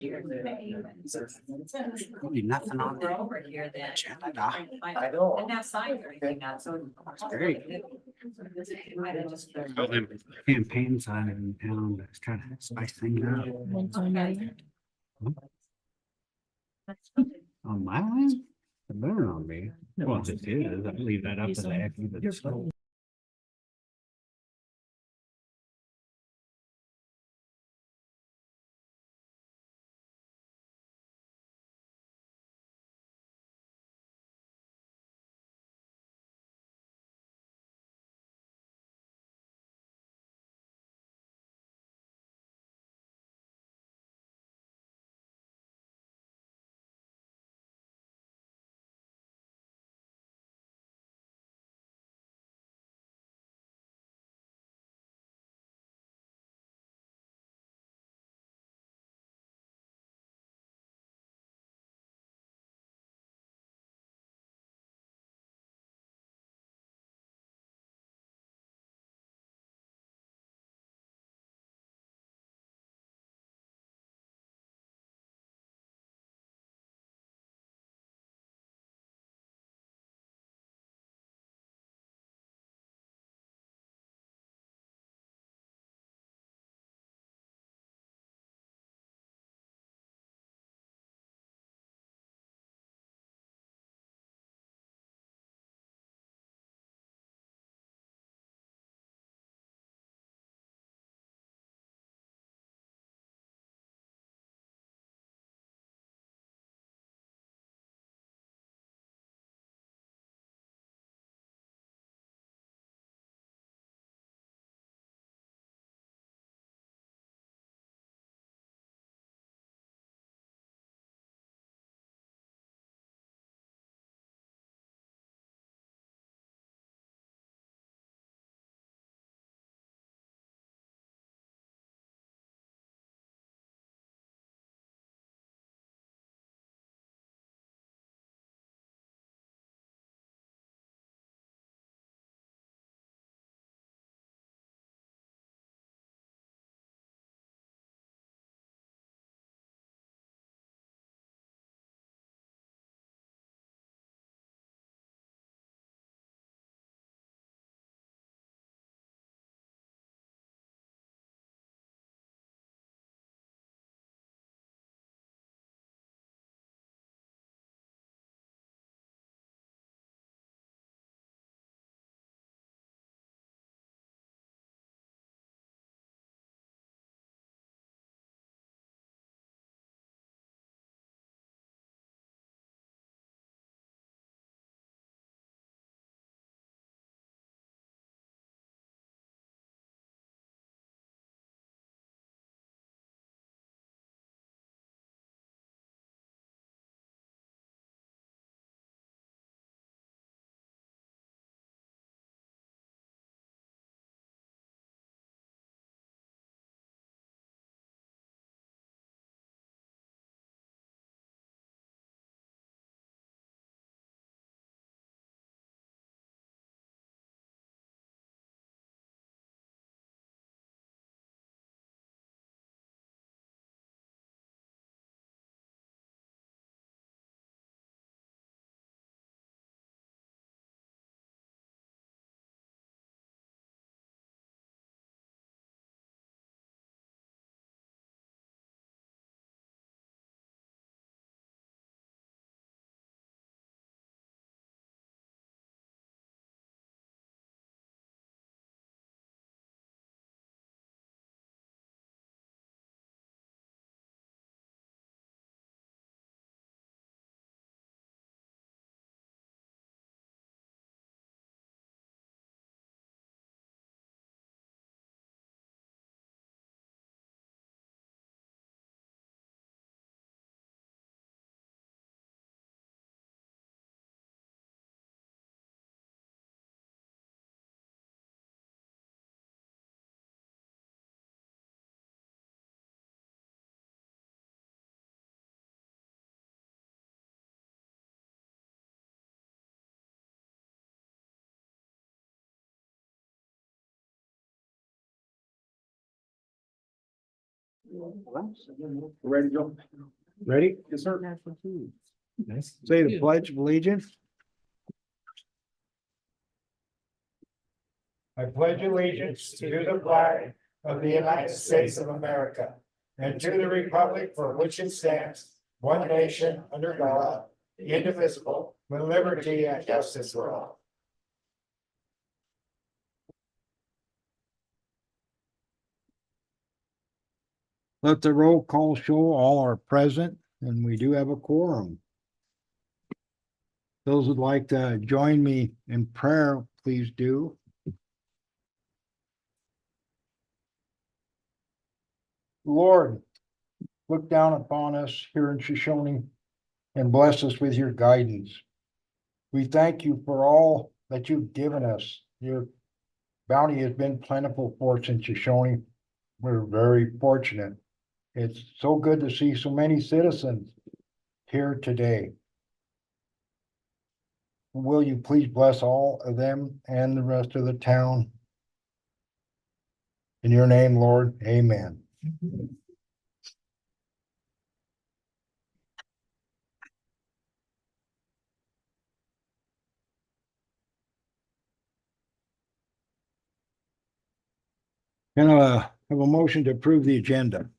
Really nothing on the over here then. agenda. I know. And have signs or anything now, so. It's great. Might have just- All them campaigns on in town, let's try to spice things up. On my land? It better not be. Well, if it is, I leave that up to the FU. Ready to go? Ready? Yes, sir. Nice. Say the pledge of allegiance. I pledge allegiance to the flag of the United States of America and to the republic for which it stands, one nation under God, indivisible, with liberty and justice for all. Let the roll call show all are present, and we do have a quorum. Those who'd like to join me in prayer, please do. Lord, look down upon us here in Shoshoni and bless us with your guidance. We thank you for all that you've given us. Your bounty has been plentiful for us in Shoshoni. We're very fortunate. It's so good to see so many citizens here today. Will you please bless all of them and the rest of the town? In your name, Lord, amen. Can I have a motion to approve the agenda?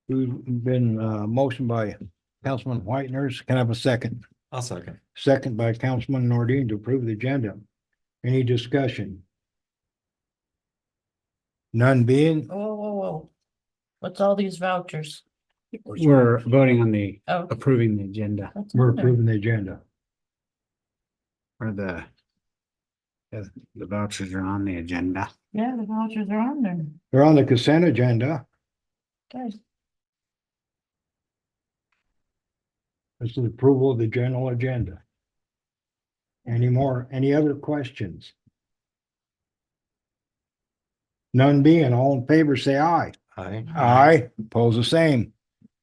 Who's been motioned by Councilman Whiteners? Can I have a second? I'll second. Second by Councilman Nordine to approve the agenda. Any discussion? None being, Whoa. What's all these vouchers? We're voting on the Oh. approving the agenda what's we're on there? approving the agenda. or the vouchers are on the agenda. Yeah, the vouchers are on there. They're on the consent agenda. Guys, This is approval of the general agenda. Any other questions? None being, all in favor, say aye. Aye. Aye, oppose the same.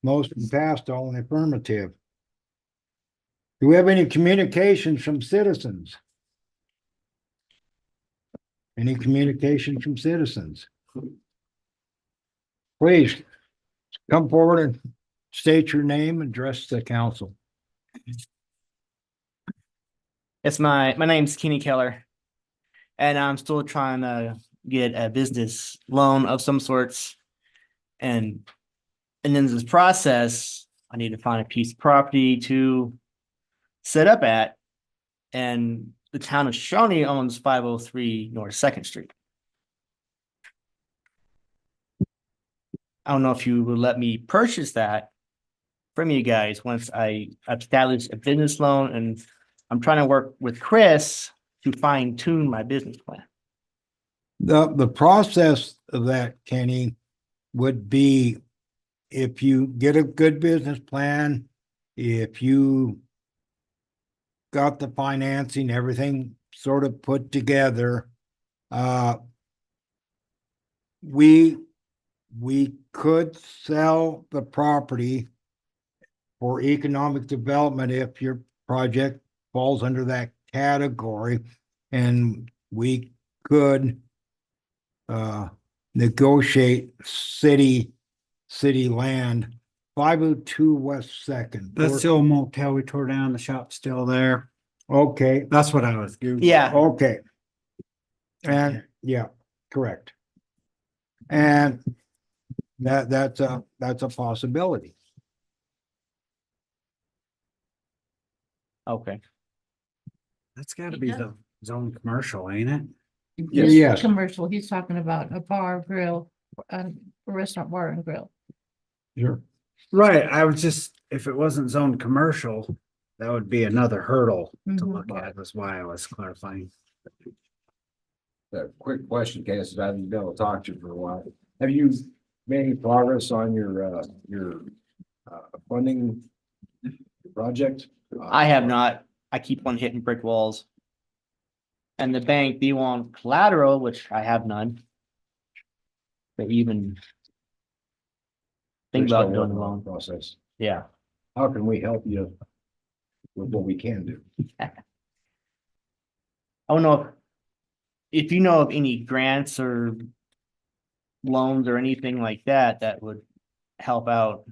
Motion passed, all in the affirmative. Do we have any communications from citizens? Any communications from citizens? Please come forward and state your name and address the council. It's my name's Kenny Keller, and I'm still trying to get a business loan of some sorts. And in this process, I need to find a piece of property to set up at. And the town of Shoshoni owns 503 North Second Street. I don't know if you would let me purchase that from you guys once I establish a business loan, and I'm trying to work with Chris to fine tune my business plan. The process of that, Kenny, would be if you get a good business plan, if you got the financing, everything sort of put together, we could sell the property for economic development if your project falls under that category, and we could negotiate city land. 502 West Second. That's the old motel we tore down, the shop's still there. Okay, That's what I was. Yeah, okay. And yeah, correct. And that's a possibility. okay. That's gotta be the zone commercial, ain't it? Yes. Commercial, he's talking about a bar, grill, a restaurant, bar and grill. Sure. Right, I was just, if it wasn't zone commercial, that would be another hurdle to Mhm. look at, was why I was clarifying. A quick question, Casey, I haven't been able to talk to you for a while. Have you made any progress on your funding project? I have not. I keep on hitting brick walls. And the bank, they want collateral, which I have none. They even think We're still about doing the working on loan. the process. Yeah. How can we help you with what we can do? I don't know if you know of any grants or loans or anything like that that would help out?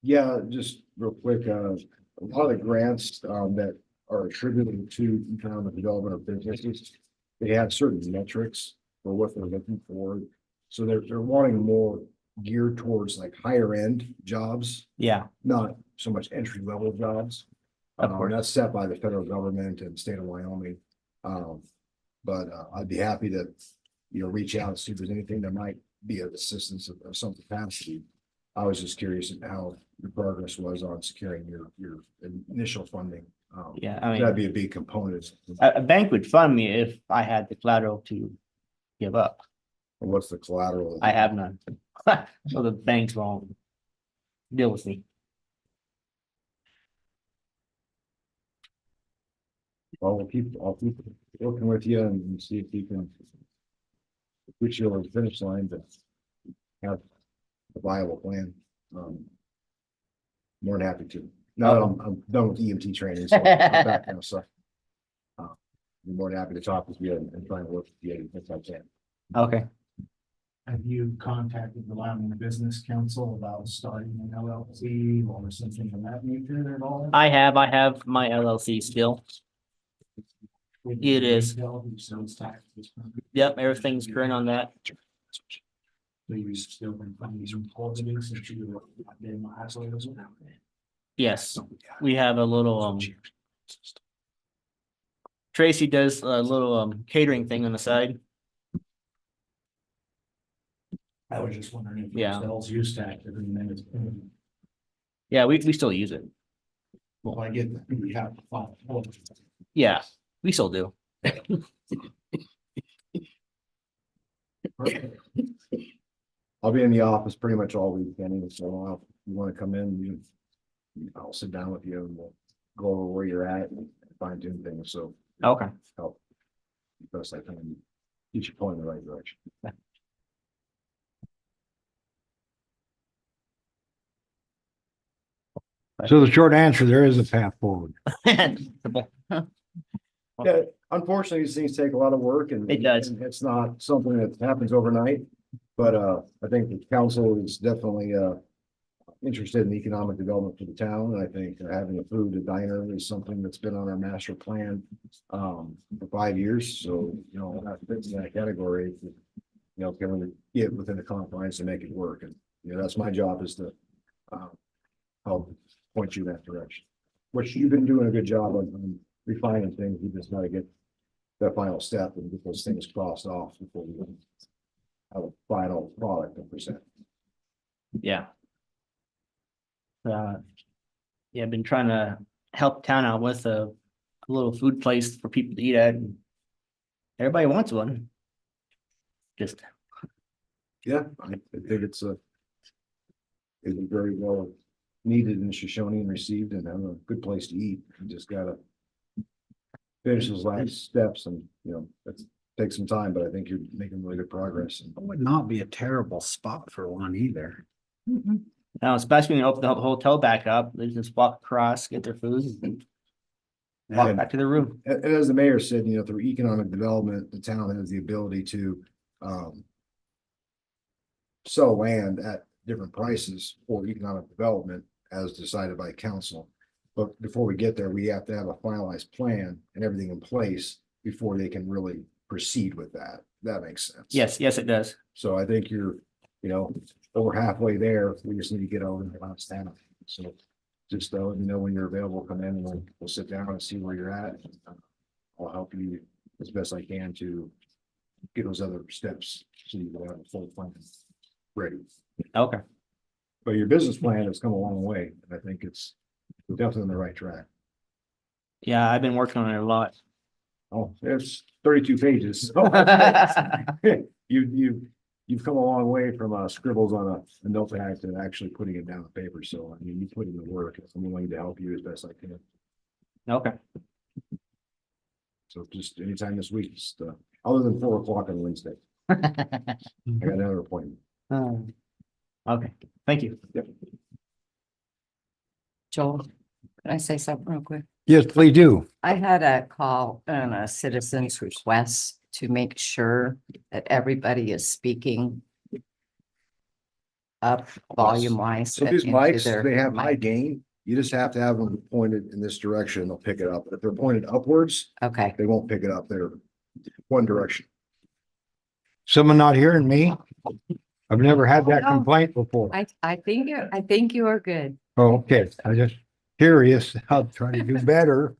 Yeah, just real quick, a lot of the grants, that are attributed to economic development of businesses, they have certain metrics for what they're looking for. So they're wanting more geared towards like higher end jobs, Yeah, not so much entry level jobs. Of course. That's set by the federal government and state of Wyoming. But I'd be happy to, reach out and see if there's anything that might be of assistance of some capacity. I was just curious at how your progress was on securing your initial funding. yeah, I mean, That'd be a big component. a bank would fund me if I had the collateral to give up. What's the collateral? I have none. So the banks won't deal with me. I'll keep working with you and see if you can put you over the finish line to have a viable plan. More than happy to. Now that I'm done with EMT training, so I'm back now, so. I'm more than happy to talk with you and try and work with you if I can. Okay. Have you contacted the Wyoming Business Council about starting an LLC or something of that nature at all? I have my LLC still. It is. Yep, everything's current on that. So you still been finding some positive since you were in the hospital as well? Yes, we have a little, Tracy does a little, catering thing on the side. I was just wondering if Yeah. those used to active and then it's. Yeah, we still use it. Well, I get that we have to follow. Yeah, we still do. I'll be in the office pretty much all weekend, so if you want to come in, I'll sit down with you and we'll go over where you're at and fine tune things, so Okay. help. Best I can get you going in the right direction. So the short answer, there is a path forward. Yeah, unfortunately, these things take a lot of work and. It does. and It's not something that happens overnight, but I think the council is definitely interested in economic development for the town, and I think having a food, a diner is something that's been on our master plan for 5 years, so, that fits in that category. Can we get within the confines and make it work, and, that's my job is to help point you in that direction. Which you've been doing a good job on refining things, we just gotta get that final step and get those things crossed off before we have a final product to present. Yeah. Yeah, I've been trying to help town out with a little food place for people to eat at. And everybody wants one. Just, Yeah, I think it's very well needed in Shoshoni and received and have a good place to eat. You just gotta finish those last steps and, that's take some time, but I think you're making really good progress. It would not be a terrible spot for one either. now, especially when you open the hotel back up, they just walk across, get their food, and walk And- back to their room. And as the mayor said, through economic development, the town has the ability to sell land at different prices for economic development as decided by council. But before we get there, we have to have a finalized plan and everything in place before they can really proceed with that. That makes sense. Yes, it does. So I think you're, over halfway there. We just need to get over the last step. So just let me know when you're available, come in and we'll sit down and see where you're at. I'll help you as best I can to get those other steps so you can have a full plan ready. Okay. But your business plan has come a long way, and I think we're definitely on the right track. Yeah, I've been working on it a lot. Oh, it's 32 pages. You've come a long way from scribbles on a notepad to actually putting it down on paper. So I mean, you put in the work. I'm willing to help you as best I can. Okay. So just anytime this week, just other than 4 o'clock on Wednesday, I got another appointment. Okay, thank you. Joel, can I say something real quick? Yes, please do. I had a call on a citizen's request to make sure that everybody is speaking up volume wise. So these mics, they have high gain. You just have to have them pointed in this direction. They'll pick it up. If they're pointed upwards, Okay, they won't pick it up. They're one direction. Someone not hearing me? I've never had that No. complaint before. I think you are good. Oh, okay, I just curious. I'll try to do better.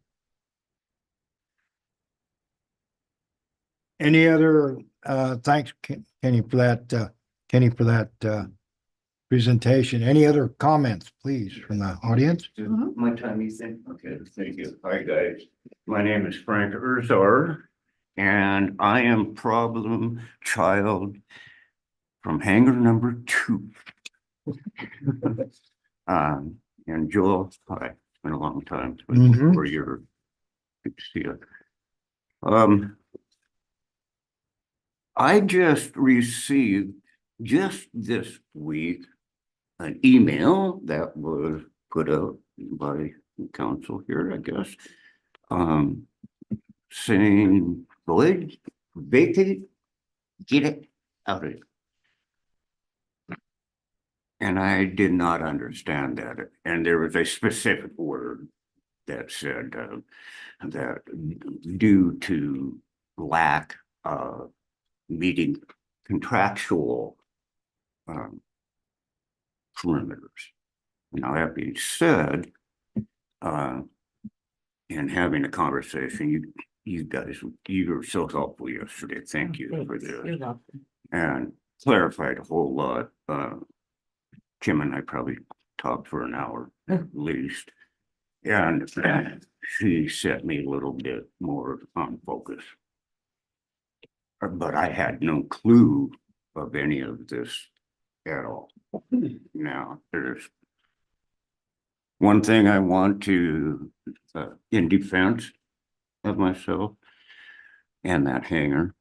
Any other, thanks Kenny for that, presentation. Any other comments, please, from the audience? My time, you think? Okay, thank you. Hi, guys. My name is Frank Urzar, and I am problem child from hangar number 2. And Joel, hi, it's been a long time. It's been Mhm. 4 years. Good to see you. I just received just this week an email that was put out by the council here, I guess. Saying, go ahead, vacate, get it out of it. And I did not understand that. And there was a specific word that said that due to lack of meeting contractual perimeters. Now, that being said, in having a conversation, you guys, you were so helpful yesterday. Thank you for this. You're welcome. And clarified a whole lot. Kim and I probably talked for an hour at least. And she set me a little bit more on focus. But I had no clue of any of this at all. Now, there's one thing I want to, in defense of myself and that hangar,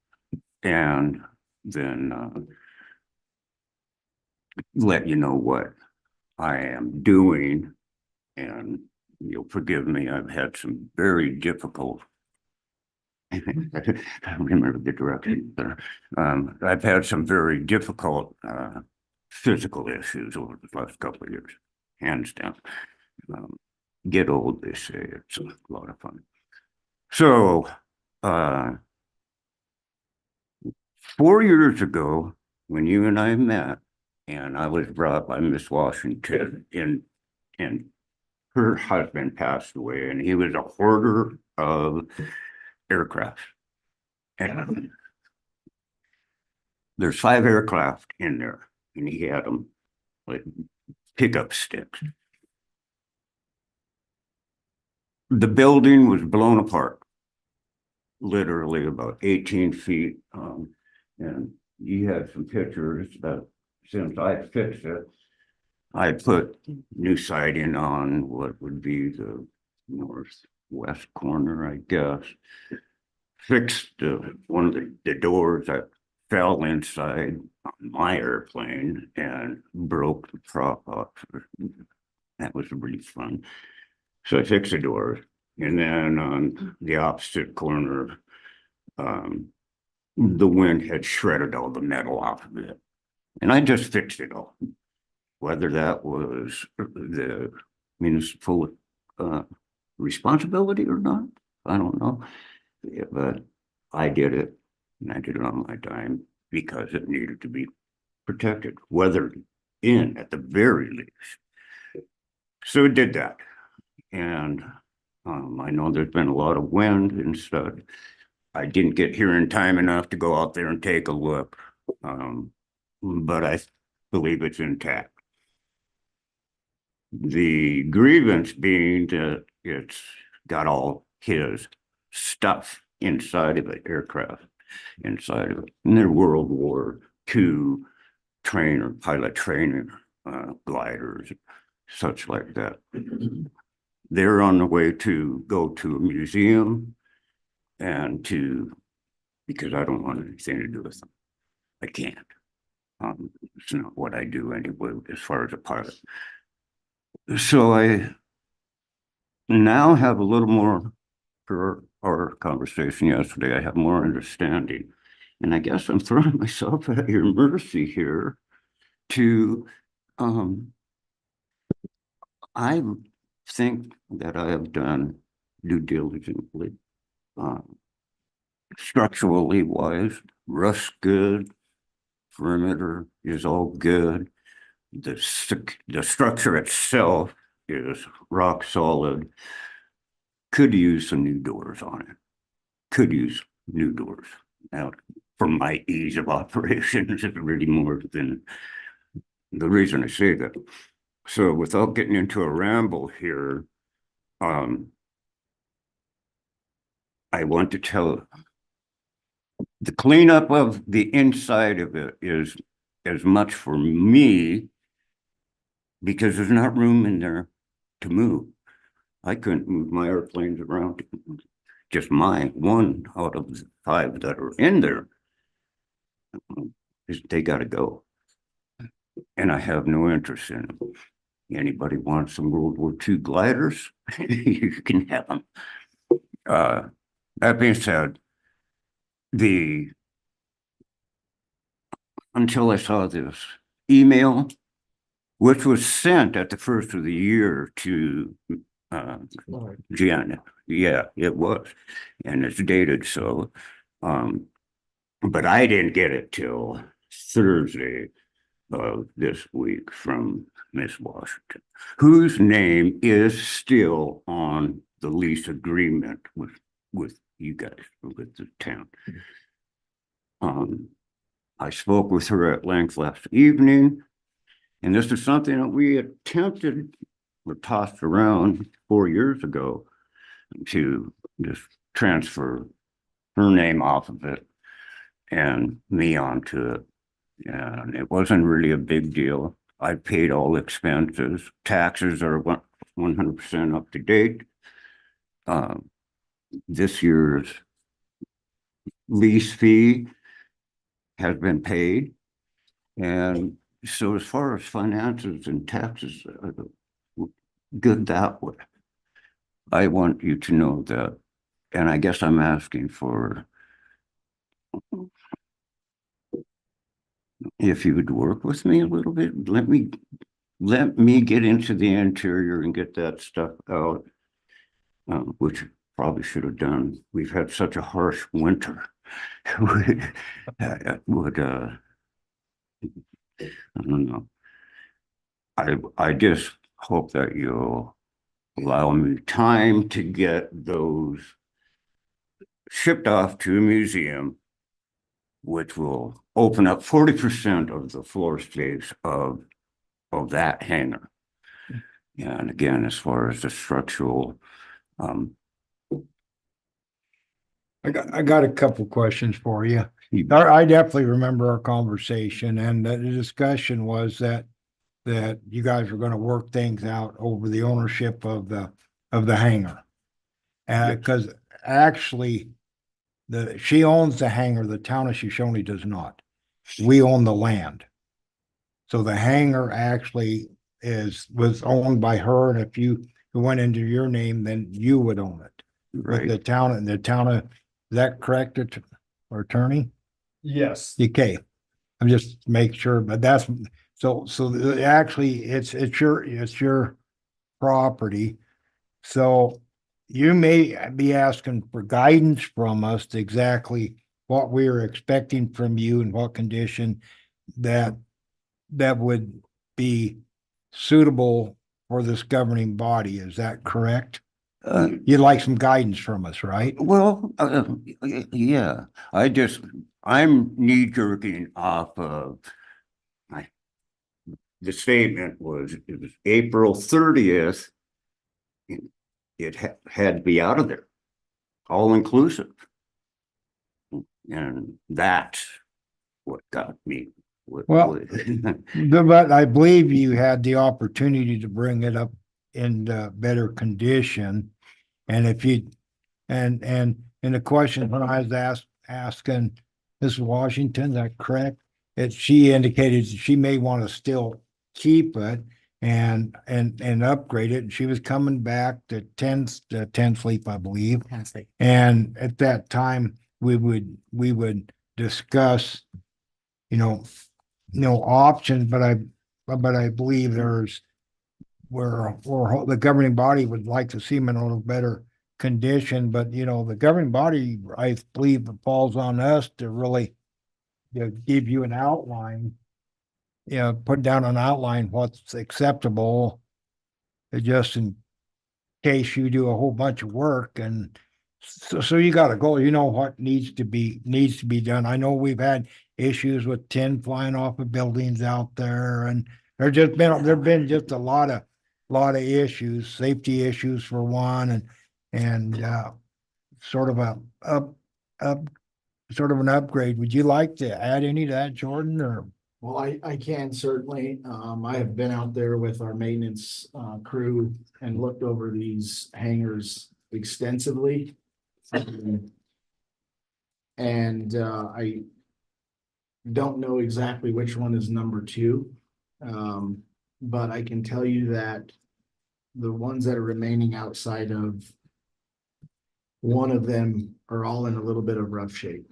and then let you know what I am doing. And you'll forgive me, I've had some very difficult, I remember the direction there. I've had some very difficult physical issues over the last couple of years, hands down. Get old, they say, it's a lot of fun. So 4 years ago, when you and I met, and I was brought by Miss Washington, and her husband passed away, and he was a hoarder of aircraft. And there's 5 aircraft in there, and he had them like pickup sticks. The building was blown apart, literally about 18 feet. And you had some pictures that since I fixed it, I put new siding on what would be the northwest corner, I guess. Fixed one of the doors that fell inside my airplane and broke the prop up. That was really fun. So I fixed the doors, and then on the opposite corner, the wind had shredded all the metal off of it, and I just fixed it all. Whether that was the municipal responsibility or not, I don't know. Yeah, but I did it, and I did it on my dime because it needed to be protected, weathered in at the very least. So it did that. And I know there's been a lot of wind and stuff. I didn't get here in time enough to go out there and take a look, but I believe it's intact. The grievance being that it's got all his stuff inside of the aircraft, inside of it. And they're World War II pilot training gliders, such like that. They're on the way to go to a museum and because I don't want anything to do with them. I can't. It's not what I do anyway, as far as a pilot. So I now have a little more our conversation yesterday, I have more understanding. And I guess I'm throwing myself at your mercy here to, I think that I have done due diligently, structurally wise, rough good, perimeter is all good. The structure itself is rock solid. Could use some new doors on it. Could use new doors. Now, for my ease of operations, it's really more than the reason I say that. So without getting into a ramble here, I want to tell the cleanup of the inside of it is as much for me because there's not room in there to move. I couldn't move my airplanes around, just mine, one out of the 5 that are in there. They got to go. And I have no interest in them. Anybody wants some World War II gliders? You can have them. That being said, until I saw this email, which was sent at the first of the year to Janet. Yeah, it was. And it's dated so. But I didn't get it till Thursday of this week from Miss Washington, whose name is still on the lease agreement with you guys, with the town. I spoke with her at length last evening, and this is something that we attempted or tossed around 4 years ago to just transfer her name off of it and me onto it. And it wasn't really a big deal. I paid all expenses. Taxes are 100% up to date. This year's lease fee has been paid. And so as far as finances and taxes, good that way. I want you to know that, and I guess I'm asking for if you would work with me a little bit, let me get into the interior and get that stuff out, which probably should have done. We've had such a harsh winter. I don't know. I just hope that you'll allow me time to get those shipped off to a museum, which will open up 40% of the floor space of that hangar. And again, as far as the structural, I got a couple questions for you. I definitely remember our conversation, and the discussion was that you guys were going to work things out over the ownership of the hangar. Because actually, she owns the hangar, the town of Shoshoni does not. We own the land. So the hangar actually was owned by her, and if you went into your name, then you would own it. right? With the town of, is that correct, attorney? Yes. Okay, I'm just make sure, but that's, so actually, it's your property. So you may be asking for guidance from us to exactly what we are expecting from you and what condition that would be suitable for this governing body. Is that correct? You'd like some guidance from us, right? Well, yeah, I'm knee jerking off of the statement it was April 30th. It had to be out of there, all inclusive. And that's what got me. Well, but I believe you had the opportunity to bring it up in better condition. And if you, and the question when I was asking Ms. Washington, is that correct? She indicated she may want to still keep it. and upgrade it. And she was coming back to 10 sleep, I believe. Fantastic. And at that time, we would discuss, options, but I believe where the governing body would like to see them in a little better condition, but the governing body, I believe it falls on us to really give you an outline, put down an outline what's acceptable, just in case you do a whole bunch of work. And so you got a goal, what needs to be done. I know we've had issues with tin flying off of buildings out there, and there've been just a lot of issues, safety issues for one, and sort of sort of an upgrade. Would you like to add any to that, Jordan, or? Well, I can certainly. I have been out there with our maintenance crew and looked over these hangars extensively. And I don't know exactly which one is number 2. But I can tell you that the ones that are remaining outside of one of them are all in a little bit of rough shape.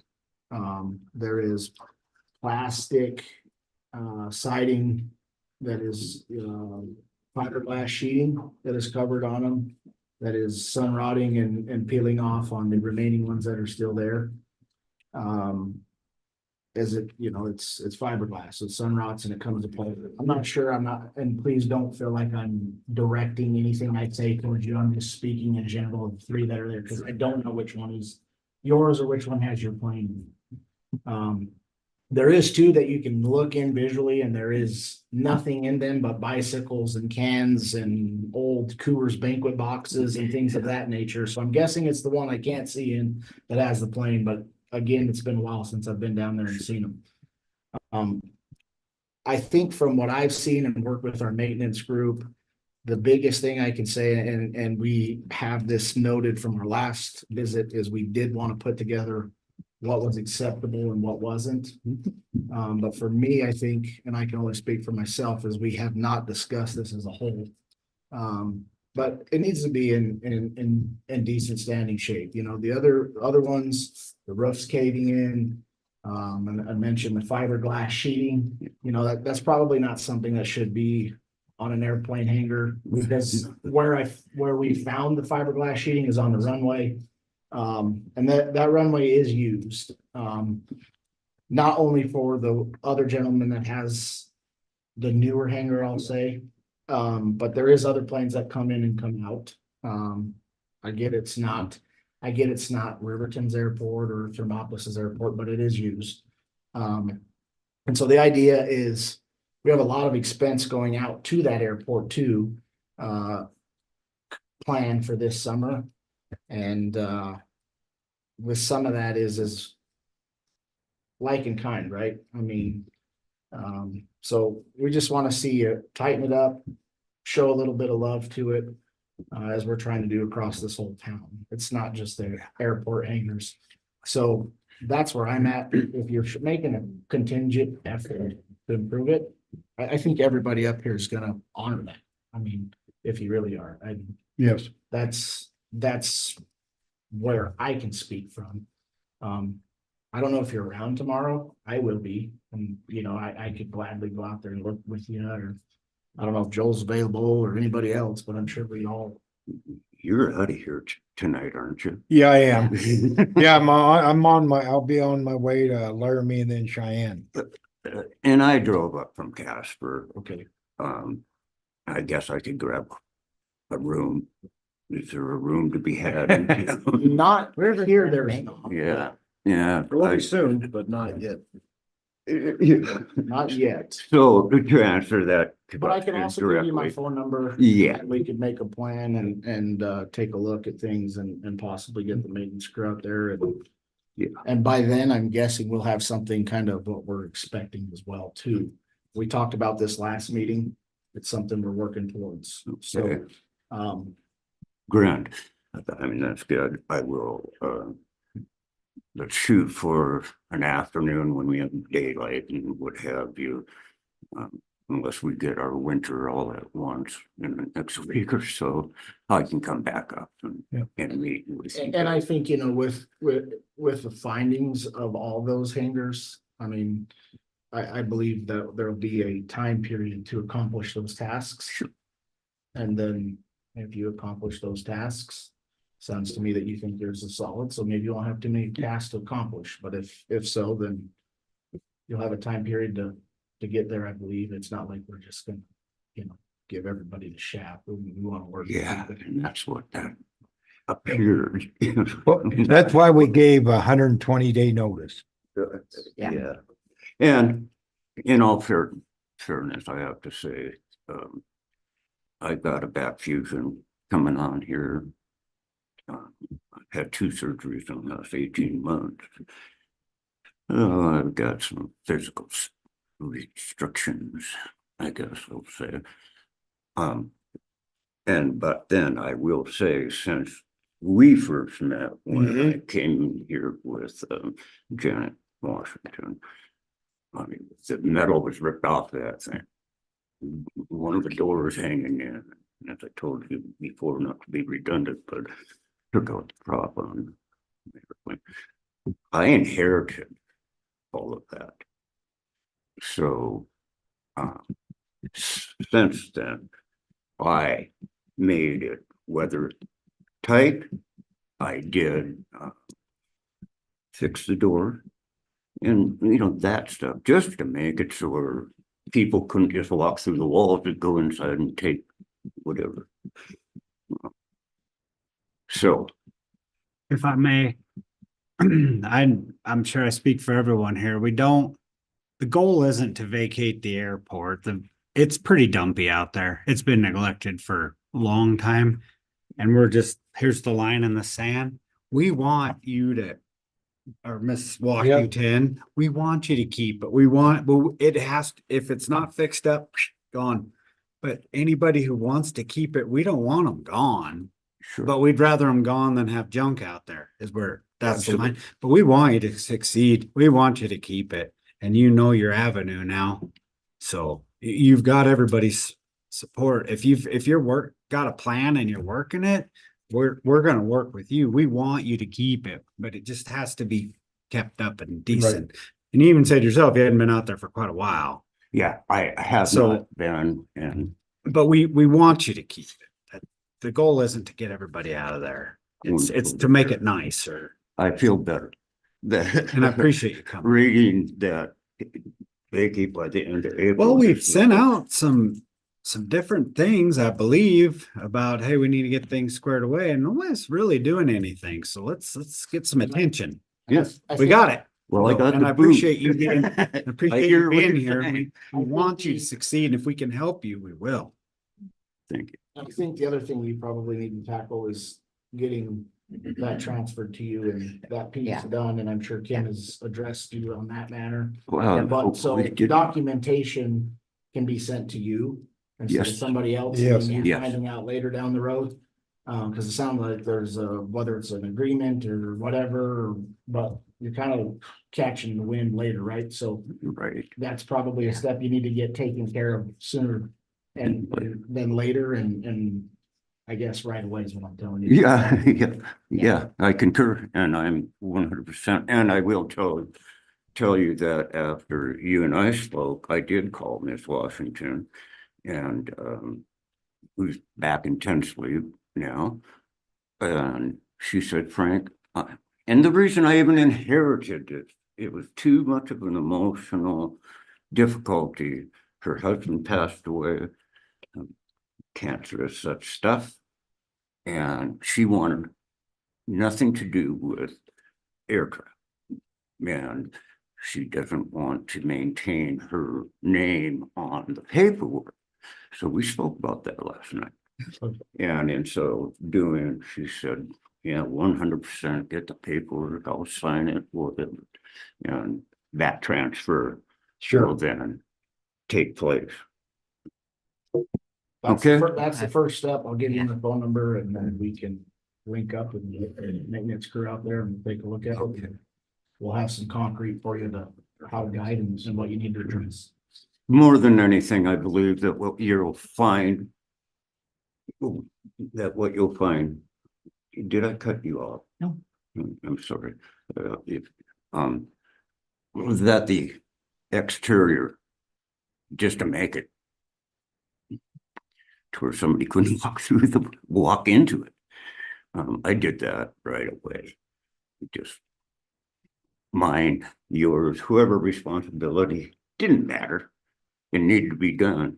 There is plastic siding that is fiberglass sheeting that is covered on them, that is sun rotting and peeling off on the remaining ones that are still there. As it, it's fiberglass, so sun rots and it comes apart. I'm not sure, and please don't feel like I'm directing anything I say towards you. I'm just speaking in general of the 3 that are there, because I don't know which one is yours or which one has your plane. There is 2 that you can look in visually, and there is nothing in them but bicycles and cans and old Coors banquet boxes and things of that nature. So I'm guessing it's the one I can't see in that has the plane, but again, it's been a while since I've been down there and seen them. I think from what I've seen and worked with our maintenance group, the biggest thing I can say, and we have this noted from our last visit, is we did want to put together what was acceptable and what wasn't. But for me, I think, and I can only speak for myself, is we have not discussed this as a whole. But it needs to be in decent standing shape. The other ones, the roof's caving in. And I mentioned the fiberglass sheeting. That's probably not something that should be on an airplane hangar, because where we found the fiberglass sheeting is on the runway. And that runway is used, not only for the other gentleman that has the newer hangar, I'll say, but there is other planes that come in and come out. I get it's not Riverton's airport or Thermopolis's airport, but it is used. And so the idea is we have a lot of expense going out to that airport too, plan for this summer. And with some of that is like in kind, right? I mean, so we just want to see you tighten it up, show a little bit of love to it, as we're trying to do across this whole town. It's not just the airport hangars. So that's where I'm at. If you're making a contingent effort to improve it, I think everybody up here is gonna honor that. I mean, if you really are, Yes. that's where I can speak from. I don't know if you're around tomorrow. I will be, and I could gladly go out there and work with you, or I don't know if Joel's available or anybody else, but I'm sure we all. You're out of here tonight, aren't you? Yeah, I am. Yeah, I'll be on my way to Laramie and then Cheyenne. And I drove up from Casper. Okay. I guess I could grab a room. Is there a room to be had? Not here, there's not. Yeah. Will be soon, but not yet. Not yet. So to answer that. But I can also give you my directly, phone number. Yeah. We could make a plan and take a look at things and possibly get the maintenance crew out there. And by then, I'm guessing we'll have something kind of what we're expecting as well too. We talked about this last meeting. It's something we're working towards. So, Grand. I mean, that's good. I will, let's shoot for an afternoon when we have daylight and what have you. unless we get our winter all at once in the next week or so, I can come back up and meet with you. And I think, you know, with the findings of all those hangars, I mean, I believe that there'll be a time period to accomplish those tasks. Sure. And then if you accomplish those tasks, sounds to me that you think yours is solid, so maybe you won't have too many tasks to accomplish, but if so, then you'll have a time period to get there, I believe. It's not like we're just gonna, you know, give everybody the shaft. We want to work. with Yeah, people. and that's what that appeared. Well, that's why we gave 120-day notice. Yeah. Yeah, and in all fairness, I have to say, I've got a back fusion coming on here. I've had 2 surgeries in the last 18 months. I've got some physical restrictions, I guess I'll say. But then I will say, since we first met, when I came here with Janet Washington, I mean, the metal was ripped off that thing. One of the doors hanging in, and as I told you before, not to be redundant, but took out the prop on everything. I inherited all of that. So since then, I made it weather tight. I did fix the door and, you know, that stuff, just to make it so where people couldn't just walk through the walls and go inside and take whatever. So, If I may, I'm sure I speak for everyone here. The goal isn't to vacate the airport. It's pretty dumpy out there. It's been neglected for a long time. And here's the line in the sand. We want you to, or Miss Washington, we want you to keep it. But if it's not fixed up, gone. But anybody who wants to keep it, we don't want them gone. sure. But we'd rather them gone than have junk out there that's the line. But we want you to succeed. We want you to keep it. And you know your avenue now. So you've got everybody's support. If you're got a plan and you're working it, we're gonna work with you. We want you to keep it, but it just has to be kept up and decent. And you even said yourself you hadn't been out there for quite a while. Yeah, I have not been, and But we want you to keep it. The goal isn't to get everybody out of there. It's to make it nicer. I feel better. And I appreciate you coming. Reading that they keep by the end of April. Well, we've sent out some different things, I believe, about, hey, we need to get things squared away, and nobody's really doing anything. So let's get some attention. Yes, We got it. well, I got And the I boot. appreciate you getting, appreciate hear you what being you're here. saying. We want you to succeed. And if we can help you, we will. Thank you. I think the other thing we probably need to tackle is getting that transferred to you and that piece Yeah. done, and I'm sure Kim has addressed you on that matter. Well, But so hopefully it did- documentation can be sent to you instead of Yes. somebody else. Yes. And you Yes. finding out later down the road. Cause it sounds like there's whether it's an agreement or whatever, but you're kind of catching the wind later, right? So right. that's probably a step you need to get taken care of sooner and than later and I guess right away is what I'm telling you. Yeah, I concur, and I'm 100%, and I will tell you that after you and I spoke, I did call Miss Washington, and who's back intensely now, and she said, Frank, and the reason I even inherited it was too much of an emotional difficulty. Her husband passed away, cancerous such stuff, and she wanted nothing to do with aircraft, and she doesn't want to maintain her name on the paperwork. So we spoke about that last night. And in so doing, she said, yeah, 100% get the paperwork, I'll sign it, whatever. And that transfer will then take place. Okay. That's the first step. I'll give you the phone number and then we can link up with the maintenance crew out there and take a look at it. We'll have some concrete for you to how to guide and what you need to address. more than anything, I believe that what you'll find. That what you'll find. Did I cut you off? No. I'm sorry. Um, that the exterior, just to make it. To where somebody couldn't walk into it. I did that right away. Just mine, yours, whoever responsibility, didn't matter. It needed to be done.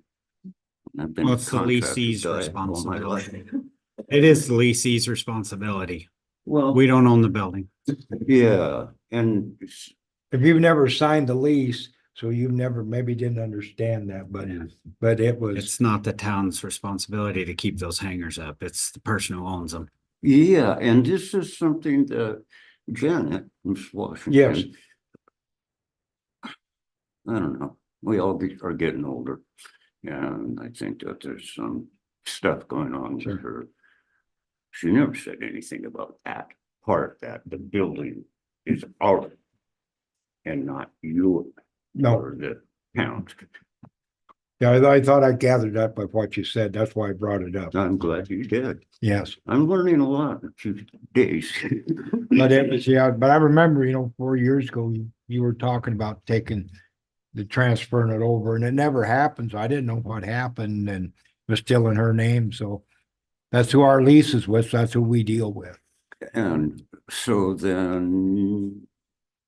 I've been Well, a it's the contractor leasee's guy all my life. responsibility. It is the leasee's responsibility. Well, We don't own the building. yeah, and If you've never signed the lease, so you've never, maybe didn't understand that, but it was, It's not the town's responsibility to keep those hangars up. It's the person who owns them. yeah, and this is something that Janet from Washington. Yes. I don't know. We all are getting older. And I think that there's some stuff going on Sure. with her. She never said anything about that part, that the building is ours and not you no, or the town's. yeah, I thought I gathered that by what you said. That's why I brought it up. I'm glad you did. Yes. I'm learning a lot in a few days. But it was, yeah, but I remember, 4 years ago, you were talking about taking the transferring it over and it never happened. So I didn't know what happened and it was still in her name. So that's who our lease is with. So that's who we deal with. And so then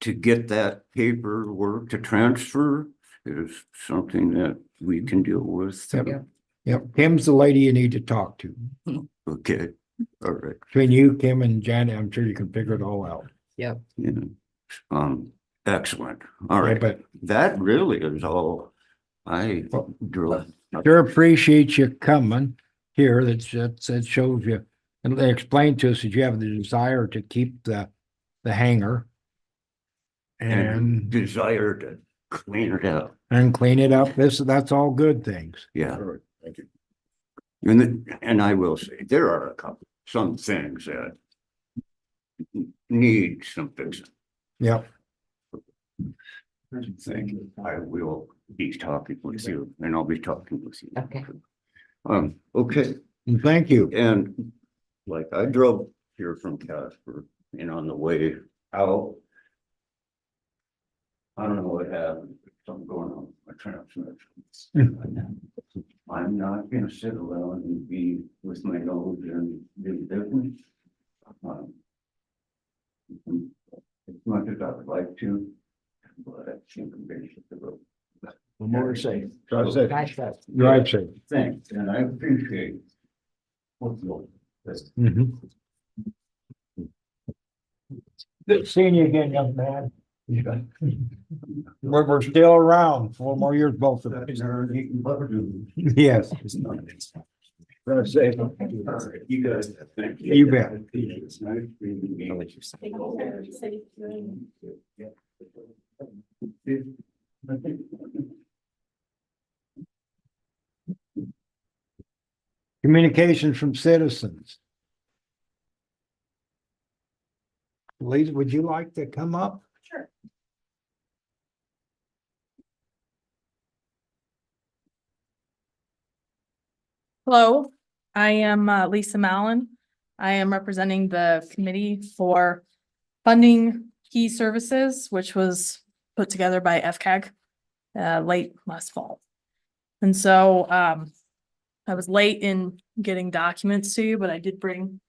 to get that paperwork to transfer is something that we can deal with. Yep. Yep. Kim's the lady you need to talk to. Okay, all right. Between you, Kim and Janet, I'm sure you can figure it all out. Yeah. Excellent. All right, But that really is all I drew. sure appreciate you coming here. That shows you, and they explained to us that you have the desire to keep the hangar. And And desire to clean it up. clean it up. That's all good things. Yeah. All right, thank you. And I will say, there are some things that need some fixing. Yep. Thank you. I will be talking with you and I'll be talking with you. Okay. Okay, And thank you. and like I drove here from Casper and on the way out. I don't know what happened, something going on with my transmission. I'm not gonna sit around and be with my nose and do business. As much as I would like to, but I think I'm gonna hit the road. We're more safe. Drive safe. Drive safe. Thanks, and I appreciate what you're Mhm. Good seeing you again, young man. We're still around. 4 more years, both of us. Yes. Drive safe. You guys, thank you. You bet. It's nice meeting you. Communications from citizens. Lisa, would you like to come up? Sure. Hello, I am Lisa Mallon. I am representing the committee for funding key services, which was put together by FCAG late last fall. And so I was late in getting documents to you, but I did bring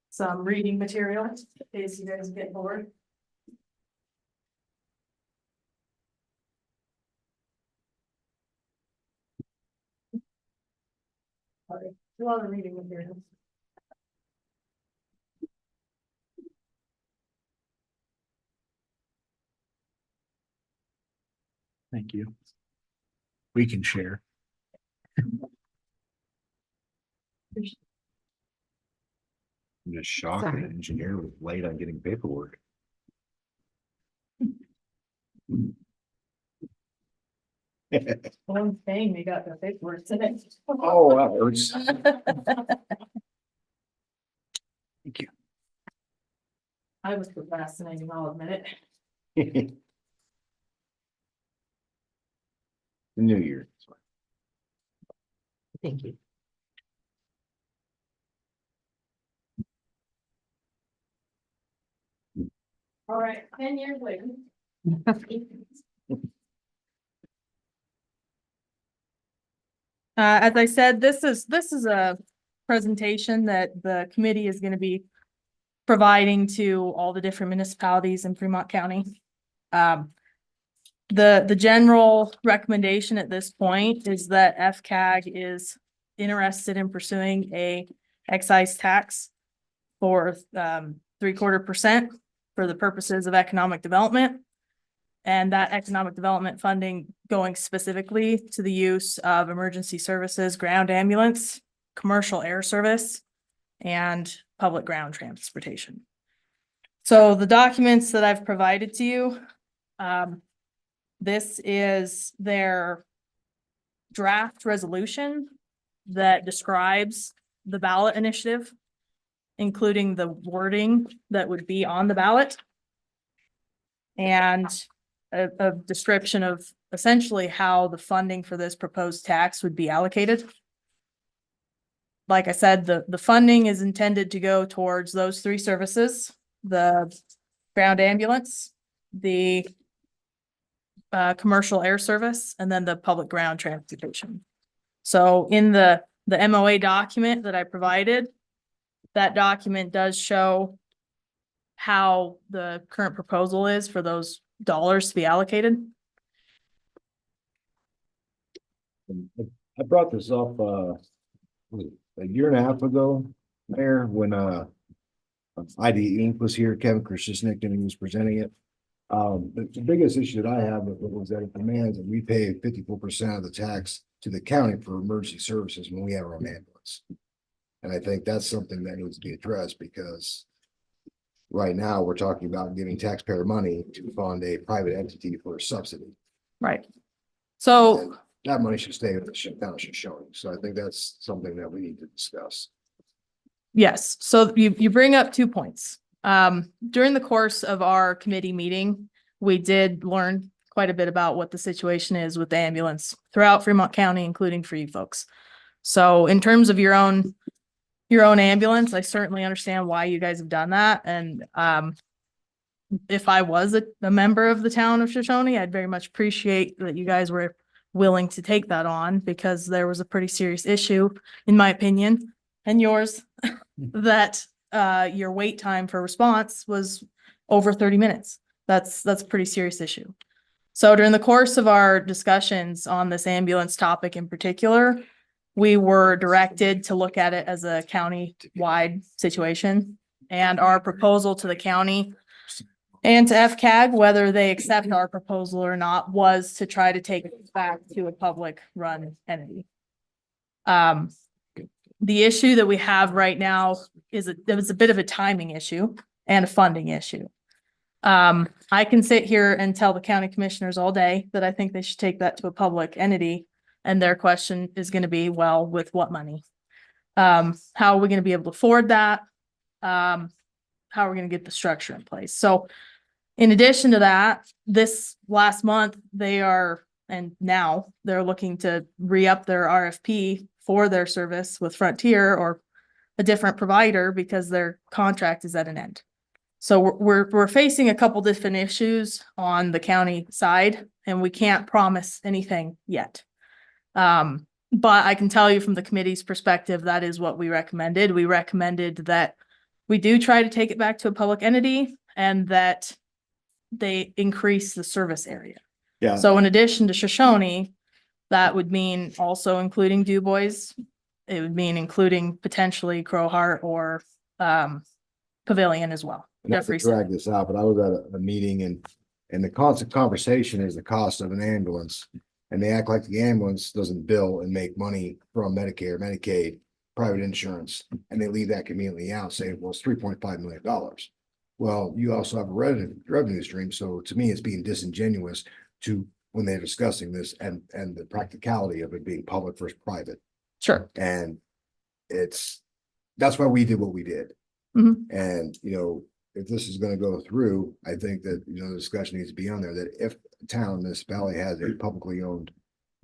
some reading material in case you guys get bored. Sorry, a lot of reading materials. Thank you. We can share. I'm just shocked that an engineer was late on getting paperwork. Well, I'm saying we got the paperwork today. Oh, wow. It was- Thank you. I was procrastinating, I'll admit it. the new year. Thank you. All right, 10 years later. As I said, this is a presentation that the committee is going to be providing to all the different municipalities in Fremont County. The general recommendation at this point is that FCAG is interested in pursuing a excise tax for 3/4% for the purposes of economic development. And that economic development funding going specifically to the use of emergency services, ground ambulance, commercial air service, and public ground transportation. So the documents that I've provided to you, this is their draft resolution that describes the ballot initiative, including the wording that would be on the ballot. And a description of essentially how the funding for this proposed tax would be allocated. Like I said, the funding is intended to go towards those three services: the ground ambulance, the commercial air service, and then the public ground transportation. So in the MOA document that I provided, that document does show how the current proposal is for those dollars to be allocated. I brought this up, a year and a half ago, Mayor, when, ID Inc. was here, Kevin Krasusnik, and he was presenting it. The biggest issue that I have with it was that it demands that we pay 54% of the tax to the county for emergency services when we have our own ambulance. And I think that's something that needs to be addressed, because right now we're talking about giving taxpayer money to fund a private entity for a subsidy. Right. So And that money should stay with the town of Shoshoni. So I think that's something that we need to discuss. yes, so you bring up 2 points. During the course of our committee meeting, we did learn quite a bit about what the situation is with the ambulance throughout Fremont County, including for you folks. So in terms of your own ambulance, I certainly understand why you guys have done that. And if I was a member of the town of Shoshoni, I'd very much appreciate that you guys were willing to take that on, because there was a pretty serious issue, in my opinion, and yours, that your wait time for response was over 30 minutes. That's a pretty serious issue. So during the course of our discussions on this ambulance topic in particular, we were directed to look at it as a county-wide situation, and our proposal to the county and to FCAG, whether they accept our proposal or not, was to try to take it back to a public-run entity. The issue that we have right now is there was a bit of a timing issue and a funding issue. I can sit here and tell the county commissioners all day that I think they should take that to a public entity. And their question is going to be, well, with what money? How are we going to be able to afford that? How are we going to get the structure in place? So in addition to that, this last month, now they're looking to re-up their RFP for their service with Frontier or a different provider, because their contract is at an end. So we're facing a couple different issues on the county side, and we can't promise anything yet. But I can tell you from the committee's perspective, that is what we recommended. We recommended that we do try to take it back to a public entity, and that they increase the service area. Yeah. So in addition to Shoshoni, that would mean also including Du Bois. It would mean including potentially Crowheart or Pavilion as well. Not to Jeffreyson. drag this out, but I was at a meeting, and the constant conversation is the cost of an ambulance. And they act like the ambulance doesn't bill and make money from Medicare, Medicaid, private insurance, and they leave that conveniently out, saying, well, it's $3.5 million. Well, you also have a revenue stream. So to me, it's being disingenuous to when they're discussing this and the practicality of it being public versus private. Sure. And that's why we did what we did. Mhm. And, if this is gonna go through, I think that, the discussion needs to be on there that if a town, municipality has a publicly owned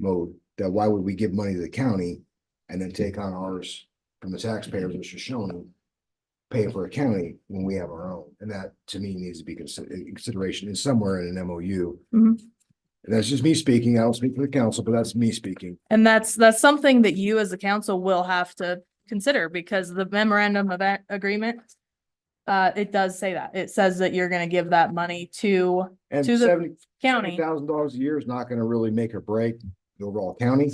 mode, that why would we give money to the county and then take on ours from the taxpayers of Shoshone, pay for a county when we have our own? And that to me needs to be consideration in somewhere in an MOU. Mhm. And that's just me speaking. I don't speak for the council, but that's me speaking. And that's something that you as a council will have to consider because the memorandum of agreement, it does say that. It says that you're gonna give that money to And To the $70,000 county. a year is not gonna really make or break the overall county,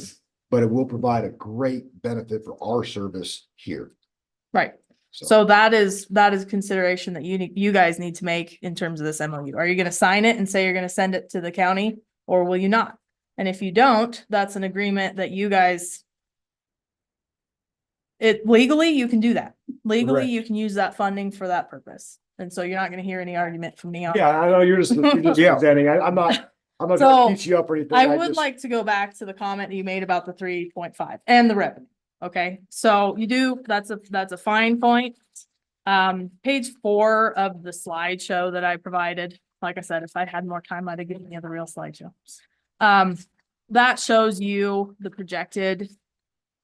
but it will provide a great benefit for our service here. Right. So that is consideration that you guys need to make in terms of this MOU. Are you gonna sign it and say you're gonna send it to the county, or will you not? And if you don't, that's an agreement that you guys. Legally, you can do that. Legally, Correct. you can use that funding for that purpose. And so you're not gonna hear any argument from me on. Yeah, I know you're just Yeah. presenting. I'm not So, trying to teach you up or anything. I would just- like to go back to the comment you made about the 3.5 and the revenue. Okay, so that's a fine point. Page 4 of the slideshow that I provided, like I said, if I had more time, I'd have given you the real slideshow. That shows you the projected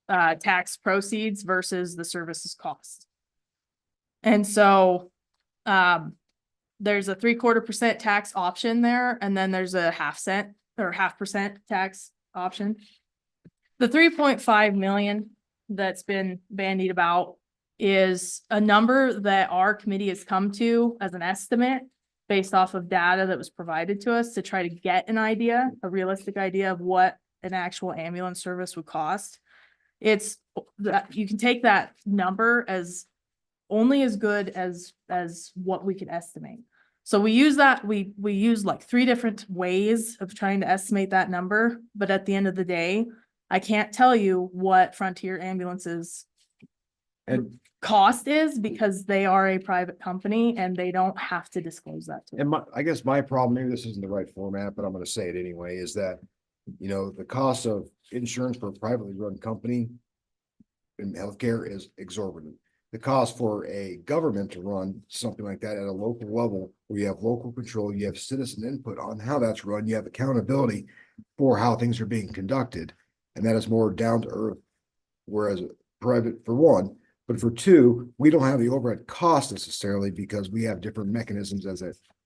tax proceeds versus the services cost. And so, there's a 3/4% tax option there, and then there's a 0.5% tax option. The 3.5 million that's been bandied about is a number that our committee has come to as an estimate based off of data that was provided to us to try to get an idea, a realistic idea of what an actual ambulance service would cost. It's that you can take that number as only as good as what we can estimate. So we use that, we use like 3 different ways of trying to estimate that number, but at the end of the day, I can't tell you what Frontier Ambulance's And cost is because they are a private company and they don't have to disclose that to us. And I guess my problem, maybe this isn't the right format, but I'm gonna say it anyway, is that, the cost of insurance for a privately run company in healthcare is exorbitant. The cost for a government to run something like that at a local level, where you have local control, you have citizen input on how that's run, you have accountability for how things are being conducted. And that is more down to earth. Whereas private, for one, but for two, we don't have the overhead cost necessarily because we have different mechanisms as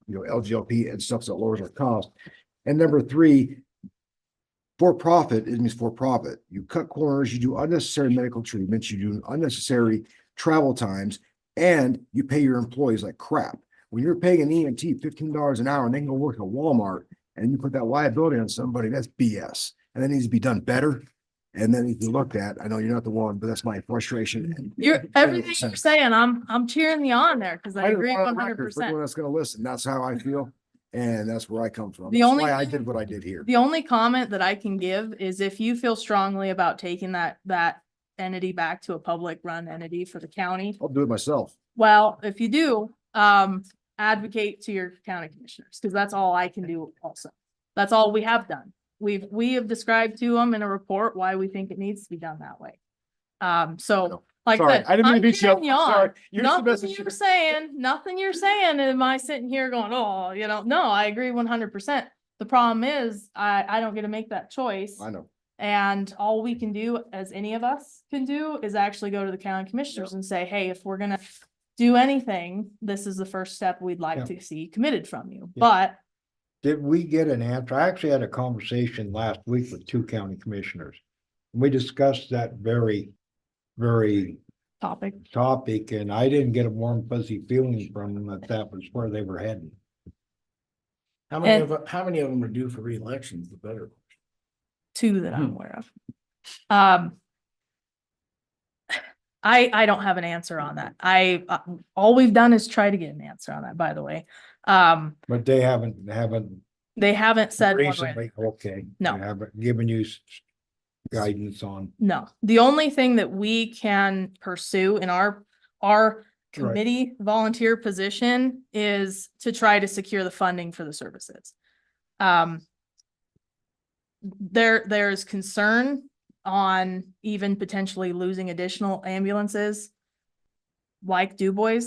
LGLP and stuff that lowers our cost. And number 3, for profit, it means for profit. You cut corners, you do unnecessary medical treatments, you do unnecessary travel times, and you pay your employees like crap. When you're paying an EMT $15 an hour and they can go work at Walmart and you put that liability on somebody, that's BS. And that needs to be done better. And then if you looked at, I know you're not the one, but that's my frustration. Everything you're saying, I'm cheering you on there because I agree 100%. Everyone that's gonna listen, that's how I feel. And that's where I come from. The That's only why I thing- did what I did here. The only comment that I can give is if you feel strongly about taking that entity back to a public run entity for the county. I'll do it myself. Well, if you do, advocate to your county commissioners, because that's all I can do also. That's all we have done. We have described to them in a report why we think it needs to be done that way. So like Sorry, that. I didn't mean to beat you up. I'm cheering on. Sorry. You're just the Nothing messenger. you're saying, am I sitting here going, oh, no, I agree 100%. The problem is I don't get to make that choice. I know. And all we can do, as any of us can do, is actually go to the county commissioners and say, hey, if we're gonna do anything, this is the first step we'd like to see committed from you. Yeah. But Did we get an answer? I actually had a conversation last week with 2 county commissioners. We discussed that very topic, and I didn't get a warm fuzzy feeling from them that was where they were heading. How many of them are due for re-elections? The better. 2 that I'm aware of. I don't have an answer on that. All we've done is try to get an answer on that, by the way. But they haven't They haven't said one way. recently, okay. No. They haven't given you guidance on. No, the only thing that we can pursue in our committee volunteer position is to try to secure the funding for the services. There's concern on even potentially losing additional ambulances like Du Bois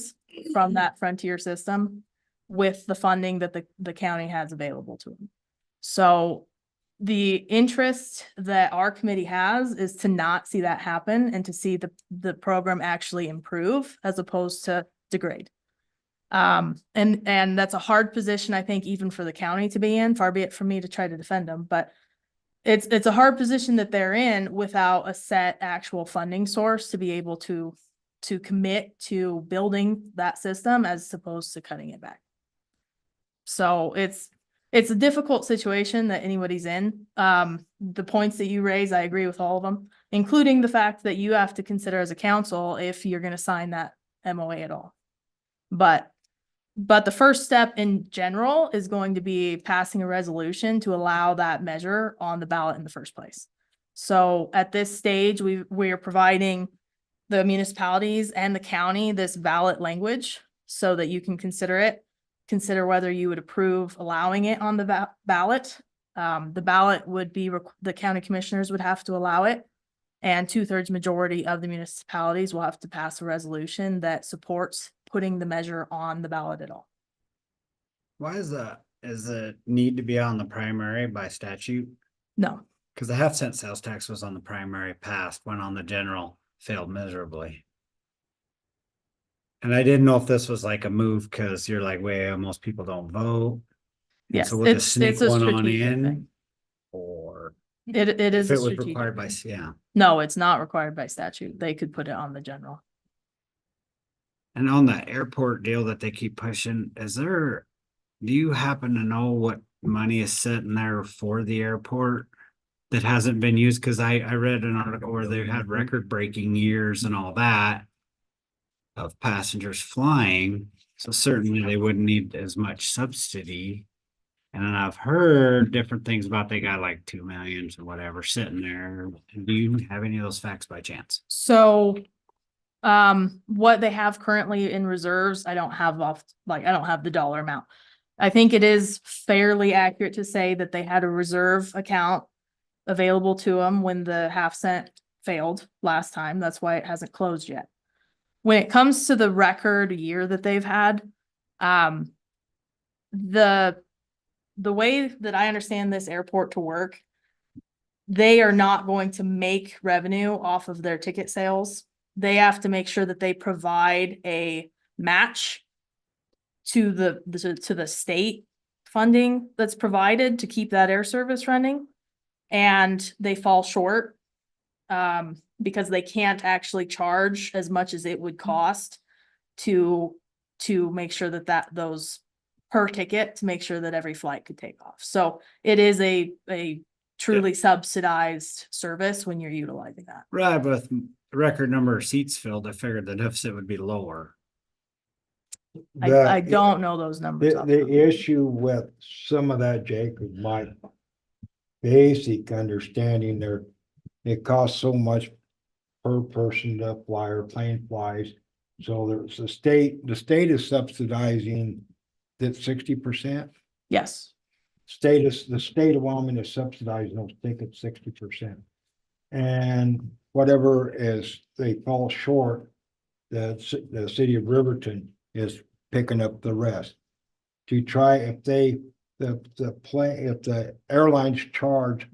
from that Frontier system with the funding that the county has available to them. So the interest that our committee has is to not see that happen and to see the program actually improve as opposed to degrade. And that's a hard position, I think, even for the county to be in, far be it from me to try to defend them, but it's a hard position that they're in without a set actual funding source to be able to commit to building that system as opposed to cutting it back. So it's a difficult situation that anybody's in. The points that you raise, I agree with all of them, including the fact that you have to consider as a council if you're gonna sign that MOA at all. But the first step in general is going to be passing a resolution to allow that measure on the ballot in the first place. So at this stage, we're providing the municipalities and the county this ballot language so that you can consider it. Consider whether you would approve allowing it on the ballot. The ballot would be, the county commissioners would have to allow it. And 2/3 majority of the municipalities will have to pass a resolution that supports putting the measure on the ballot at all. Why is that? Is it need to be on the primary by statute? No, Cause the 1/2 cent sales tax was on the primary, passed, went on the general, failed miserably. And I didn't know if this was like a move, cause you're like, well, most people don't vote. And yes, so would the it's sneak a one on strategic in? thing. Or It is if a it was strategic required by, thing. yeah. No, it's not required by statute. They could put it on the general. And on that airport deal that they keep pushing, do you happen to know what money is sitting there for the airport that hasn't been used? Cause I read an article where they had record-breaking years and all that of passengers flying, so certainly they wouldn't need as much subsidy. And then I've heard different things about they got like 2 million or whatever sitting there. Do you have any of those facts by chance? So, what they have currently in reserves, I don't have I don't have the dollar amount. I think it is fairly accurate to say that they had a reserve account available to them when the 1/2 cent failed last time. That's why it hasn't closed yet. When it comes to the record year that they've had, the way that I understand this airport to work, they are not going to make revenue off of their ticket sales. They have to make sure that they provide a match to the state funding that's provided to keep that air service running. And they fall short because they can't actually charge as much as it would cost to make sure that those per ticket to make sure that every flight could take off. So it is a truly subsidized service when you're utilizing that. Right, but with the record number of seats filled, I figured the deficit would be lower. I don't know those numbers. off the top of my The head. issue with some of that, Jake, is my basic understanding there, it costs so much per person to fly or plane flies. So there's the state is subsidizing that 60%. Yes, The state of Wyoming is subsidizing those tickets 60%. And whatever is, they fall short, the city of Riverton is picking up the rest. To try, if the airlines charge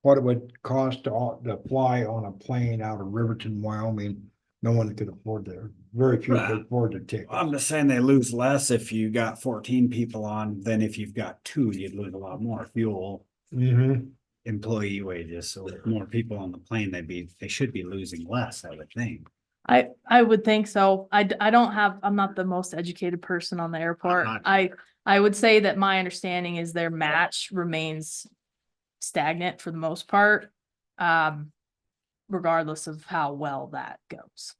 what it would cost to fly on a plane out of Riverton, Wyoming, no one could afford that. Very few could afford the ticket. I'm just saying they lose less if you got 14 people on than if you've got 2, you'd lose a lot more fuel, Mm-hmm. employee wages. So with more people on the plane, they should be losing less, I would think. I would think so. I'm not the most educated person on the airport. not. I would say that my understanding is their match remains stagnant for the most part. Regardless of how well that goes.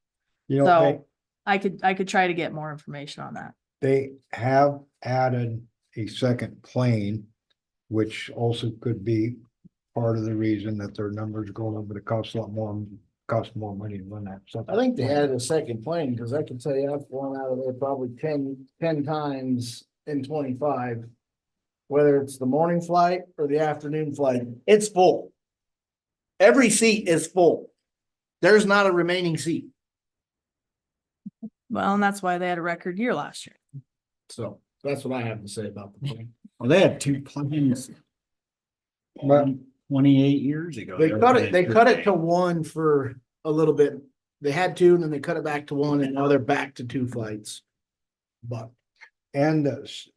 You know, So I could try to get more information on that. they have added a second plane, which also could be part of the reason that their numbers going up, but it costs a lot more, costs more money to run that. I think they added a second plane, because I can tell you I've flown out of there probably 10 times in 25. Whether it's the morning flight or the afternoon flight, it's full. Every seat is full. There's not a remaining seat. Well, and that's why they had a record year last year. So that's what I have to say about the plane. Well, they had 2 planes. But 28 years ago. They cut it, they cut it to to. one for a little bit. They had two and then they cut it back to one and now they're back to 2 flights. But And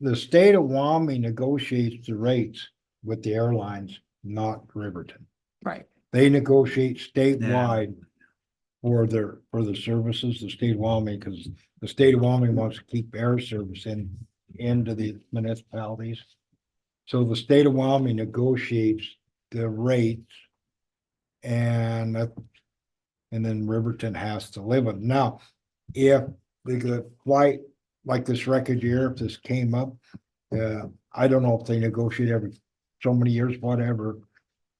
the state of Wyoming negotiates the rates with the airlines, not Riverton. Right. They negotiate statewide for the services, the state of Wyoming, because the state of Wyoming wants to keep air service into the municipalities. So the state of Wyoming negotiates the rates and then Riverton has to live it. Now, if the flight, like this wreckage year, if this came up, I don't know if they negotiate every so many years, whatever,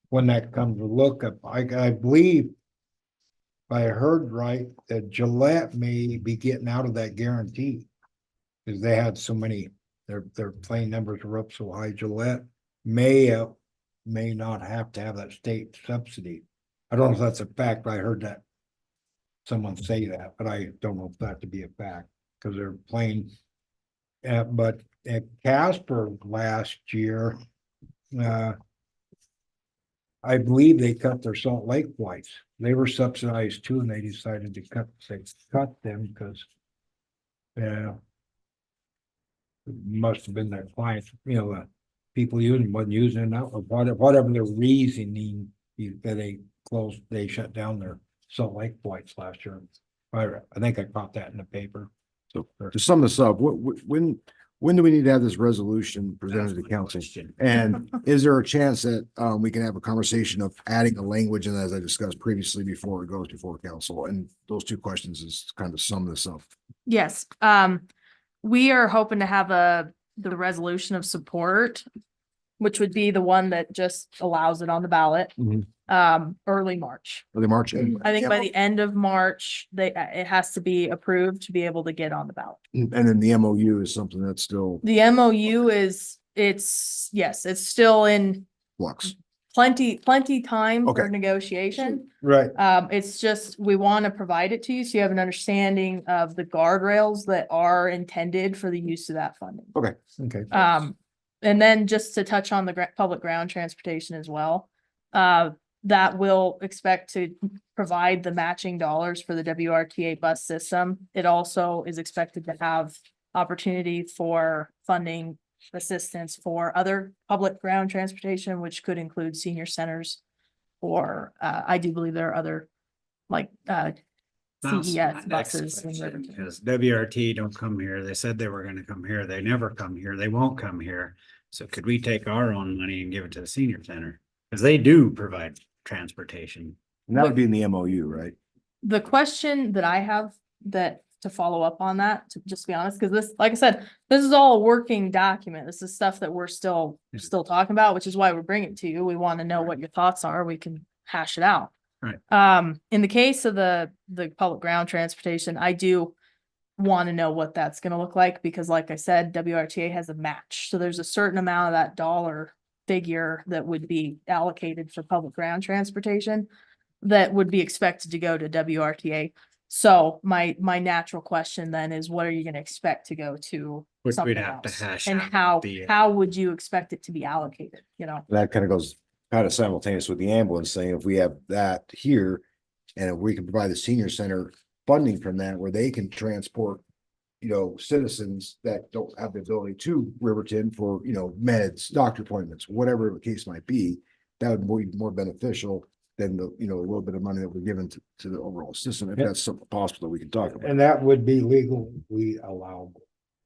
when that comes to look up, I believe if I heard right, that Gillette may be getting out of that guarantee. Cause they had so many, their plane numbers were up so high, Gillette may not have to have that state subsidy. I don't know if that's a fact, but I heard that someone say that, but I don't know if that to be a fact, cause they're playing. But at Casper last year, I believe they cut their Salt Lake flights. They were subsidized too, and they decided to cut them because must have been their clients, people wasn't using it now, or whatever their reasoning that they shut down their Salt Lake flights last year. I think I caught that in the paper. So to sum this up, when do we need to have this resolution presented to council? And is there a chance that we can have a conversation of adding a language, and as I discussed previously, before it goes before council? And those 2 questions is kind of sum this up. Yes, we are hoping to have the resolution of support, which would be the one that just allows it on the ballot, early March. Early March. I think by the end of March, it has to be approved to be able to get on the ballot. And then the MOU is something that's still The MOU it's still in flux. plenty time for Okay. negotiation. Right. It's just, we want to provide it to you so you have an understanding of the guardrails that are intended for the use of that funding. Okay. Okay. And then just to touch on the public ground transportation as well, that will expect to provide the matching dollars for the WRTA bus system. It also is expected to have opportunity for funding assistance for other public ground transportation, which could include senior centers. Or I do believe there are other like CES buses. in Riverton. Because WRT don't come here. They said they were gonna come here. They never come here. They won't come here. So could we take our own money and give it to the senior center? Because they do provide transportation. And that would be in the MOU, right? The question that I have to follow up on that, to just be honest, because this, like I said, this is all a working document. This is stuff that we're still talking about, which is why we're bringing it to you. We want to know what your thoughts are. We can hash it out. Right. In the case of the public ground transportation, I do want to know what that's going to look like, because like I said, WRTA has a match. So there's a certain amount of that dollar figure that would be allocated for public ground transportation that would be expected to go to WRTA. So my natural question then is, what are you going to expect to go to Which something we'd have to else? hash And out how would you expect it to be allocated, That kind of goes kind of simultaneous with the ambulance thing. If we have that here, and if we can provide the senior center funding from that, where they can transport, citizens that don't have the ability to Riverton for, meds, doctor appointments, whatever the case might be, that would be more beneficial than the, a little bit of money that we're given to the overall system. If that's something possible that we can talk about. And that would be legal, we allow.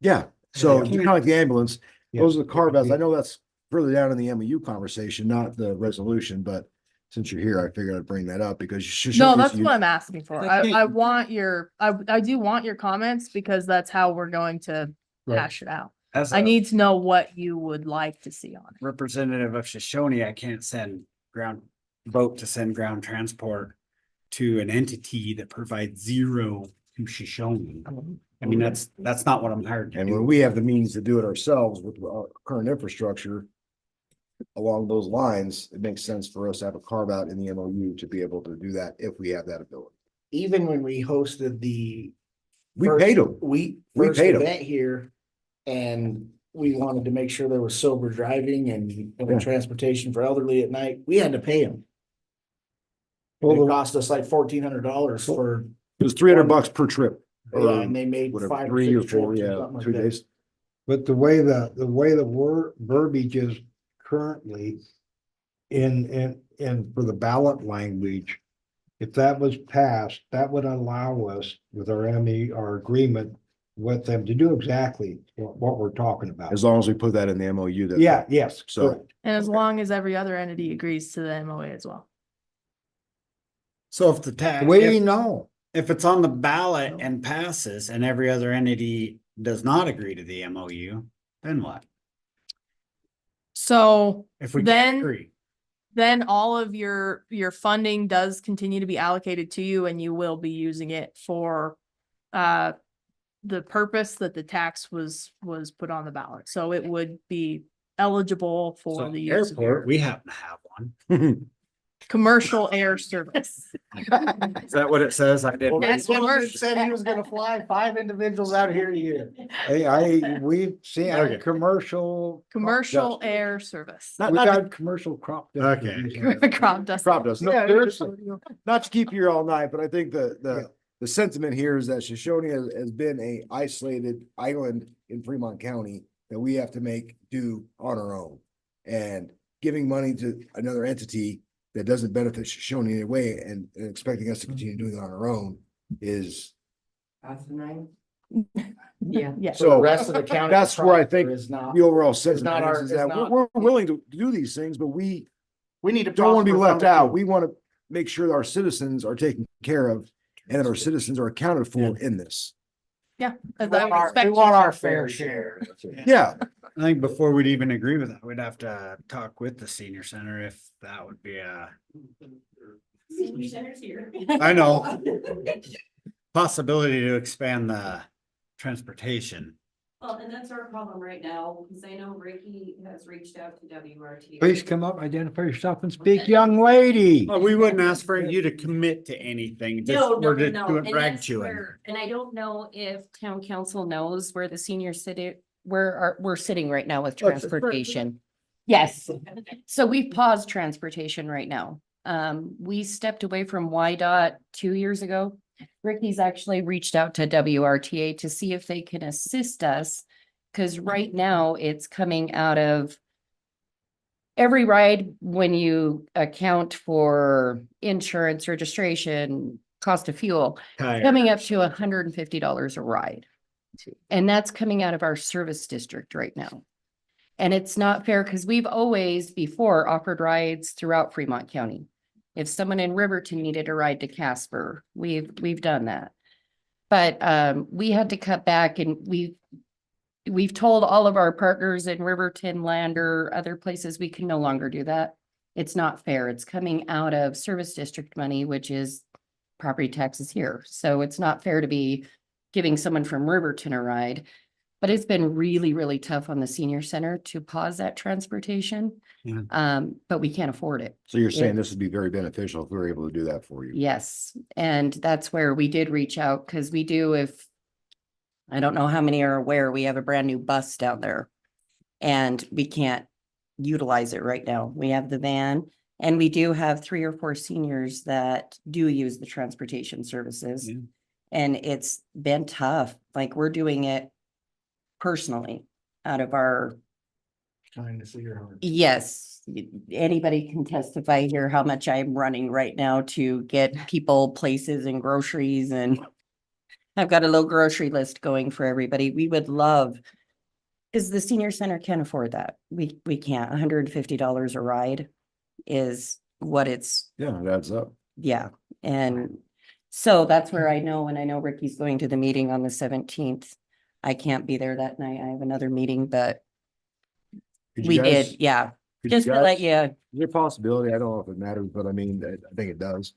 Yeah, so Yeah. kind of like the ambulance, Yeah. those are the carve outs. I know that's further down in the MOU conversation, not the resolution, but since you're here, I figured I'd bring that up because you should. No, that's what I'm asking for. I do want your comments, because that's how we're going to Right. hash it out. As I a need to know what you would like to see on it. representative of Shoshoni, I can't vote to send ground transport to an entity that provides zero to Shoshoni. I mean, that's not what I'm hired to And when do. we have the means to do it ourselves with our current infrastructure along those lines, it makes sense for us to have a carve out in the MOU to be able to do that if we have that ability. even when we hosted the We first- paid them. We We first paid 'em. event here, and we wanted to make sure there was sober driving and Yeah. transportation for elderly at night. We had to pay them. Well, It the- cost us like $1,400 for, It was $300 per trip. yeah, and they made Whatever, 5 or 3 or 6 4, trips or yeah, something like 2 that. days. But the way the word verbiage is currently in for the ballot language, if that was passed, that would allow us with our our agreement with them to do exactly what we're talking about. As long as we put that in the MOU that. Yeah, yes. So- correct. And as long as every other entity agrees to the MOA as well. So if the tax, We know. if it's on the ballot and passes and every other entity does not agree to the MOU, then what? So If we Then- can't agree? then all of your funding does continue to be allocated to you and you will be using it for the purpose that the tax was put on the ballot. So it would be eligible for So the use of airport, your we happen to have one. commercial air service. Is that what it says? I did. Well, Yes, that's what commercial. it said he was gonna fly 5 individuals out here a year. Hey, we've seen Okay. commercial. Commercial air service. Not, We've not, got commercial crop. Okay. Crop dust. Crop dust. No, Yeah, seriously. not to keep you here all night, but I think Yeah. the sentiment here is that Shoshoni has been a isolated island in Fremont County that we have to make do on our own. And giving money to another entity that doesn't benefit Shoshoni in any way and expecting us to continue doing it on our own is. Yeah. Yeah. So the So rest of the county. that's where I think is not, the overall not sentiment our- is it's that not- we're willing to do these things, but we we need to. don't want to be prosper left from it, out. too. We want to make sure that our citizens are taken care of and that our citizens are accounted for in this. As We I would want our- expect we you want to. our fair share. Yeah, I think before we'd even agree with that, we'd have to talk with the senior center if that would be a, Senior center's here. I know. Possibility to expand the transportation. Well, and that's our problem right now, because I know Ricky has reached out to WRT. Please come up, identify yourself and speak, young lady. Well, we wouldn't ask for you to commit to anything. just No, we're no, just no, doing and rag that's chewing. where, and I don't know if town council knows where the senior city, we're sitting right now with Oh, it's- it's right- transportation. Yes, so we've paused transportation right now. We stepped away from YDOT 2 years ago. Ricky's actually reached out to WRTA to see if they can assist us. Cause right now it's coming out of every ride, when you account for insurance, registration, cost of fuel, Tire. coming up to $150 a ride. And that's coming out of our service district right now. And it's not fair because we've always before offered rides throughout Fremont County. If someone in Riverton needed a ride to Casper, we've done that. But we had to cut back and we've told all of our partners in Riverton, Lander, other places, we can no longer do that. It's not fair. It's coming out of service district money, which is property taxes here. So it's not fair to be giving someone from Riverton a ride. But it's been really, really tough on the senior center to pause that transportation. Yeah. But we can't afford it. so you're saying this would be very beneficial if we were able to do that for you. Yes, and that's where we did reach out, because we do, if I don't know how many are aware, we have a brand new bus down there. And we can't utilize it right now. We have the van and we do have 3 or 4 seniors that do use the transportation services. Yeah. And it's been tough, like we're doing it personally out of our, Trying to see your heart. yes, anybody can testify here how much I'm running right now to get people places and groceries, and I've got a little grocery list going for everybody. We would love, because the senior center can't afford that. We can't. $150 a ride is what it's, Yeah, it adds up. yeah. And so that's where I know, and I know Ricky's going to the meeting on the 17th. I can't be there that night. I have another meeting, but Could you we guys- did, yeah. could you Just to let guys- you, Is there a possibility? I don't know if it matters, but I mean, I think it does.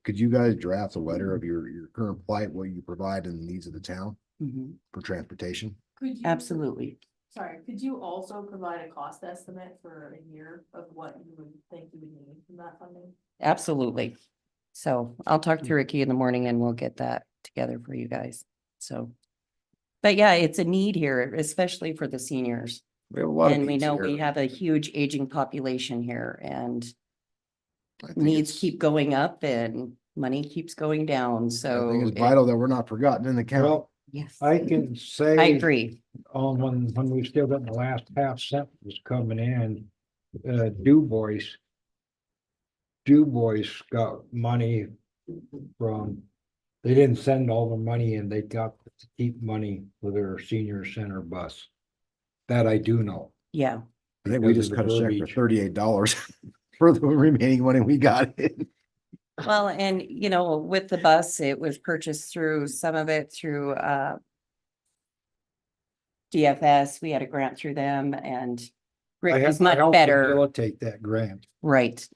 Could you guys draft a letter of your current plight, what you provide and the needs of the town Mhm, for transportation? absolutely. Sorry, could you also provide a cost estimate for a year of what you would think you would need from that funding? Absolutely. So I'll talk to Ricky in the morning and we'll get that together for you guys. So But yeah, it's a need here, especially for the seniors. We have a lot of And we needs know here. we have a huge aging population here and I think needs it's- keep going up and money keeps going down. I So think it's it- vital that we're not forgotten in the county. Well, yes, I can say. I agree. When we still got the last half sentence coming in, Du Bois got money from, they didn't send all the money in, they got to keep money for their senior center bus. That I do know. Yeah. I think we because just of cut a the check for verbiage. $38 for the remaining money we got. Well, and you know, with the bus, it was purchased through some of it through DFS. We had a grant through them and Rick is much helped better. facilitate that grant. Right.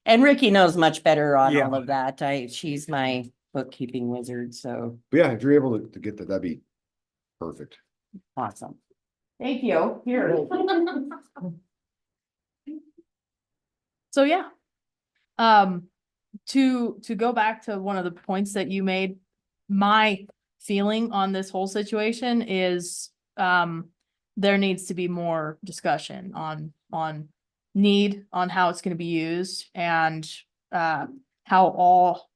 And Ricky knows much better on Yeah. all of that. She's my bookkeeping wizard, so But yeah, if you're able to get that, that'd be perfect. awesome. Thank you. Here. So yeah. To go back to one of the points that you made, my feeling on this whole situation is, there needs to be more discussion on need, on how it's gonna be used and, how all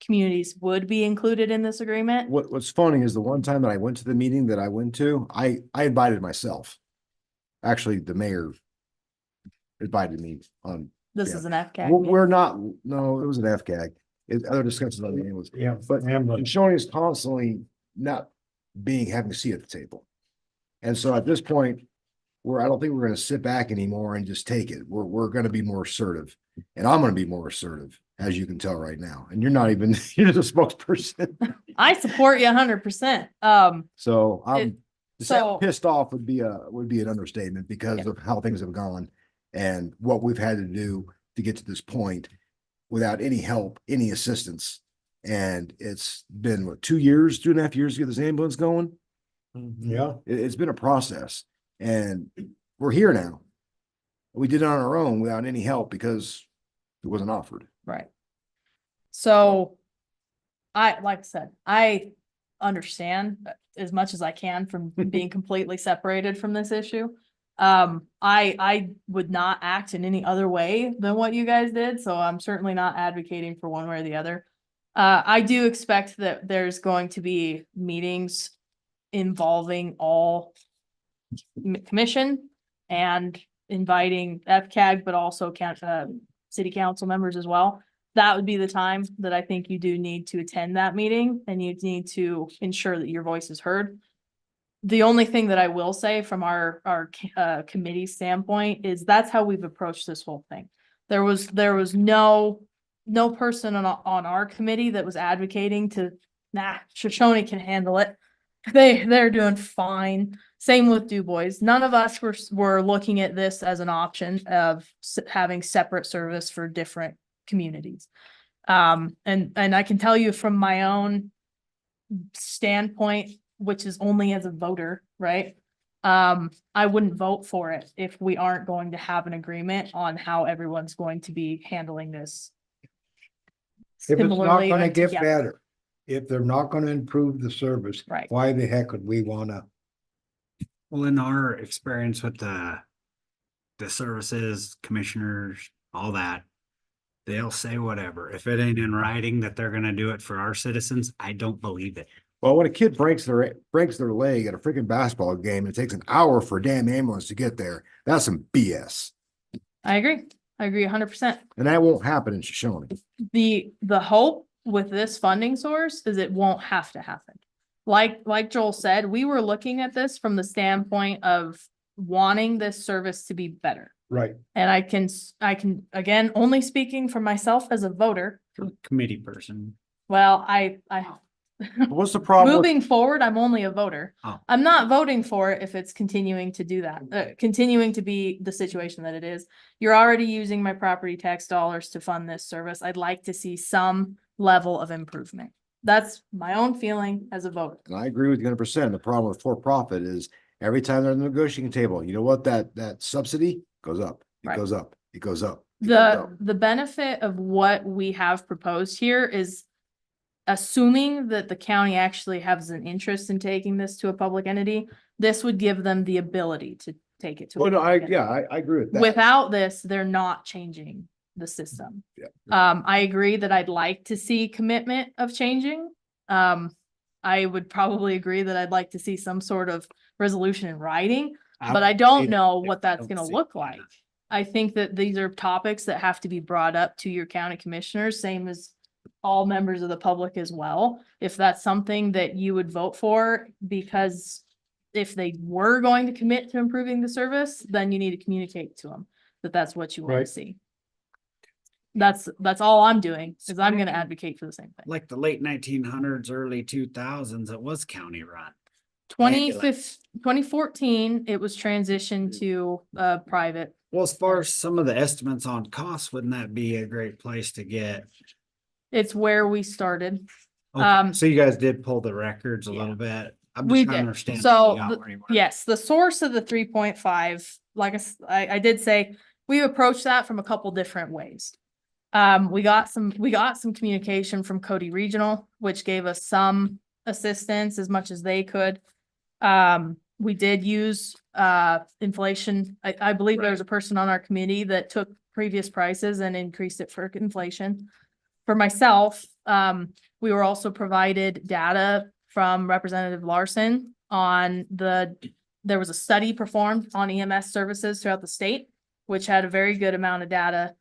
communities would be included in this agreement. What's funny is the one time that I went to the meeting that I went to, I invited myself. Actually, the mayor invited me on. This Yeah. is an FCAG. We're not, no, it was an FGAG. Other discussions on the ambulance. Yeah, But ambulance. Shoshone is constantly not having a seat at the table. And so at this point, I don't think we're gonna sit back anymore and just take it. We're gonna be more assertive. And I'm gonna be more assertive, as you can tell right now. And you're not even, you're just a spokesperson. I support you 100%. So I'm to say I'm so- pissed off would be an understatement because Yeah. of how things have gone and what we've had to do to get to this point without any help, any assistance. And it's been what, 2.5 years to get this ambulance going. Yeah, It's been a process and we're here now. We did it on our own without any help because it wasn't offered. Right. So like I said, I understand as much as I can from being completely separated from this issue. I would not act in any other way than what you guys did, so I'm certainly not advocating for one way or the other. I do expect that there's going to be meetings involving all commission and inviting FCAG, but also city council members as well. That would be the time that I think you do need to attend that meeting and you need to ensure that your voice is heard. The only thing that I will say from our committee standpoint is that's how we've approached this whole thing. There was no person on our committee that was advocating Shoshone can handle it. They're doing fine. Same with Du Bois. None of us were looking at this as an option of having separate service for different communities. And I can tell you from my own standpoint, which is only as a voter, right? I wouldn't vote for it if we aren't going to have an agreement on how everyone's going to be handling this. if it's not Similarly, gonna and get together. better, if they're not gonna improve the service. Right. Why the heck would we wanna? Well, in our experience with the services, commissioners, all that, they'll say whatever. If it ain't in writing that they're gonna do it for our citizens, I don't believe it. Well, when a kid breaks their leg at a freaking basketball game, and it takes an hour for a damn ambulance to get there. That's some BS. I agree. I agree 100%. And that won't happen in Shoshone. The hope with this funding source is it won't have to happen. Like Joel said, we were looking at this from the standpoint of wanting this service to be better. Right. And I can, again, only speaking for myself as a voter. Committee person. Well, What's the problem? moving forward, I'm only a voter. Oh. I'm not voting for it if it's continuing to do that, continuing to be the situation that it is. You're already using my property tax dollars to fund this service. I'd like to see some level of improvement. That's my own feeling as a voter. And I agree with you 100%. The problem with for-profit is every time they're on the negotiating table, you know what, that subsidy goes up, it Right. goes up, it goes up. it goes up. The benefit of what we have proposed here is assuming that the county actually has an interest in taking this to a public entity, this would give them the ability to take it to. a Well, no, public entity. I agree with that. Without this, they're not changing the system. Yeah. I agree that I'd like to see commitment of changing. I would probably agree that I'd like to see some sort of resolution in writing, but I don't know what that's gonna look like. I think that these are topics that have to be brought up to your county commissioners, same as all members of the public as well. If that's something that you would vote for, because if they were going to commit to improving the service, then you need to communicate to them that that's what you want Right. to see. That's all I'm doing, is I'm gonna advocate for the same thing. Like the late 1900s, early 2000s, it was county run. 2014, it was transitioned to private. Well, as far as some of the estimates on costs, wouldn't that be a great place to get? It's where we started. Okay, so you guys did pull the records a little bit. I'm We just trying to did. understand. So, how you got the- where you were. Yes, the source of the 3.5, like I did say, we approached that from a couple different ways. We got some communication from Cody Regional, which gave us some assistance as much as they could. We did use inflation. I believe there was a person on our committee that took previous prices and increased it for inflation. For myself, we were also provided data from Representative Larson on there was a study performed on EMS services throughout the state, which had a very good amount of data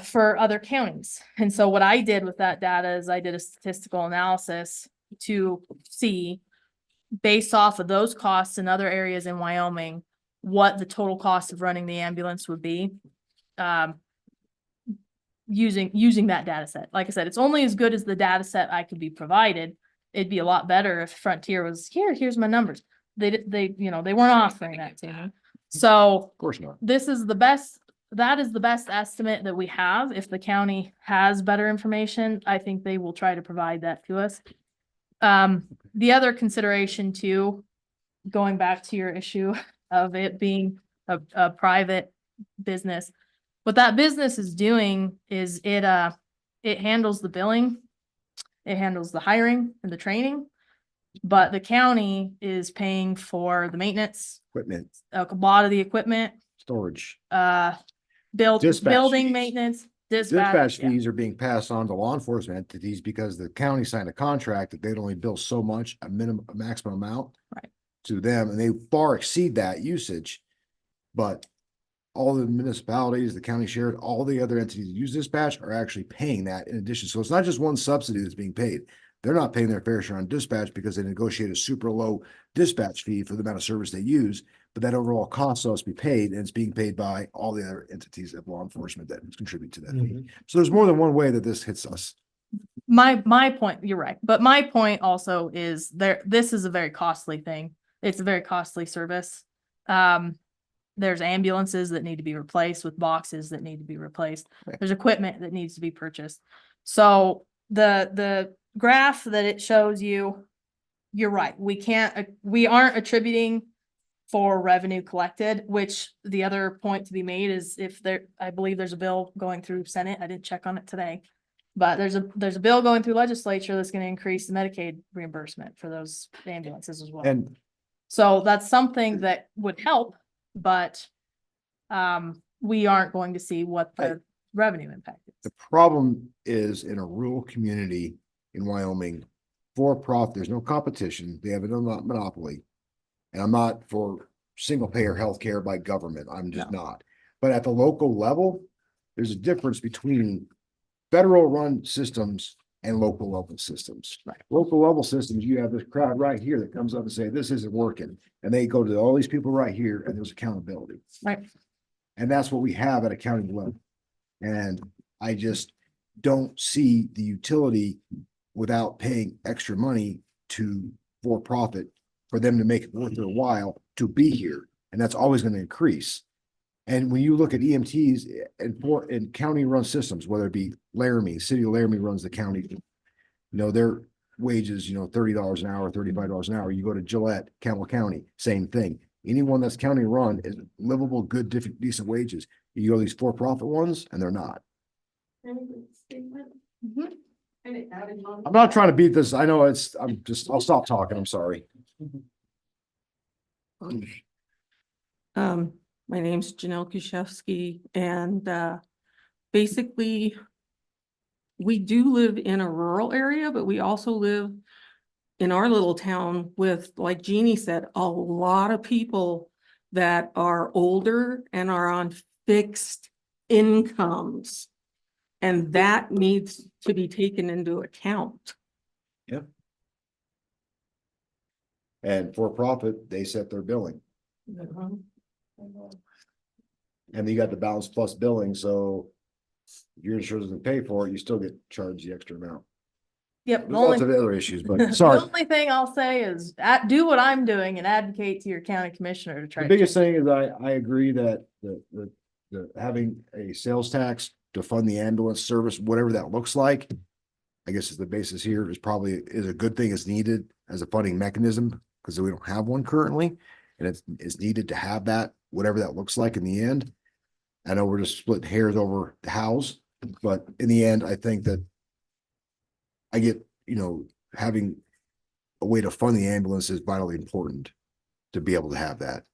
for other counties. And so what I did with that data is I did a statistical analysis to see, based off of those costs in other areas in Wyoming, what the total cost of running the ambulance would be. Using that data set. Like I said, it's only as good as the data set I could be provided. It'd be a lot better if Frontier was here's my numbers. They weren't offering that to me. So Of course not. that is the best estimate that we have. If the county has better information, I think they will try to provide that to us. The other consideration too, going back to your issue of it being a private business, what that business is doing is it handles the billing, it handles the hiring and the training, but the county is paying for the maintenance, Equipment, a lot of the equipment, storage. building fees. maintenance, Dispatch yeah. fees are being passed on to law enforcement entities because the county signed a contract that they'd only bill so much, a maximum amount. Right. To them, and they far exceed that usage. But all the municipalities, the county share, all the other entities that use dispatch are actually paying that in addition. So it's not just one subsidy that's being paid. They're not paying their fair share on dispatch because they negotiate a super low dispatch fee for the amount of service they use. But that overall cost has to be paid, and it's being paid by all the other entities of law enforcement that contribute to that fee. So there's more than one way that this hits us. My point, you're right, but my point also is this is a very costly thing. It's a very costly service. There's ambulances that need to be replaced with boxes that need to be replaced. Right. There's equipment that needs to be purchased. So the graph that it shows you, you're right. We aren't attributing for revenue collected, which the other point to be made is I believe there's a bill going through Senate. I didn't check on it today. But there's a bill going through legislature that's going to increase the Medicaid reimbursement for those ambulances as well. And So that's something that would help, but we aren't going to see what the revenue impact is. the problem is in a rural community in Wyoming, for profit, there's no competition. They have a monopoly. And I'm not for single payer healthcare by government. I'm just not. But at the local level, there's a difference between federal run systems and local level systems. Right. Local level systems, you have this crowd right here that comes up and say, this isn't working. And they go to all these people right here and there's accountability. Right. And that's what we have at a county level. And I just don't see the utility without paying extra money to for profit for them to make it worth their while to be here. And that's always going to increase. And when you look at EMTs and county run systems, whether it be Laramie, City of Laramie runs the county, their wages, $30 an hour, $35 an hour. You go to Gillette, Campbell County, same thing. Anyone that's county run is livable, good, decent wages. You go to these for-profit ones and they're not. Mhm. And I'm not trying to beat this. I know I'll stop talking. I'm sorry. My name's Janelle Kuszewski, and basically we do live in a rural area, but we also live in our little town with, like Jeannie said, a lot of people that are older and are on fixed incomes. And that needs to be taken into account. Yep. And for profit, they set their billing. And you got the balance plus billing, so if your insurance doesn't pay for it, you still get charged the extra amount. Yep. There's lots of other issues, but sorry. The only thing I'll say is do what I'm doing and advocate to your county commissioner to try. The to biggest change thing is I agree that the having a sales tax to fund the ambulance service, whatever that looks like, I guess is the basis here is a good thing. It's needed as a funding mechanism because we don't have one currently. And it's needed to have that, whatever that looks like in the end. I know we're just splitting hairs over the house, but in the end, I think that I get, having a way to fund the ambulance is vitally important to be able to have that.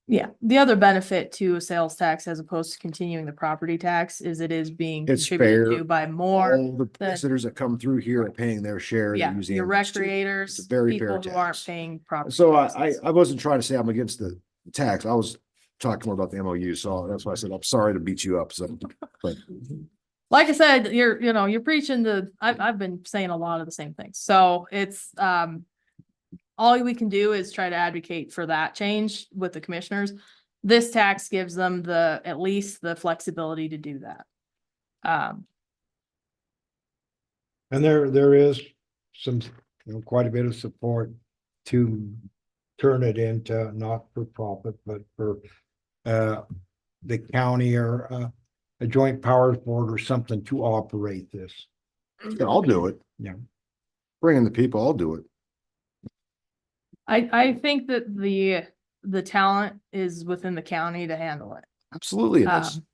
Yeah, the other benefit to a sales tax as opposed to continuing the property tax is it is being It's contributed fair. to by more. All the visitors that come through here are paying their share. Yeah, using your ambulance too. recreators, It's a very people fair who aren't tax. paying property. So taxes. I wasn't trying to say I'm against the tax. I was talking more about the MOU. So that's why I said, I'm sorry to beat you up. So, but Like I said, you're preaching I've been saying a lot of the same things. So it's, all we can do is try to advocate for that change with the commissioners. This tax gives them at least the flexibility to do that. And there is some, quite a bit of support to turn it into not for profit, but for the county or a joint powers board or something to operate this. yeah, I'll do it. Yeah. Bring in the people, I'll do it. I think that the talent is within the county to handle it. Absolutely.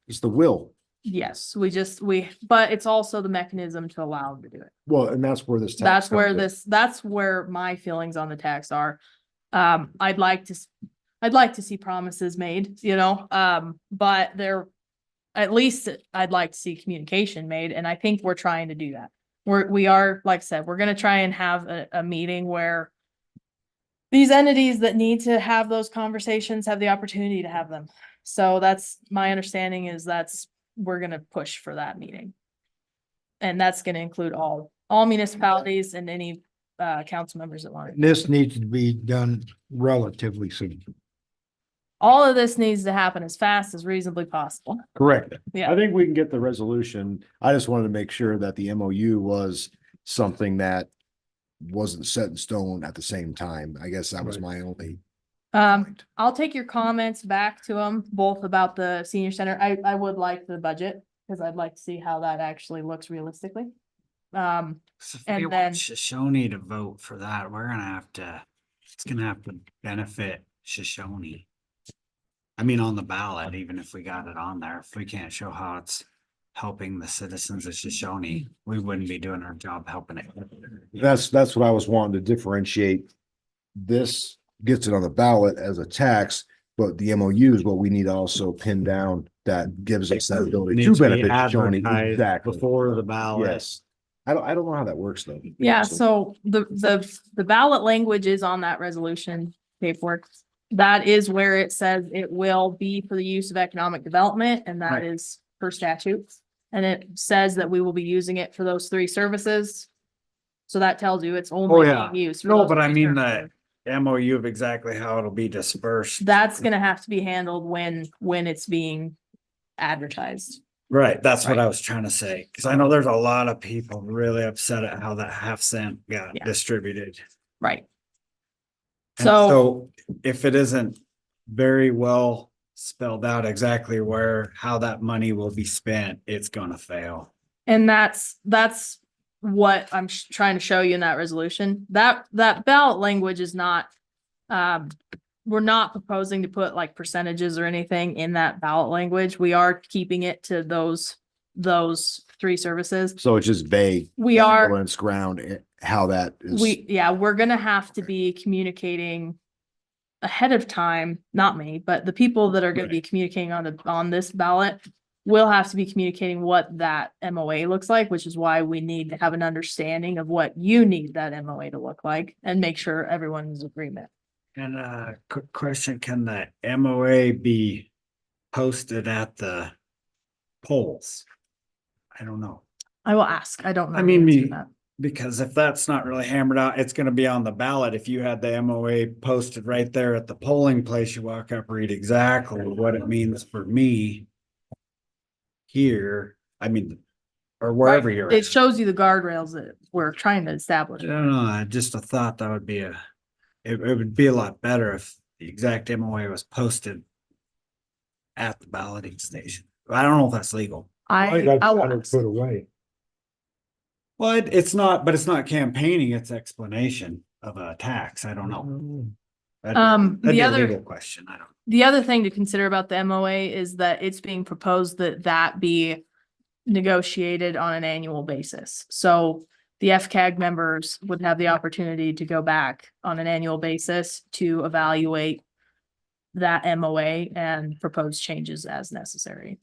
It's the will. Yes, but it's also the mechanism to allow them to do it. Well, and that's where this. tax comes in. That's where my feelings on the tax are. I'd like to see promises made, but at least I'd like to see communication made, and I think we're trying to do that. We are, like I said, we're gonna try and have a meeting where these entities that need to have those conversations have the opportunity to have them. So that's my understanding we're gonna push for that meeting. And that's gonna include all municipalities and any council members that want it. This needs to be done relatively soon. All of this needs to happen as fast as reasonably possible. Correct. Yeah. I think we can get the resolution. I just wanted to make sure that the MOU was something that wasn't set in stone at the same time. I guess that was my only. I'll take your comments back to them, both about the senior center. I would like the budget, because I'd like to see how that actually looks realistically. So if we And want then- Shoshoni to vote for that, it's gonna have to benefit Shoshoni. I mean, on the ballot, even if we got it on there, if we can't show how it's helping the citizens of Shoshoni, we wouldn't be doing our job helping it. That's what I was wanting to differentiate. This gets it on the ballot as a tax, but the MOU is what we need to also pin down that gives us that ability to Needs to be benefit Shoshoni. advertised Exactly. before the ballot. Yes. I don't know how that works though. Yeah, so the ballot language is on that resolution paperwork. That is where it says it will be for the use of economic development, and that Right. is per statute. And it says that we will be using it for those 3 services. So that tells you it's Oh, only yeah. being used. for No, those but I 3 mean services. the MOU of exactly how it'll be dispersed. That's gonna have to be handled when it's being advertised. Right, that's what Right. I was trying to say, because I know there's a lot of people really upset at how that half-cent got Yeah. distributed. Right. And So, if it isn't very well spelled out exactly how that money will be spent, it's gonna fail. and that's what I'm trying to show you in that resolution. That ballot language is not, we're not proposing to put like percentages or anything in that ballot language. We are keeping it to those three services. So it's just vague. We are, When it's ground, how that is. we're gonna have to be communicating ahead of time, not me, but the people that are gonna be communicating on this ballot will have to be communicating what that MOA looks like, which is why we need to have an understanding of what you need that MOA to look like and make sure everyone's in agreement. And quick question, can the MOA be posted at the polls? I don't know. I will ask. I don't know. I the mean, answer to that. because if that's not really hammered out, it's gonna be on the ballot. If you had the MOA posted right there at the polling place, you walk up, read exactly what it means for me here, I mean, or wherever you're It at. shows you the guardrails that we're trying to establish. I don't know, I just a thought that would be it would be a lot better if the exact MOA was posted at the balloting station. I don't know if that's legal. I'll ask. Put away. Well, it's not, but it's not campaigning, it's explanation of a tax. I don't know. That'd The be a other- legal question. I don't. The other thing to consider about the MOA is that it's being proposed that be negotiated on an annual basis. So the FCAG members would have the opportunity to go back on an annual basis to evaluate that MOA and propose changes as necessary.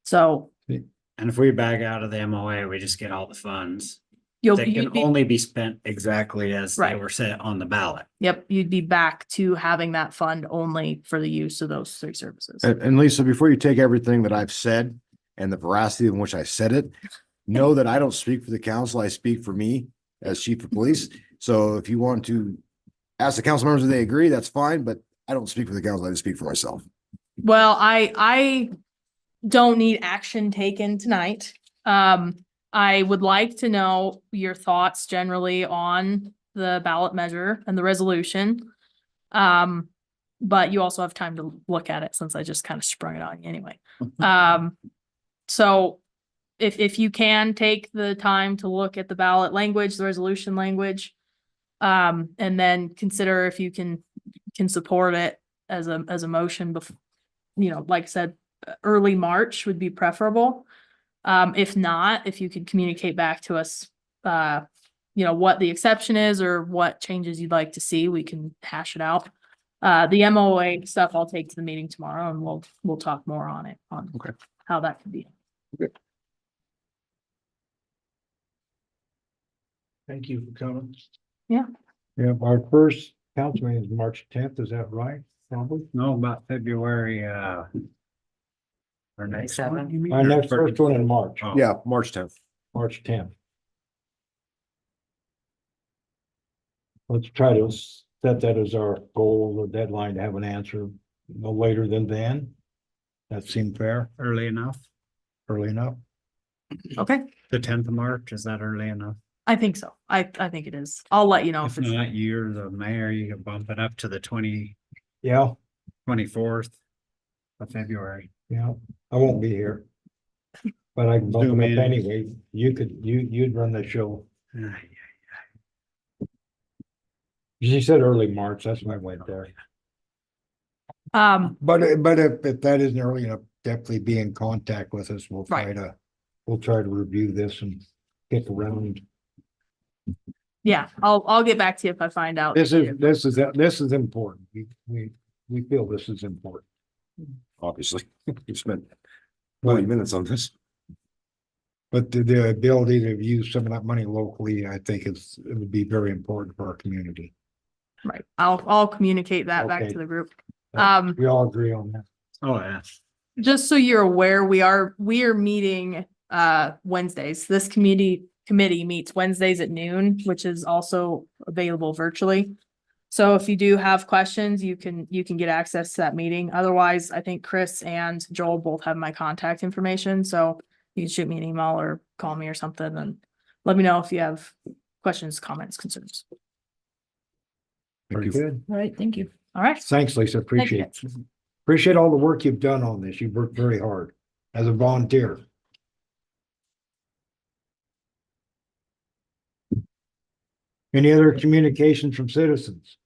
So And if we back out of the MOA, we just get all the funds. you'd They can be, only be spent exactly as they Right. were set on the ballot. yep, you'd be back to having that fund only for the use of those three services. And Lisa, before you take everything that I've said and the veracity in which I said it, know that I don't speak for the council. I speak for me as chief of police. So if you want to ask the council members if they agree, that's fine, but I don't speak for the council. I just speak for myself. Well, I don't need action taken tonight. I would like to know your thoughts generally on the ballot measure and the resolution. But you also have time to look at it since I just kind of sprung it on you anyway. So if you can take the time to look at the ballot language, the resolution language, and then consider if you can support it as a motion before, like I said, early March would be preferable. If not, if you could communicate back to us, what the exception is or what changes you'd like to see, we can hash it out. The MOA stuff I'll take to the meeting tomorrow and we'll talk more on it, on Okay. how that could be. Thank you for coming. Yeah, our first council meeting is March 10th, is that right? Probably. No, about February, our next one, you mean? Our next first one in March, Oh. Yeah, March 10th. March 10th. Let's try to set that as our goal or deadline to have an answer no later than then. That seemed fair, Early enough. early enough. Okay, The 10th of March, is that early enough? I think so. I think it is. I'll let you know If if it's. not, you're the mayor, you can bump it up to the Yeah, 24th of February. yeah, I won't be here. But I can bump Zoom it in. up anyway. You'd run the show. She said early March, that's why I went there. But if that isn't early enough, definitely be in contact with us. We'll try to review this and get around. Yeah, I'll get back to you if I find out. This is important. We feel this is important. Obviously. You spent 20 minutes on this. But the ability to use some of that money locally, I think it would be very important for our community. Right. I'll communicate that back Okay. to the group. We all agree on that. Oh, yeah. Just so you're aware, we are meeting Wednesdays. This committee meets Wednesdays at noon, which is also available virtually. So if you do have questions, you can get access to that meeting. Otherwise, I think Chris and Joel both have my contact information, so you can shoot me an email or call me or something and let me know if you have questions, comments, concerns. Very good. All right, thank you. All right. Thanks, Lisa. Appreciate all the work you've done on this. You've worked very hard as a volunteer. Any other communications from citizens?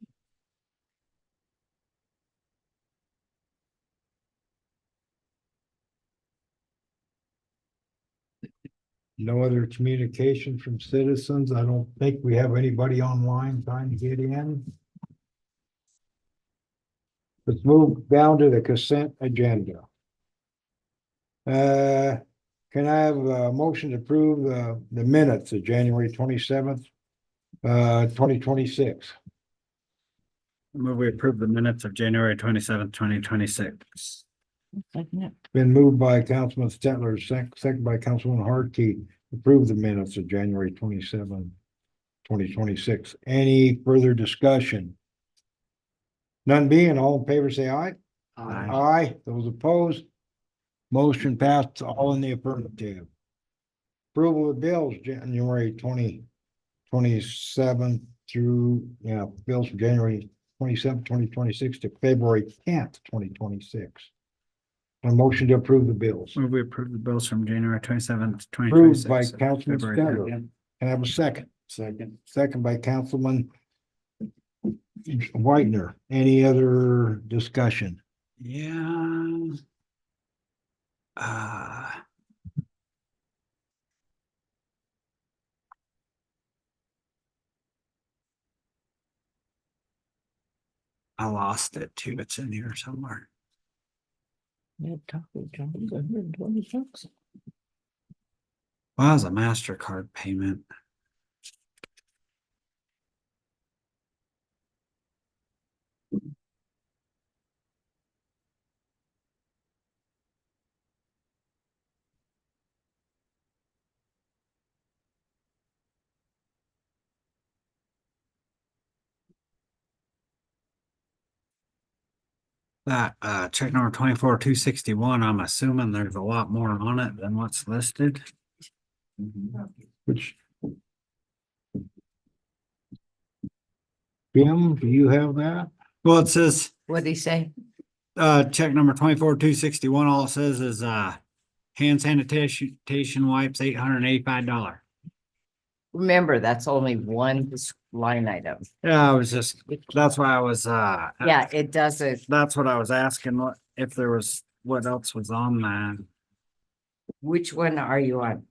No other communication from citizens. I don't think we have anybody online trying to get in. Let's move down to the consent agenda. Can I have a motion to approve the minutes of January 27th, 2026? Move we approve the minutes of January 27th, 2026. Been moved by Councilman Stetler, second by Councilman Hartke, approve the minutes of January 27th, 2026. Any further discussion? None being, all in favor, say aye. Aye. Aye. Those opposed? Motion passed, all in the affirmative. Approval of bills, January 2027 through, bills from January 27th, 2026 to February 10th, 2026. A motion to approve the bills. Move we approve the bills from January 27th, Approved by 2026. Councilman February Stetler. 10th. Can I have a second? Second. Second by Councilman Whitener. Any other discussion? Yeah. I lost it too. It's in here somewhere. Well, it was a MasterCard payment. That check number 24-261, I'm assuming there's a lot more on it than what's listed. Which? Jim, do you have that? Well, it says What'd he say? check number 24-261, all it says is hand sanitation wipes, $885. Remember, that's only one line item. Yeah, I was just, that's why I was Yeah, it doesn't. that's what I was asking, what if there was, what else was on that. Which one are you on?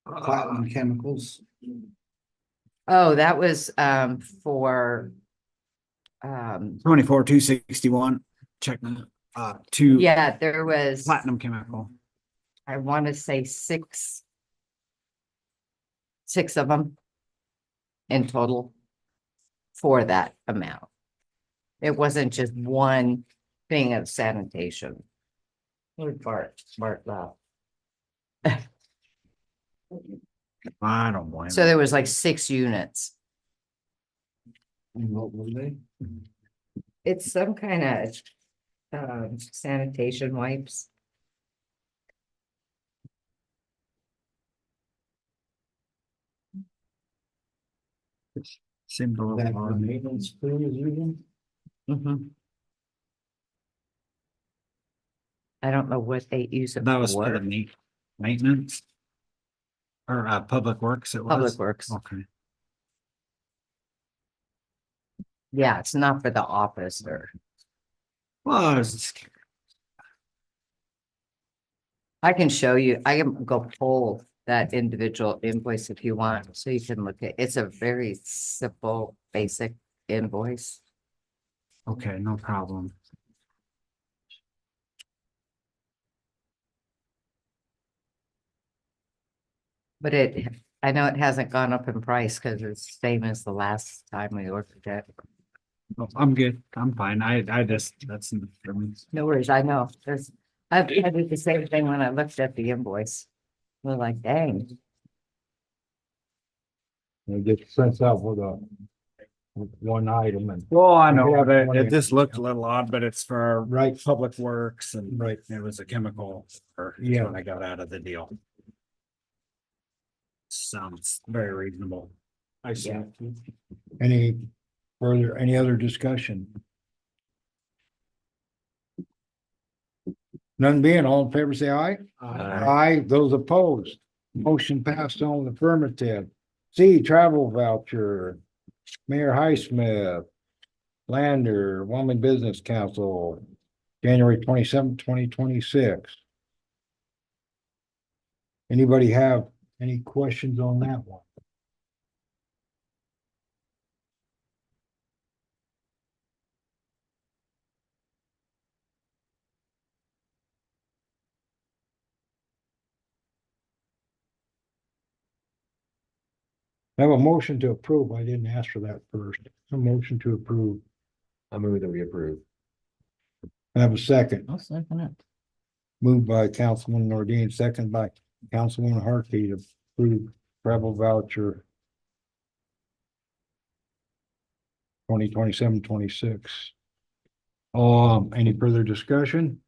Platinum chemicals. Oh, that was for 24-261, check to yeah, there was, platinum chemical. I want to say six of them in total for that amount. It wasn't just one thing of sanitation. Where'd Bart left. I don't blame So there was like 6 units. And what were they? It's some kind of sanitation wipes. Seemed a That little the odd. maintenance crew is using? Mhm. I don't know what they use it That was for for. the maintenance. Or public works, it was. Public Works. Okay. Yeah, it's not for the office or. Well, I was just curious. I can show you, I can go pull that individual invoice if you want, so you can look at, it's a very simple, basic invoice. Okay, no problem. But I know it hasn't gone up in price because it's same as the last time we ordered it. Oh, I'm good. I'm fine. I just, that's for me. No worries, I know, I did the same thing when I looked at the invoice. We're like, dang, It gets sent out with one item and. Well, I know, know, but but it it just looked a little odd, but it's for Right. public works and Right. it was a chemical. Yeah. What I got out of the deal. Sounds very reasonable. I see. Yeah. Any other discussion? None being, all in favor, say aye. Aye, those opposed. Motion passed on the affirmative. C, travel voucher. Mayor Highsmith. Lander, Wyoming Business Council, January 27th, 2026. Anybody have any questions on that one? I have a motion to approve. I didn't ask for that first. A motion to approve. I move that we approve. I have a second. I'll second it. Moved by Councilman Nordine, second by Councilwoman Hartley to approve travel voucher 2027-26. Any further discussion?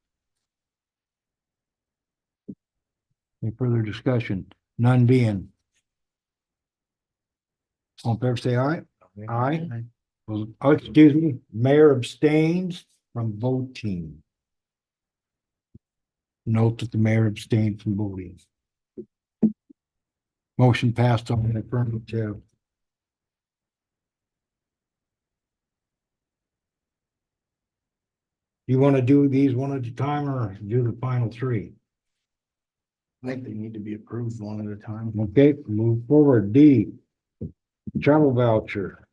Any further discussion? None being. All in favor, say aye. Aye. Well, oh, excuse me, mayor abstains from voting. Note that the mayor abstained from voting. Motion passed on the affirmative. You want to do these one at a time or do the final three? I think they need to be approved one at a time. Okay, move forward. D, travel voucher.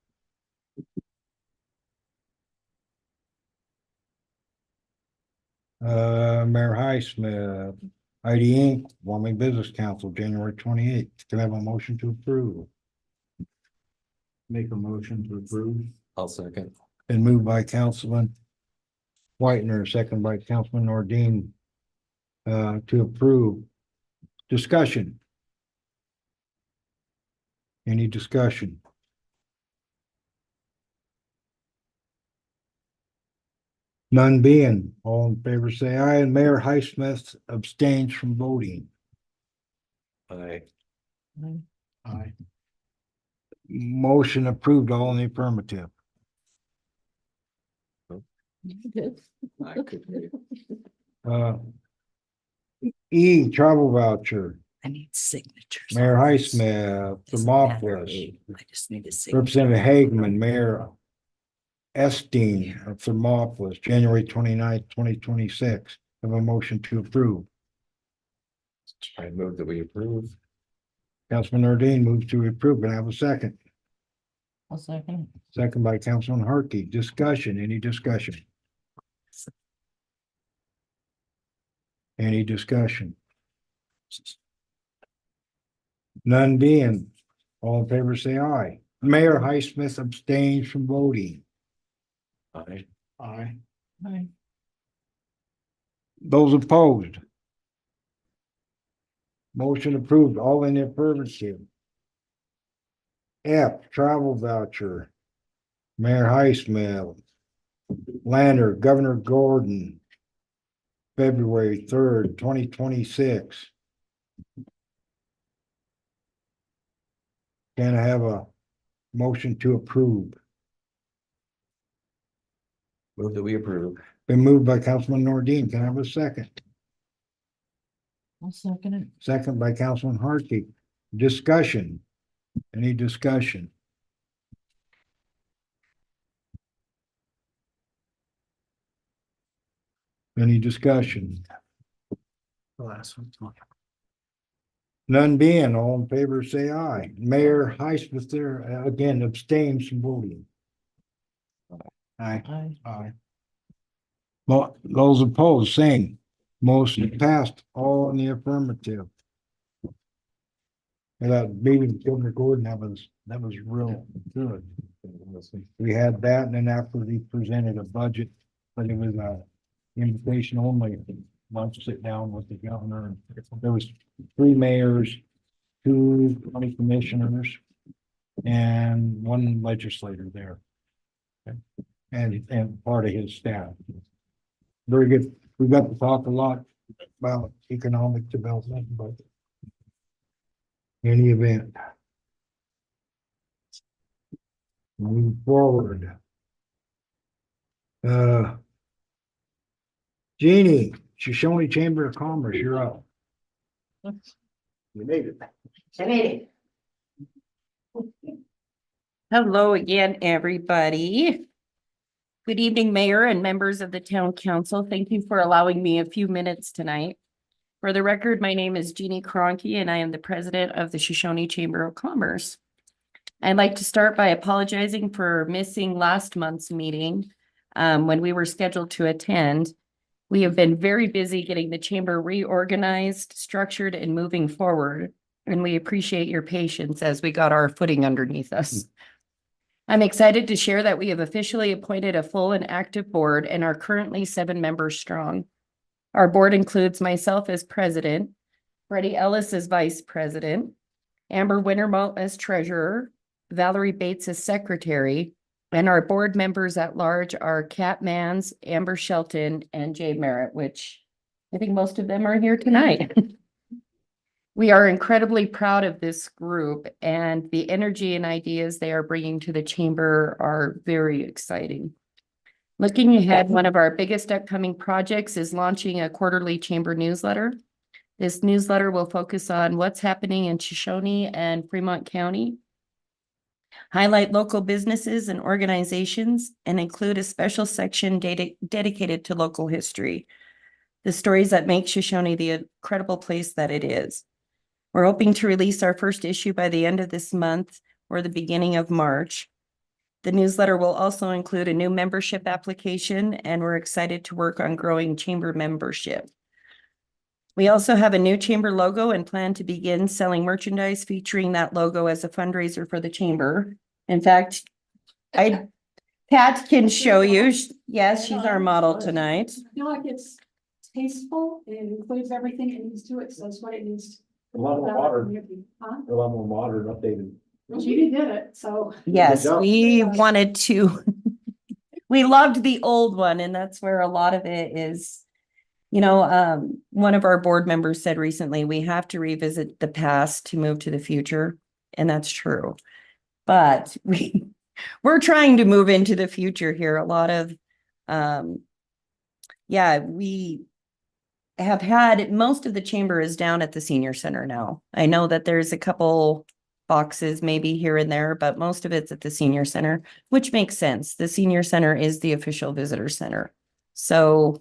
Mayor Highsmith, ID Inc., Wyoming Business Council, January 28th. Can I have a motion to approve? Make a motion to approve. I'll second. Been moved by Councilman Whitener, second by Councilman Nordine, to approve. Discussion. Any discussion? None being, all in favor say aye, and Mayor Highsmith abstains from voting. Aye. Aye. Motion approved, all in the affirmative. Good. E, travel voucher, I need signatures. Mayor Highsmith, Thermopolis, I just need a signature. Representative Hageman, Mayor Esteen of Thermopolis, January 29th, 2026. Have a motion to approve. I move that we approve. Councilman Nordine moves to approve, and I have a second. I'll second it. Second by Councilman Harkey. Discussion, any discussion? Any discussion? None being, all in favor say aye. Mayor Highsmith abstains from voting. Aye. Aye. Aye. Those opposed? Motion approved, all in the affirmative. F, travel voucher. Mayor Highsmith. Lander, Governor Gordon. February 3rd, 2026. Can I have a motion to approve? Move that we approve. Been moved by Councilman Nordine. Can I have a second? I'll second it. Second by Councilman Harkey. Discussion. Any discussion? Any discussion? The last one. None being, all in favor, say aye. Mayor Highsmith there, again, abstains from voting. Aye. Aye. Aye. Well, those opposed, same. Motion passed, all in the affirmative. And that meeting with Governor Gordon, that was real good. We had that, and then after he presented a budget, but it was a invitation only. Want to sit down with the governor. There was 3 mayors, 2 county commissioners, and 1 legislator there. And part of his staff. Very good. We got to talk a lot about economic development, but in any event. Move forward. Jeannie, Shoshoni Chamber of Commerce, you're up. You made it. I made it. Hello again, everybody. Good evening, Mayor and members of the Town Council. Thank you for allowing me a few minutes tonight. For the record, my name is Jeannie Cronky and I am the president of the Shoshoni Chamber of Commerce. I'd like to start by apologizing for missing last month's meeting when we were scheduled to attend. We have been very busy getting the chamber reorganized, structured, and moving forward, and we appreciate your patience as we got our footing underneath us. I'm excited to share that we have officially appointed a full and active board and are currently 7 members strong. Our board includes myself as president, Freddie Ellis as vice president, Amber Wintermote as treasurer, Valerie Bates as secretary, and our board members at large are Kat Mans, Amber Shelton, and Jay Merritt, which I think most of them are here tonight. We are incredibly proud of this group, and the energy and ideas they are bringing to the chamber are very exciting. Looking ahead, one of our biggest upcoming projects is launching a quarterly chamber newsletter. This newsletter will focus on what's happening in Shoshoni and Fremont County, highlight local businesses and organizations, and include a special section dedicated to local history, the stories that make Shoshoni the incredible place that it is. We're hoping to release our first issue by the end of this month or the beginning of March. The newsletter will also include a new membership application, and we're excited to work on growing chamber membership. We also have a new chamber logo and plan to begin selling merchandise featuring that logo as a fundraiser for the chamber. In fact, Pat can show you. Yes, she's our model tonight. I feel like it's tasteful and includes everything it needs to, it says what it needs. A lot more modern, Huh? a lot more modern, updated. Well, Judy did it, so. Yes, job. we wanted to, we loved the old one, and that's where a lot of it is. You know, one of our board members said recently, we have to revisit the past to move to the future, and that's true. But we're trying to move into the future here. A lot of, we have had, most of the chamber is down at the senior center now. I know that there's a couple boxes maybe here and there, but most of it's at the senior center, which makes sense. The senior center is the official visitor center. So,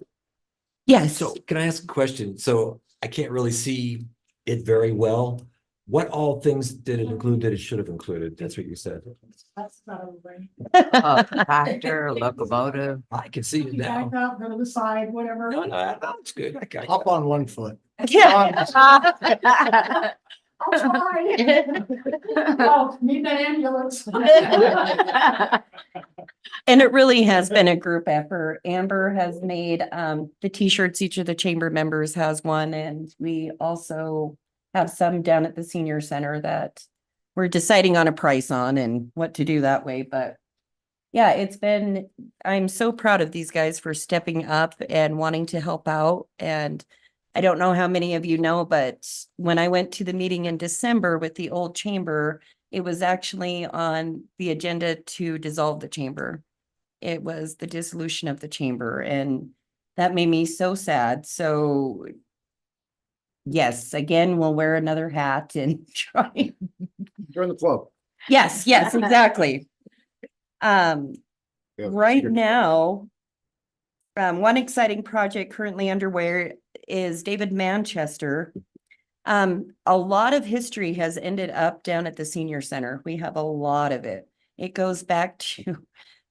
yes. So can I ask a question? So I can't really see it very well. What all things did it include that it should have included? That's what you said. That's not a brain. Tractor, locomotive. I can see it Back now. up, go to the side, whatever. No, that's good. I got Hop on one foot. Yeah. I'll try. Oh, need that ambulance. And it really has been a group effort. Amber has made the t-shirts, each of the chamber members has one, and we also have some down at the senior center that we're deciding on a price on and what to do that way. But yeah, I'm so proud of these guys for stepping up and wanting to help out. And I don't know how many of you know, but when I went to the meeting in December with the old chamber, it was actually on the agenda to dissolve the chamber. It was the dissolution of the chamber, and that made me so sad. So yes, again, we'll wear another hat and try. Join the club. Yes, exactly. Yeah, Right sure. now, one exciting project currently underway is David Manchester. A lot of history has ended up down at the senior center. We have a lot of it. It goes back to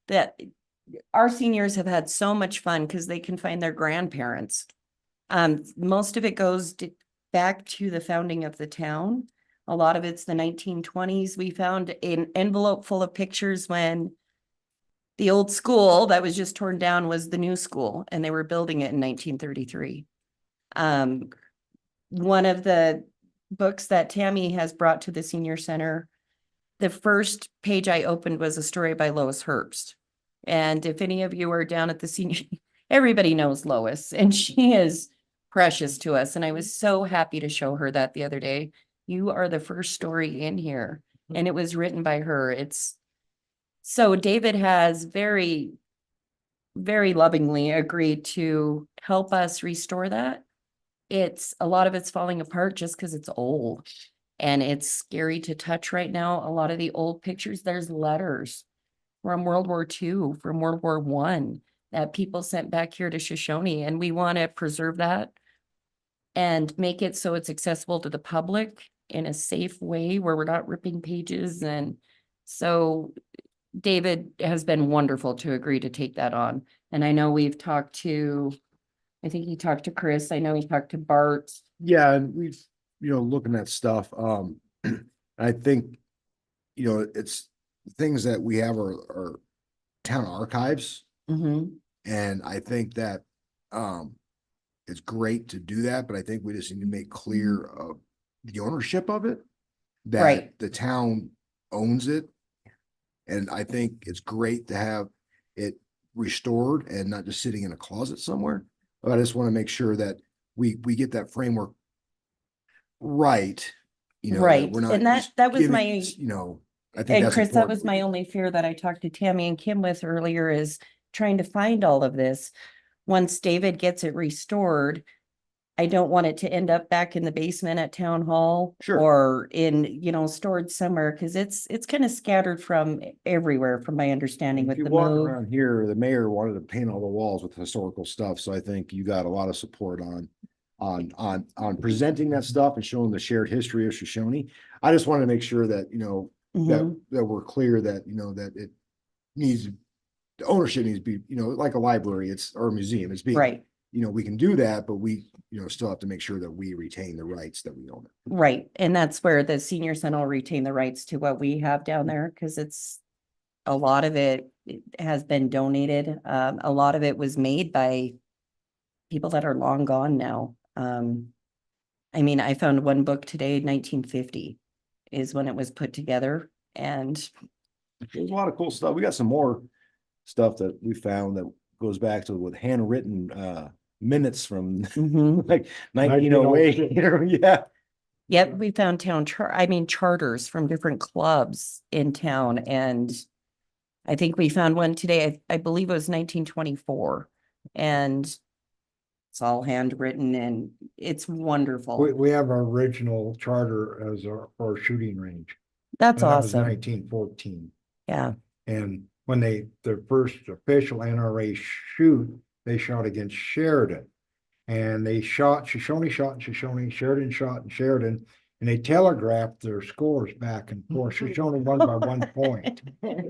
that. Our seniors have had so much fun because they can find their grandparents. Most of it goes back to the founding of the town. A lot of it's the 1920s. We found an envelope full of pictures when the old school that was just torn down was the new school, and they were building it in 1933. One of the books that Tammy has brought to the senior center, the first page I opened was a story by Lois Herbst. And if any of you are down at the senior, everybody knows Lois, and she is precious to us. And I was so happy to show her that the other day. You are the first story in here, and it was written by her. So David has very, very lovingly agreed to help us restore that. A lot of it's falling apart just because it's old, and it's scary to touch right now. A lot of the old pictures, there's letters from World War II, from World War I that people sent back here to Shoshoni, and we want to preserve that. and make it so it's accessible to the public in a safe way where we're not ripping pages. And so David has been wonderful to agree to take that on. And I know we've talked to, I think he talked to Chris. I know he talked to Bart. Yeah, and we've, looking at stuff, I think, it's things that we have are town archives. Mhm. And I think that, it's great to do that, but I think we just need to make clear of the ownership of it. That Right. the town owns it. And I think it's great to have it restored and not just sitting in a closet somewhere. But I just want to make sure that we get that framework right. That Right, we're not and that just was giving, my, I think and that's Chris, that important. was my only fear that I talked to Tammy and Kim with earlier, is trying to find all of this. Once David gets it restored, I don't want it to end up back in the basement at town hall. Sure. Or in, stored somewhere, because it's kind of scattered from everywhere, from my understanding If with you the walk move. around here, the mayor wanted to paint all the walls with historical stuff, so I think you got a lot of support on presenting that stuff and showing the shared history of Shoshoni. I just wanted to make sure that, Mhm. that we're clear that, that it needs, the ownership needs to be, like a library, or a museum, it's being, Right, we can do that, but we, still have to make sure that we retain the rights that we own it. right, and that's where the senior center will retain the rights to what we have down there, because it's, a lot of it has been donated. A lot of it was made by people that are long gone now. I mean, I found one book today, 1950 is when it was put together, and There's a lot of cool stuff. We got some more stuff that we found that goes back to with handwritten minutes from Mhm. like 1908. Yeah. Yep, we found charters from different clubs in town, and I think we found one today, I believe it was 1924, and it's all handwritten and it's wonderful. We have our original charter as our shooting range. That's And that was awesome. 1914. Yeah, And when their first official NRA shoot, they shot against Sheridan. And they shot, Shoshoni shot in Shoshoni, Sheridan shot in Sheridan, and they telegraphed their scores back and forth. Shoshoni won by 1 point.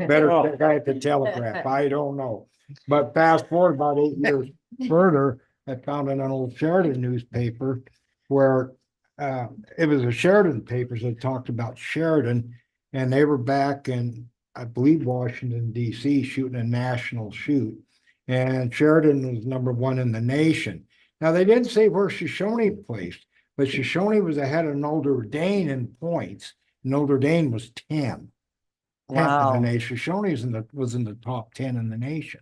Better guy at the telegraph, I don't know. But fast forward about 8 years further, I found in an old Sheridan newspaper where it was a Sheridan papers that talked about Sheridan, and they were back in, I believe, Washington DC, shooting a national shoot. And Sheridan was #1 in the nation. Now, they didn't say where Shoshoni placed, but Shoshoni was ahead of Notre Dame in points. Notre Dame was 10th in wow, the isn't nation. Shoshoni was in the top 10 in the nation.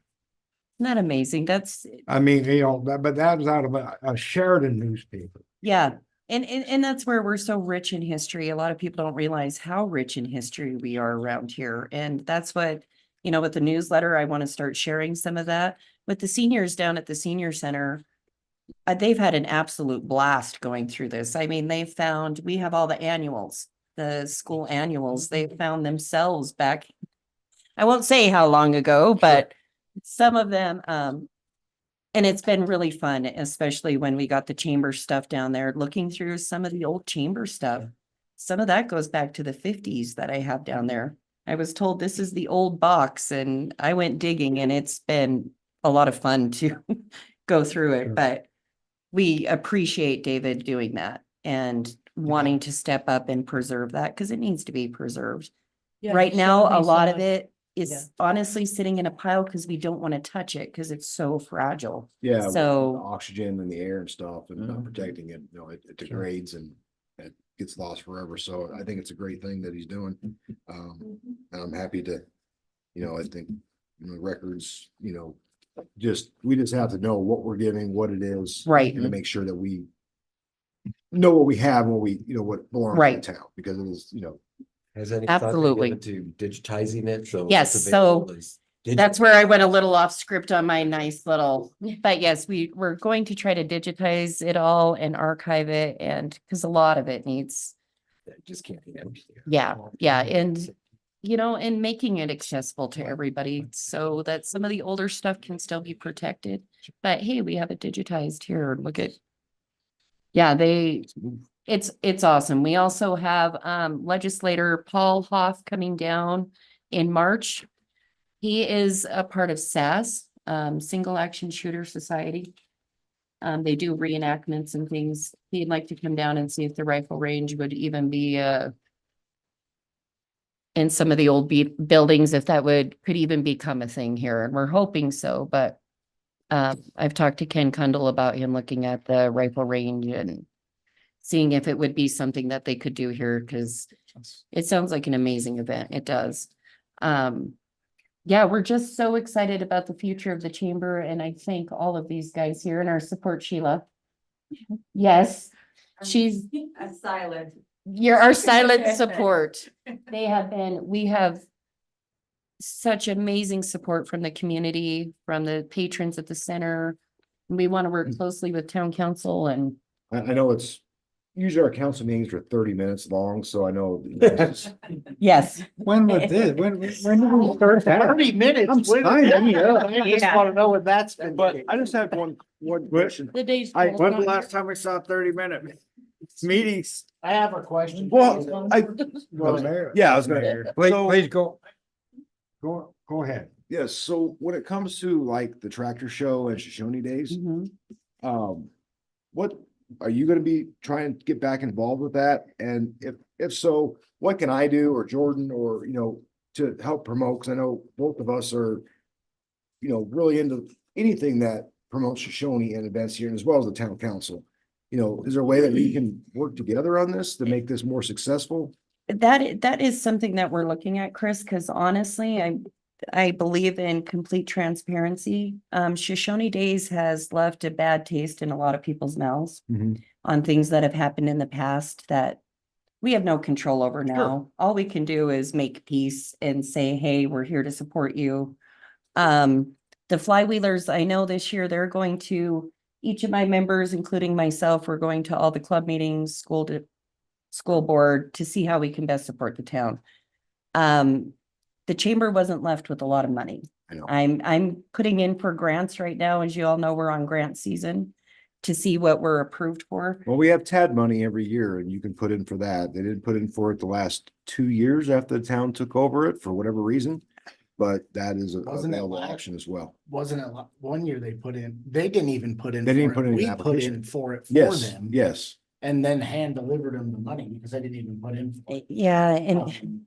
that amazing? That's, I mean, but that was out of a Sheridan newspaper. yeah. And that's where we're so rich in history. A lot of people don't realize how rich in history we are around here. And that's what, with the newsletter, I want to start sharing some of that with the seniors down at the senior center. They've had an absolute blast going through this. I mean, we have all the annuals, the school annuals, they found themselves back. I won't say how long ago, but some of them, and it's been really fun, especially when we got the chamber stuff down there, looking through some of the old chamber stuff. Some of that goes back to the 50s that I have down there. I was told this is the old box, and I went digging, and it's been a lot of fun to go through it, Sure. but we appreciate David doing that and wanting to step up and preserve that, because it needs to be preserved. Yeah, Right now, a Shoney's, lot of it yeah. is honestly sitting in a pile because we don't want to touch it because it's so fragile. Yeah. with So- the oxygen in the air and stuff and not protecting it, it degrades and it gets lost forever. So I think it's a great thing that he's doing. And I'm happy to, I think, records, we just have to know what we're giving, what it is. Right. And to make sure that we know what we have, and what what belongs to Right. the town, because it is, Has any thought been Absolutely. given to digitizing it? So. Yes, it's so available as digi- That's where I went a little off script on my nice little, but yes, we're going to try to digitize it all and archive it, and because a lot of it needs, It just can't be empty. yeah, and and making it accessible to everybody so that some of the older stuff can still be protected. But hey, we have it digitized here. Look at Yeah, it's awesome. We also have legislator Paul Hoff coming down in March. He is a part of SAS, Single Action Shooter Society. They do reenactments and things. He'd like to come down and see if the rifle range would even be in some of the old buildings, if that could even become a thing here. And we're hoping so, but I've talked to Ken Kundle about him looking at the rifle range and seeing if it would be something that they could do here, because it sounds like an amazing event. It does. Yeah, we're just so excited about the future of the chamber, and I thank all of these guys here and our support, Sheila. Yes, she's A silent. you're our silent support. We have such amazing support from the community, from the patrons at the center. We want to work closely with town council and I know it's, usually our council meetings are 30 minutes long, so I know. yes. When was this? When did we start that? 30 minutes. I'm when- signing up. I just want to know what that's been. But I just have one question. The day's. I- When's the last time we saw 30-minute meetings? I have a question. Well, yeah, I was gonna. Please go. Go ahead. Yes, so when it comes to like the tractor show and Shoshoni days, Mhm. what are you gonna be trying to get back involved with that? And if so, what can I do or Jordan or, to help promote? Cause I know both of us are, really into anything that promotes Shoshoni and events here, as well as the town council. Is there a way that we can work together on this to make this more successful? That is something that we're looking at, Chris, because honestly, I believe in complete transparency. Shoshoni Days has left a bad taste in a lot of people's mouths on things that have happened in the past that we have no control over now. All we can do is make peace and say, hey, we're here to support you. The Flywheelers, I know this year they're going to, each of my members, including myself, we're going to all the club meetings, school board to see how we can best support the town. The chamber wasn't left with a lot of money. I know. I'm putting in for grants right now. As you all know, we're on grant season to see what we're approved for. Well, we have TAD money every year and you can put in for that. They didn't put in for it the last 2 years after the town took over it for whatever reason. But that is a Wasn't it available last- option as well. Wasn't it one year they put in, they didn't even put in. They didn't for put it. in We an put application. in for it for Yes, them. yes. And then hand delivered them the money because they didn't even put in. for it. Yeah, and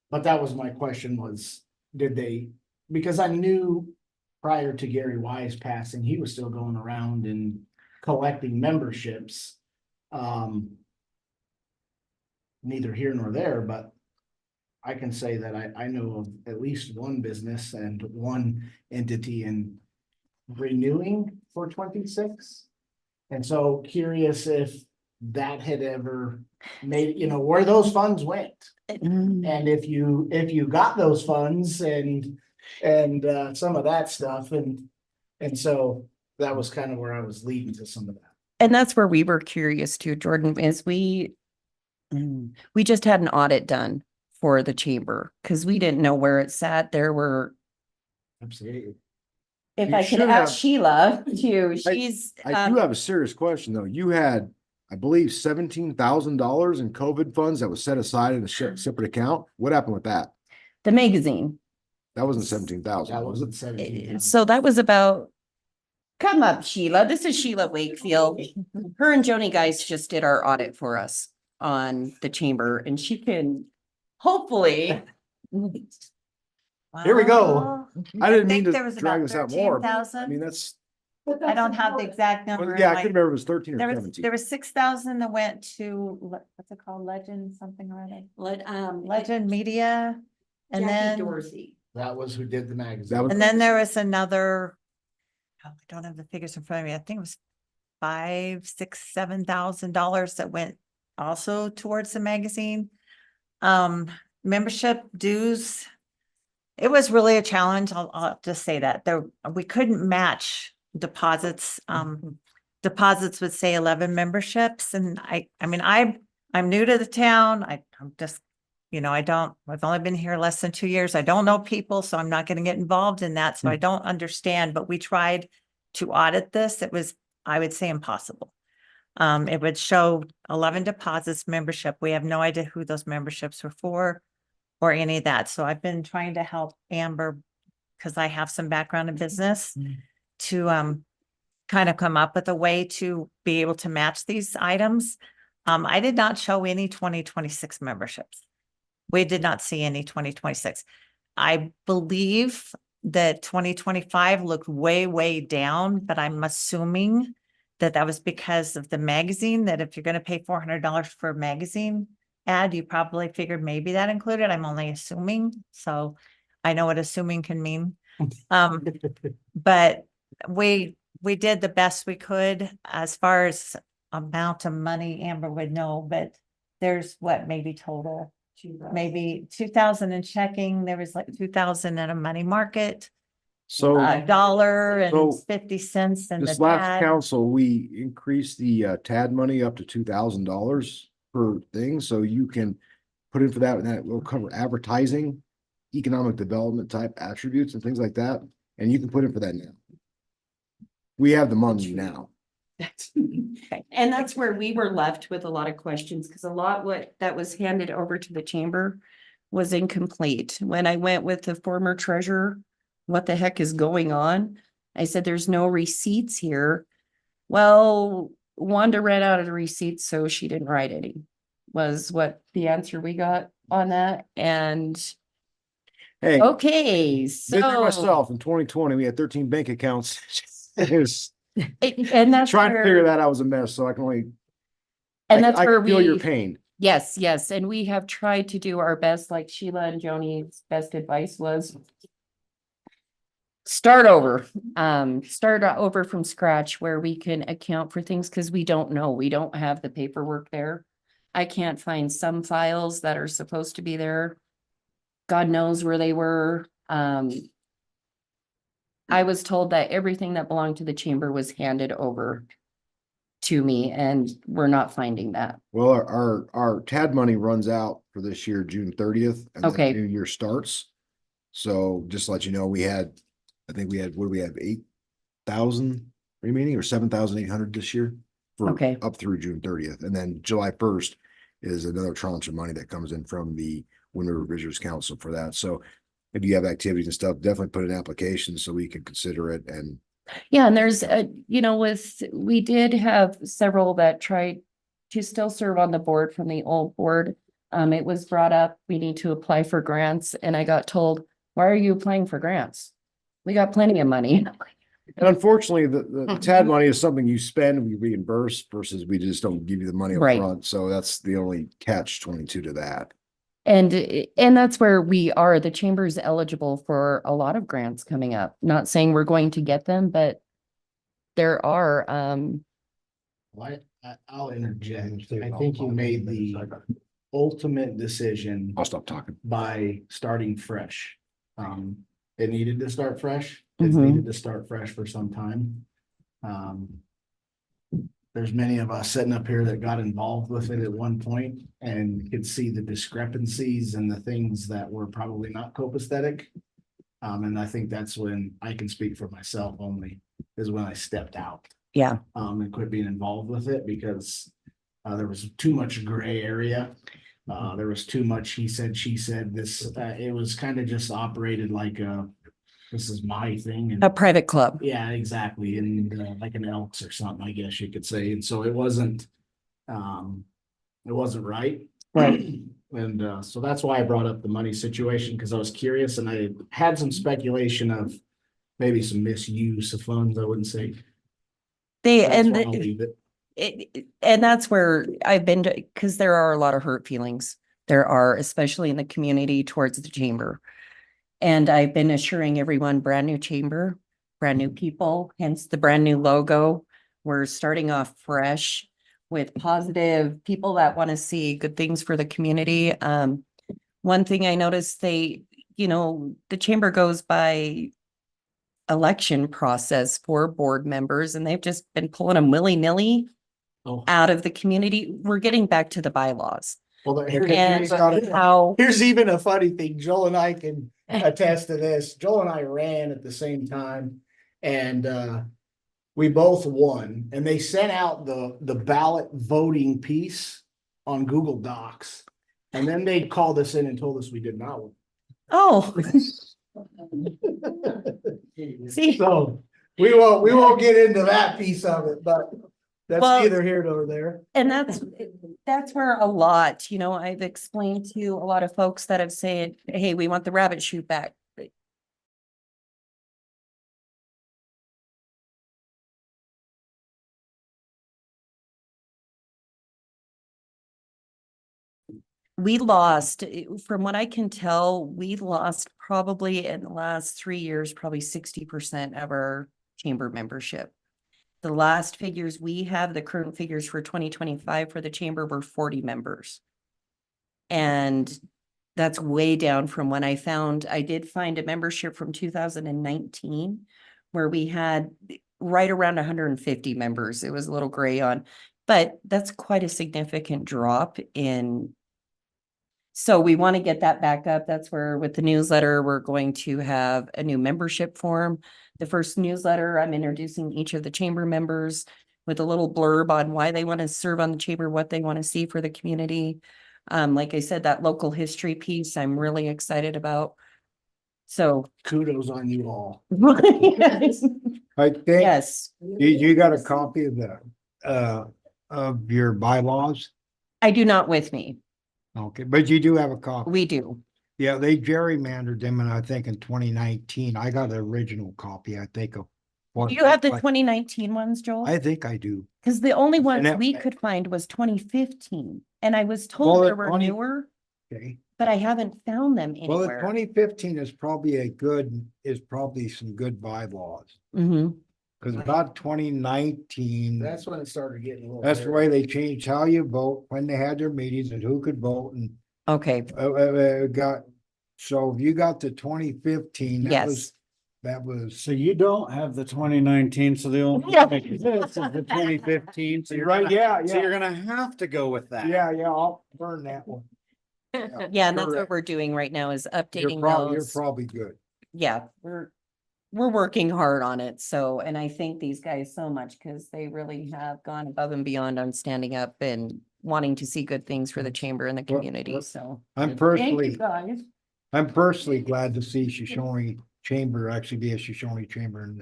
But that was my question was, did they, because I knew prior to Gary Wise passing, he was still going around and collecting memberships. Neither here nor there, but I can say that I know of at least one business and one entity in renewing for 26. And so curious if that had ever made, where those funds went. And if you got those funds and some of that stuff and so that was kind of where I was leading to some of that. and that's where we were curious too, Jordan, is we just had an audit done for the chamber because we didn't know where it sat. There were, Absolutely. if You I could should ask have- Sheila too, she's. I do have a serious question though. You had, I believe, $17,000 in COVID funds that was set aside in a separate account. What happened with that? The magazine. That wasn't 17,000, That was it? wasn't 17. So that was about, come up, Sheila. This is Sheila Wakefield. Her and Joni guys just did our audit for us on the chamber and she can hopefully. Here we go. I didn't mean think to there was drag about this out more. but, I 13,000. mean, that's, I don't have the exact number. yeah, in I my- couldn't remember if it was 13 or There was, 17. there was 6,000 that went to, what's it called, Legend something or other? Legend Media. And then, Dorsey. That was who did the magazine. That was- and then there was another, oh, I don't have the figures in front of me. I think it was $5,000, $6,000, $7,000 that went also towards the magazine. Membership dues. It was really a challenge. I'll just say that we couldn't match deposits. Deposits would say 11 memberships. And I mean, I'm new to the town. I'm just, I've only been here less than 2 years. I don't know people, so I'm not going to get involved in that. So I don't understand, but we tried to audit this. It was, I would say, impossible. It would show 11 deposits membership. We have no idea who those memberships were for or any of that. So I've been trying to help Amber because I have some background in business to kind of come up with a way to be able to match these items. I did not show any 2026 memberships. We did not see any 2026. I believe that 2025 looked way, way down, but I'm assuming that that was because of the magazine, that if you're going to pay $400 for a magazine ad, you probably figured maybe that included. I'm only assuming. So I know what assuming can mean. But we did the best we could as far as amount of money Amber would know, but there's what, maybe total, maybe 2,000 in checking. There was like 2,000 in a money market, So $1 and so 50 cents in the this last ad. council, we increased the TAD money up to $2,000 per thing, so you can put in for that, and that will cover advertising, economic development type attributes and things like that, and you can put in for that now. We have the money now. And that's where we were left with a lot of questions, because a lot what that was handed over to the chamber was incomplete. When I went with the former treasurer, what the heck is going on? I said, there's no receipts here. Well, Wanda ran out of the receipts, so she didn't write any, was what the answer we got on that. And Hey, okay, been there so myself in 2020, we had 13 bank accounts. It was and that's trying to figure where, that out was a mess, so I can only, and that's I where feel your we, pain. yes, yes, and we have tried to do our best, like Sheila and Joni's best advice was start over from scratch where we can account for things, because we don't know, we don't have the paperwork there. I can't find some files that are supposed to be there. God knows where they were. I was told that everything that belonged to the chamber was handed over to me, and we're not finding that. Well, our TAD money runs out for this year, June 30th, and then Okay. the new year starts. So just to let you know, I think we had, what do we have, 8,000 remaining or 7,800 this year? For Okay. up through June 30th. And then July 1st is another tranche of money that comes in from the Wind River Visitors Council for that. So if you have activities and stuff, definitely put an application so we can consider it. And Yeah, and there's, we did have several that tried to still serve on the board from the old board. It was brought up, we need to apply for grants, and I got told, why are you applying for grants? We got plenty of money. And unfortunately, the TAD money is something you spend, we reimburse versus we just don't give you the money up Right. front. So that's the only catch 22 to that. And that's where we are. The chamber is eligible for a lot of grants coming up. Not saying we're going to get them, but there are, I'll interject. I think you made the ultimate decision I'll stop talking. by starting fresh. It needed to start fresh. It's Mhm. needed to start fresh for some time. There's many of us sitting up here that got involved with it at one point and could see the discrepancies and the things that were probably not copacetic. And I think that's when I can speak for myself only, is when I stepped out. yeah. And quit being involved with it because there was too much gray area. There was too much he said, she said, this, it was kind of just operated like this is my thing. And A private club. yeah, exactly. And like an Elks or something, I guess you could say. And so it wasn't right. Right. And so that's why I brought up the money situation, because I was curious and I had some speculation of maybe some misuse of funds. I wouldn't say. That's why I'll leave it. And that's where I've been to, because there are a lot of hurt feelings. There are, especially in the community towards the chamber. And I've been assuring everyone, brand new chamber, brand new people, hence the brand new logo. We're starting off fresh with positive people that want to see good things for the community. One thing I noticed, the chamber goes by election process for board members, and they've just been pulling them willy-nilly out of the community. We're getting back to the bylaws. Well, And here's even a funny thing. Joel and I can attest to this. Joel and I ran at the same time, and we both won, and they sent out the ballot voting piece on Google Docs. And then they called us in and told us we did not win. Oh, see, So we won't get into that piece of it, but that's Well- neither here nor there. And that's where a lot, you know, I've explained to a lot of folks that have said, hey, we want the rabbit chute back. We lost, from what I can tell, we lost probably in the last 3 years, probably 60% of our chamber membership. The last figures we have, the current figures for 2025 for the chamber were 40 members. And that's way down from when I did find a membership from 2019 where we had right around 150 members. It was a little gray on, but that's quite a significant drop in. So we want to get that back up. That's where with the newsletter, we're going to have a new membership form. The first newsletter, I'm introducing each of the chamber members with a little blurb on why they want to serve on the chamber, what they want to see for the community. Like I said, that local history piece, I'm really excited about. So. Kudos on you all. Yes. I think, you got a copy of of your bylaws? I do not with me. Okay, but you do have a copy. We do. Yeah, they gerrymandered them, and I think in 2019, I got the original copy, I think of. what- Do you have the 2019 ones, Joel? I think I do. Because the only ones that- we could find was 2015, and I was Well, told the there were 20 newer, Okay. but I haven't found them Well, the anywhere. 2015 is probably some good bylaws. Hmm. Because about 2019, That's when it started getting a little. that's the hairy. way they changed how you vote, when they had their meetings and who could vote and Okay, so if you got to 2015, yes. that was. So you don't have the 2019, so the only Yeah. thing is the 2015, so you're Right, gonna, yeah, so yeah, you're gonna have to go with that. yeah, I'll burn that one. Yeah, and that's what correct. we're doing right now is You're updating you're those. probably good. Yeah, we're working hard on it. So, and I thank these guys so much because they really have gone above and beyond on standing up and wanting to see good things for the chamber and the Well, community. So. I'm Thank personally, you, guys. I'm personally glad to see Shoshoni Chamber actually be a Shoshoni Chamber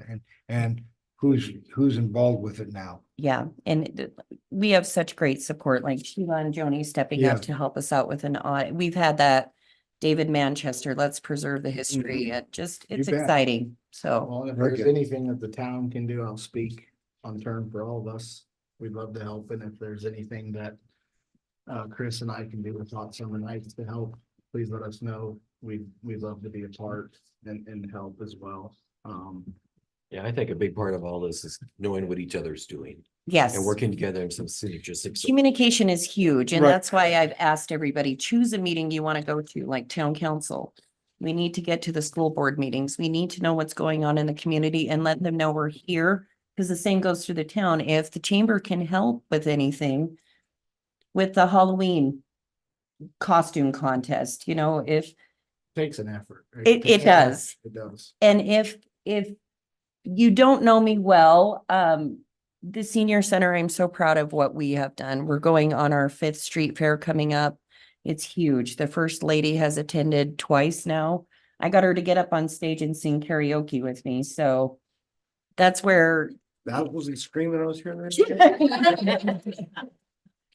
and who's involved with it now. Yeah, and we have such great support, like Sheila and Joni stepping Yeah. up to help us out with an audit. We've had that David Manchester, let's preserve the history. It just, it's bet. exciting. So, Well, if Very there's good. anything that the town can do, I'll speak on turn for all of us. We'd love to help, and if there's anything that Chris and I can do with Hot Summer Nights to help, please let us know. We'd love to be a part and help as well. Yeah, I think a big part of all this is knowing what each other's doing yes. and working together in some synergistic. Communication is huge, and Right. that's why I've asked everybody, choose a meeting you want to go to, like town council. We need to get to the school board meetings. We need to know what's going on in the community and let them know we're here. Because the same goes through the town. If the chamber can help with anything, with the Halloween costume contest, you know, if, Takes an effort. right? It Takes does. It does. and if you don't know me well, the senior center, I'm so proud of what we have done. We're going on our 5th Street Fair coming up. It's huge. The first lady has attended twice now. I got her to get up on stage and sing karaoke with me. So that's where. That wasn't screaming, I was hearing.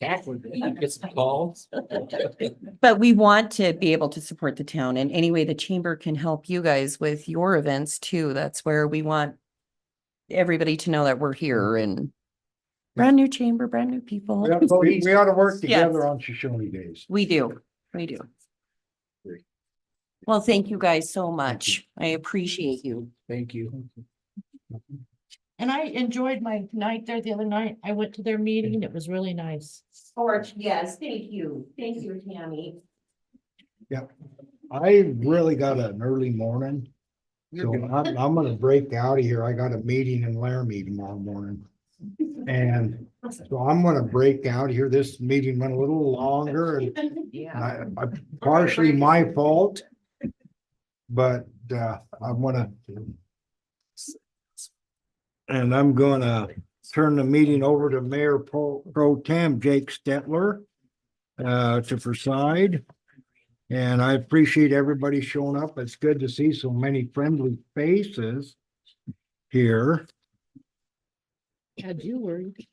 Get some calls. But we want to be able to support the town in any way the chamber can help you guys with your events too. That's where we want everybody to know that we're here and brand new chamber, brand new people. We ought to work Yes. together on Shoshoni Days. We do. Well, thank you guys so much. I appreciate you. Thank you. And I enjoyed my night there the other night. I went to their meeting. It was really nice. Yes, thank you. Thank you, Tammy. I really got an early morning. So I'm gonna break out of here. I got a meeting in Laramie tomorrow morning. And so I'm gonna break out here. This meeting went a little longer and Yeah. I partially my fault. But I'm gonna. And I'm gonna turn the meeting over to Mayor Pro Tem Jake Stetler to preside. And I appreciate everybody showing up. It's good to see so many friendly faces here. Had you worried?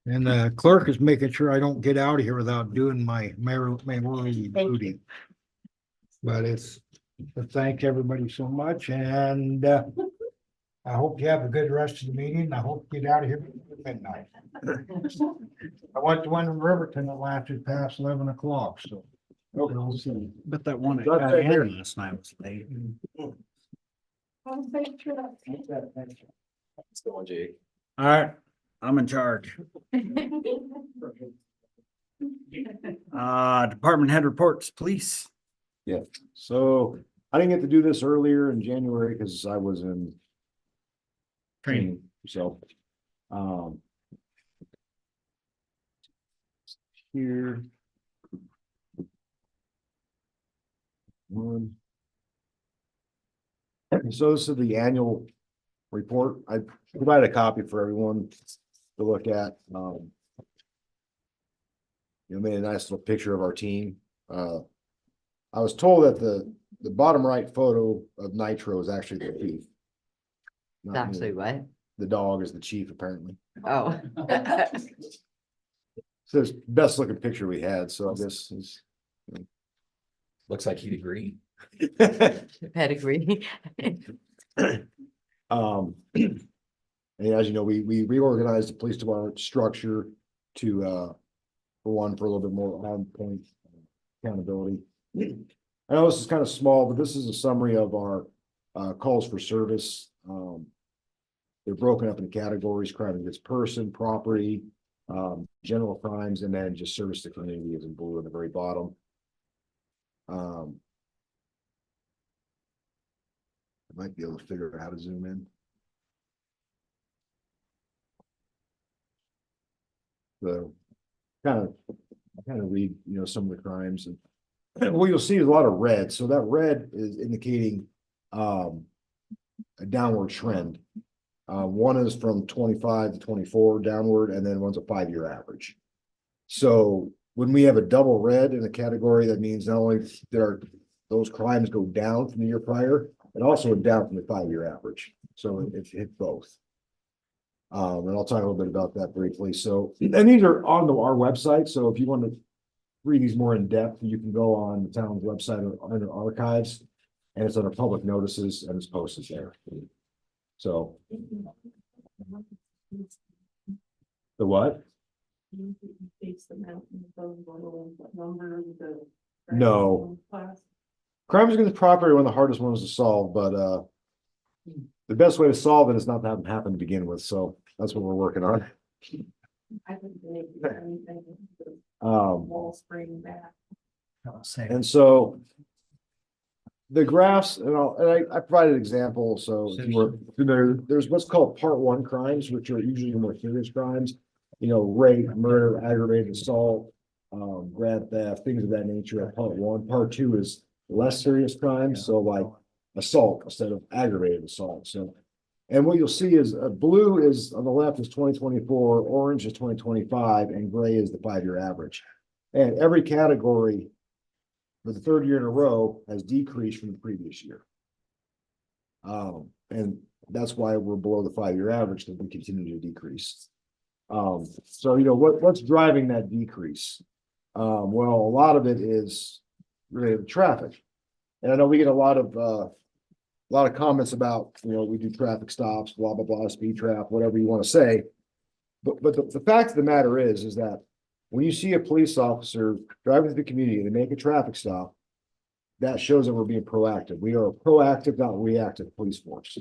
And the clerk is making sure I don't get out of here without doing my mayor's duty. But thank everybody so much, and I hope you have a good rest of the meeting. I hope you get out of here at midnight. I went to one in Riverton that lasted past 11 o'clock, so. We'll see. But that one That's right there. last night was late. Let's go on, Jake. All right, I'm in charge. Department head reports, please. Yeah, so I didn't get to do this earlier in January because I was in training, so. Here. One. So this is the annual report. I provided a copy for everyone to look at. Made a nice little picture of our team. I was told that the bottom right photo of Nitro is actually the chief. Not me. Actually, what? The dog is the chief, apparently. Oh. So it's best looking picture we had, so I guess it's. Looks like he'd agree. Pedigree. And as you know, we reorganized the police department structure to for a little bit more on point accountability. I know this is kind of small, but this is a summary of our calls for service. They're broken up into categories: crime against person, property, general crimes, and then just service to community is in blue at the very bottom. I might be able to figure out how to zoom in. So kind of read, some of the crimes, and what you'll see is a lot of red. So that red is indicating a downward trend. One is from 25 to 24 downward, and then one's a 5-year average. So when we have a double red in a category, that means not only those crimes go down from the year prior, it also went down from the 5-year average. So it hit both. And I'll talk a little bit about that briefly. So, and these are on our website. So if you want to read these more in depth, you can go on the town's website under archives, and it's under public notices, and it's posted there. So. The what? No. Crimes against property are one of the hardest ones to solve, but the best way to solve it is not to have them happen to begin with. So that's what we're working on. And so the graphs, and I provided an example. So if you were familiar, there's what's called part 1 crimes, which are usually the more serious crimes, rape, murder, aggravated assault, grand theft, things of that nature are part 1. Part 2 is less serious crimes. So like assault instead of aggravated assault. So, and what you'll see is blue is on the left is 2024, orange is 2025, and gray is the 5-year average. And every category for the 3rd year in a row has decreased from the previous year. And that's why we're below the 5-year average, that we continue to decrease. So, what's driving that decrease? Well, a lot of it is related to traffic. And I know we get a lot of comments about, we do traffic stops, blah, blah, blah, speed trap, whatever you want to say. But the fact of the matter is that when you see a police officer driving through the community and they make a traffic stop, that shows that we're being proactive. We are a proactive, not reactive police force.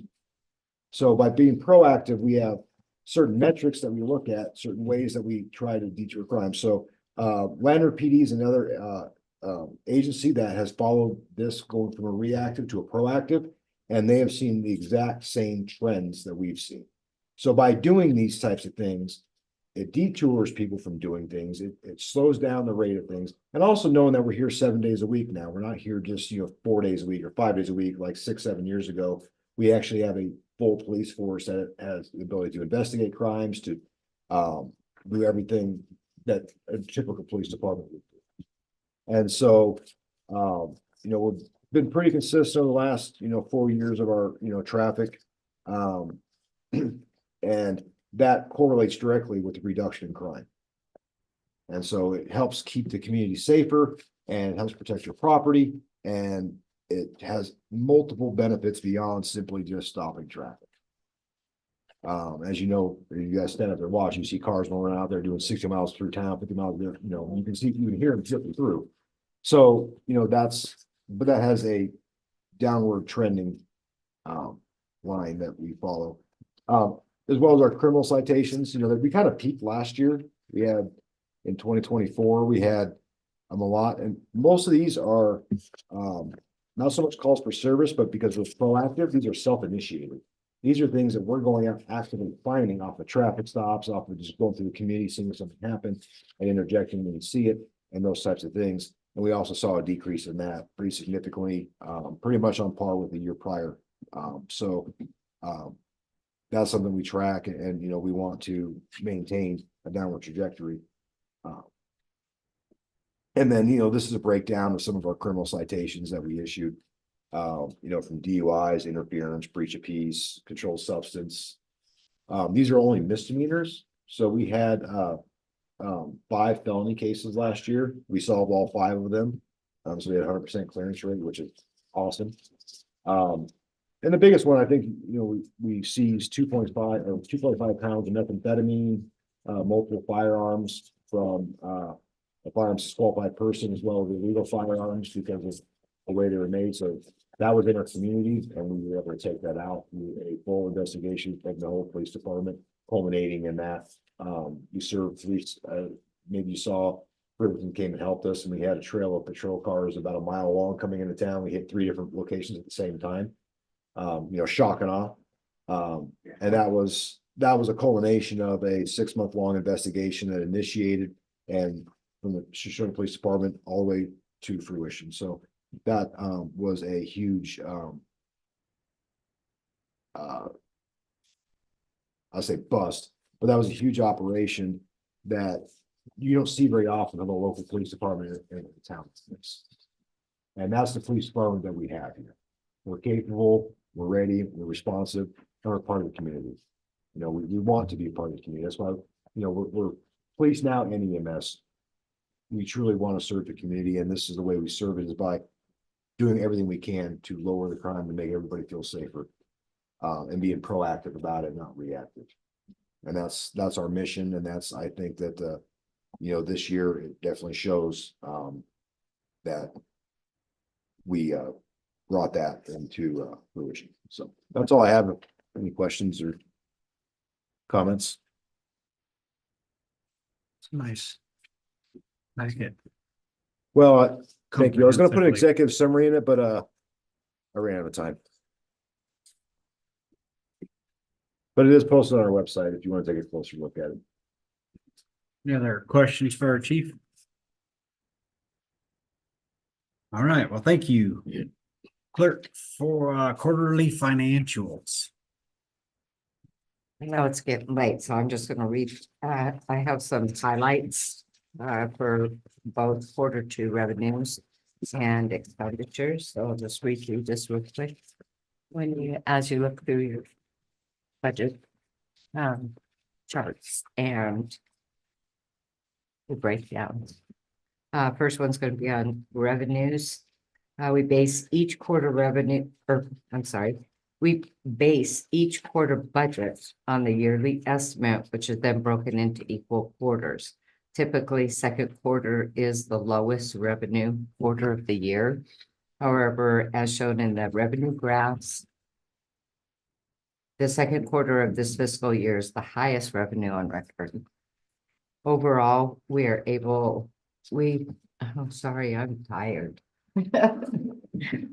So by being proactive, we have certain metrics that we look at, certain ways that we try to deter crime. So Lander PD is another agency that has followed this, going from a reactive to a proactive, and they have seen the exact same trends that we've seen. So by doing these types of things, it detours people from doing things. It slows down the rate of things. And also knowing that we're here 7 days a week now. We're not here just, 4 days a week or 5 days a week, like 6, 7 years ago, We actually have a full police force that has the ability to investigate crimes, to do everything that a typical police department would do. And so, we've been pretty consistent over the last, 4 years of our, traffic. And that correlates directly with the reduction in crime. And so it helps keep the community safer and it helps protect your property. And it has multiple benefits beyond simply just stopping traffic. As you know, you guys stand up there watch, you see cars rolling out there doing 60 miles through town, 50 miles there, you can see, you can hear them zipping through. So, but that has a downward trending line that we follow. As well as our criminal citations, that we kind of peaked last year. We had in 2024, we had a lot, and most of these are not so much calls for service, but because we're proactive, these are self-initiated. These are things that we're going out actively finding off the traffic stops, off of just going through the community, seeing something happen and interjecting when we see it and those types of things. And we also saw a decrease in that pretty significantly, pretty much on par with the year prior. That's something we track and, we want to maintain a downward trajectory. And then, this is a breakdown of some of our criminal citations that we issued, from DUIs, interference, breach of peace, controlled substance. These are only misdemeanors. So we had 5 felony cases last year. We solved all 5 of them. So we had 100% clearance rate, which is awesome. And the biggest one, I think, we seized 2.5 pounds of methamphetamine, multiple firearms from a firearms disqualified person, as well as illegal firearms because of the way they were made. So that was in our community, and we were able to take that out through a full investigation from the whole police department, culminating in that. We served 3, maybe you saw, Riverton came and helped us, and we had a trail of patrol cars about a mile long coming into town. We hit 3 different locations at the same time. Shock and awe. And that was a culmination of a 6-month-long investigation that initiated and from the Shoshoni Police Department all the way to fruition. So that was a huge I'll say bust, but that was a huge operation that you don't see very often in the local police department in the town. And that's the police department that we have here. We're capable, we're ready, we're responsive, and we're part of the community. We want to be a part of the community. That's why, we're police now and EMS. We truly want to serve the community, and this is the way we serve it, is by doing everything we can to lower the crime and make everybody feel safer, and being proactive about it, not reactive. And that's our mission, and I think that this year it definitely shows that we brought that into fruition. So that's all I have. Any questions or comments? It's nice. Nice good. Well, thank you. I was gonna put an Comprehensively. executive summary in it, but I ran out of time. But it is posted on our website if you want to take a closer look at it. Any other questions for our chief? All right, well, thank you. Clerk for quarterly financials. I know it's getting late, so I'm just gonna read, I have some highlights for both Q2 revenues and expenditures, so I'll just read through this real quick. As you look through your budget charts and the breakdowns. First one's gonna be on revenues. We base each quarter budget on the yearly estimate, which is then broken into equal quarters. Typically, Q2 is the lowest revenue quarter of the year. However, as shown in the revenue graphs, the Q2 of this fiscal year is the highest revenue on record. Overall, I'm sorry, I'm tired.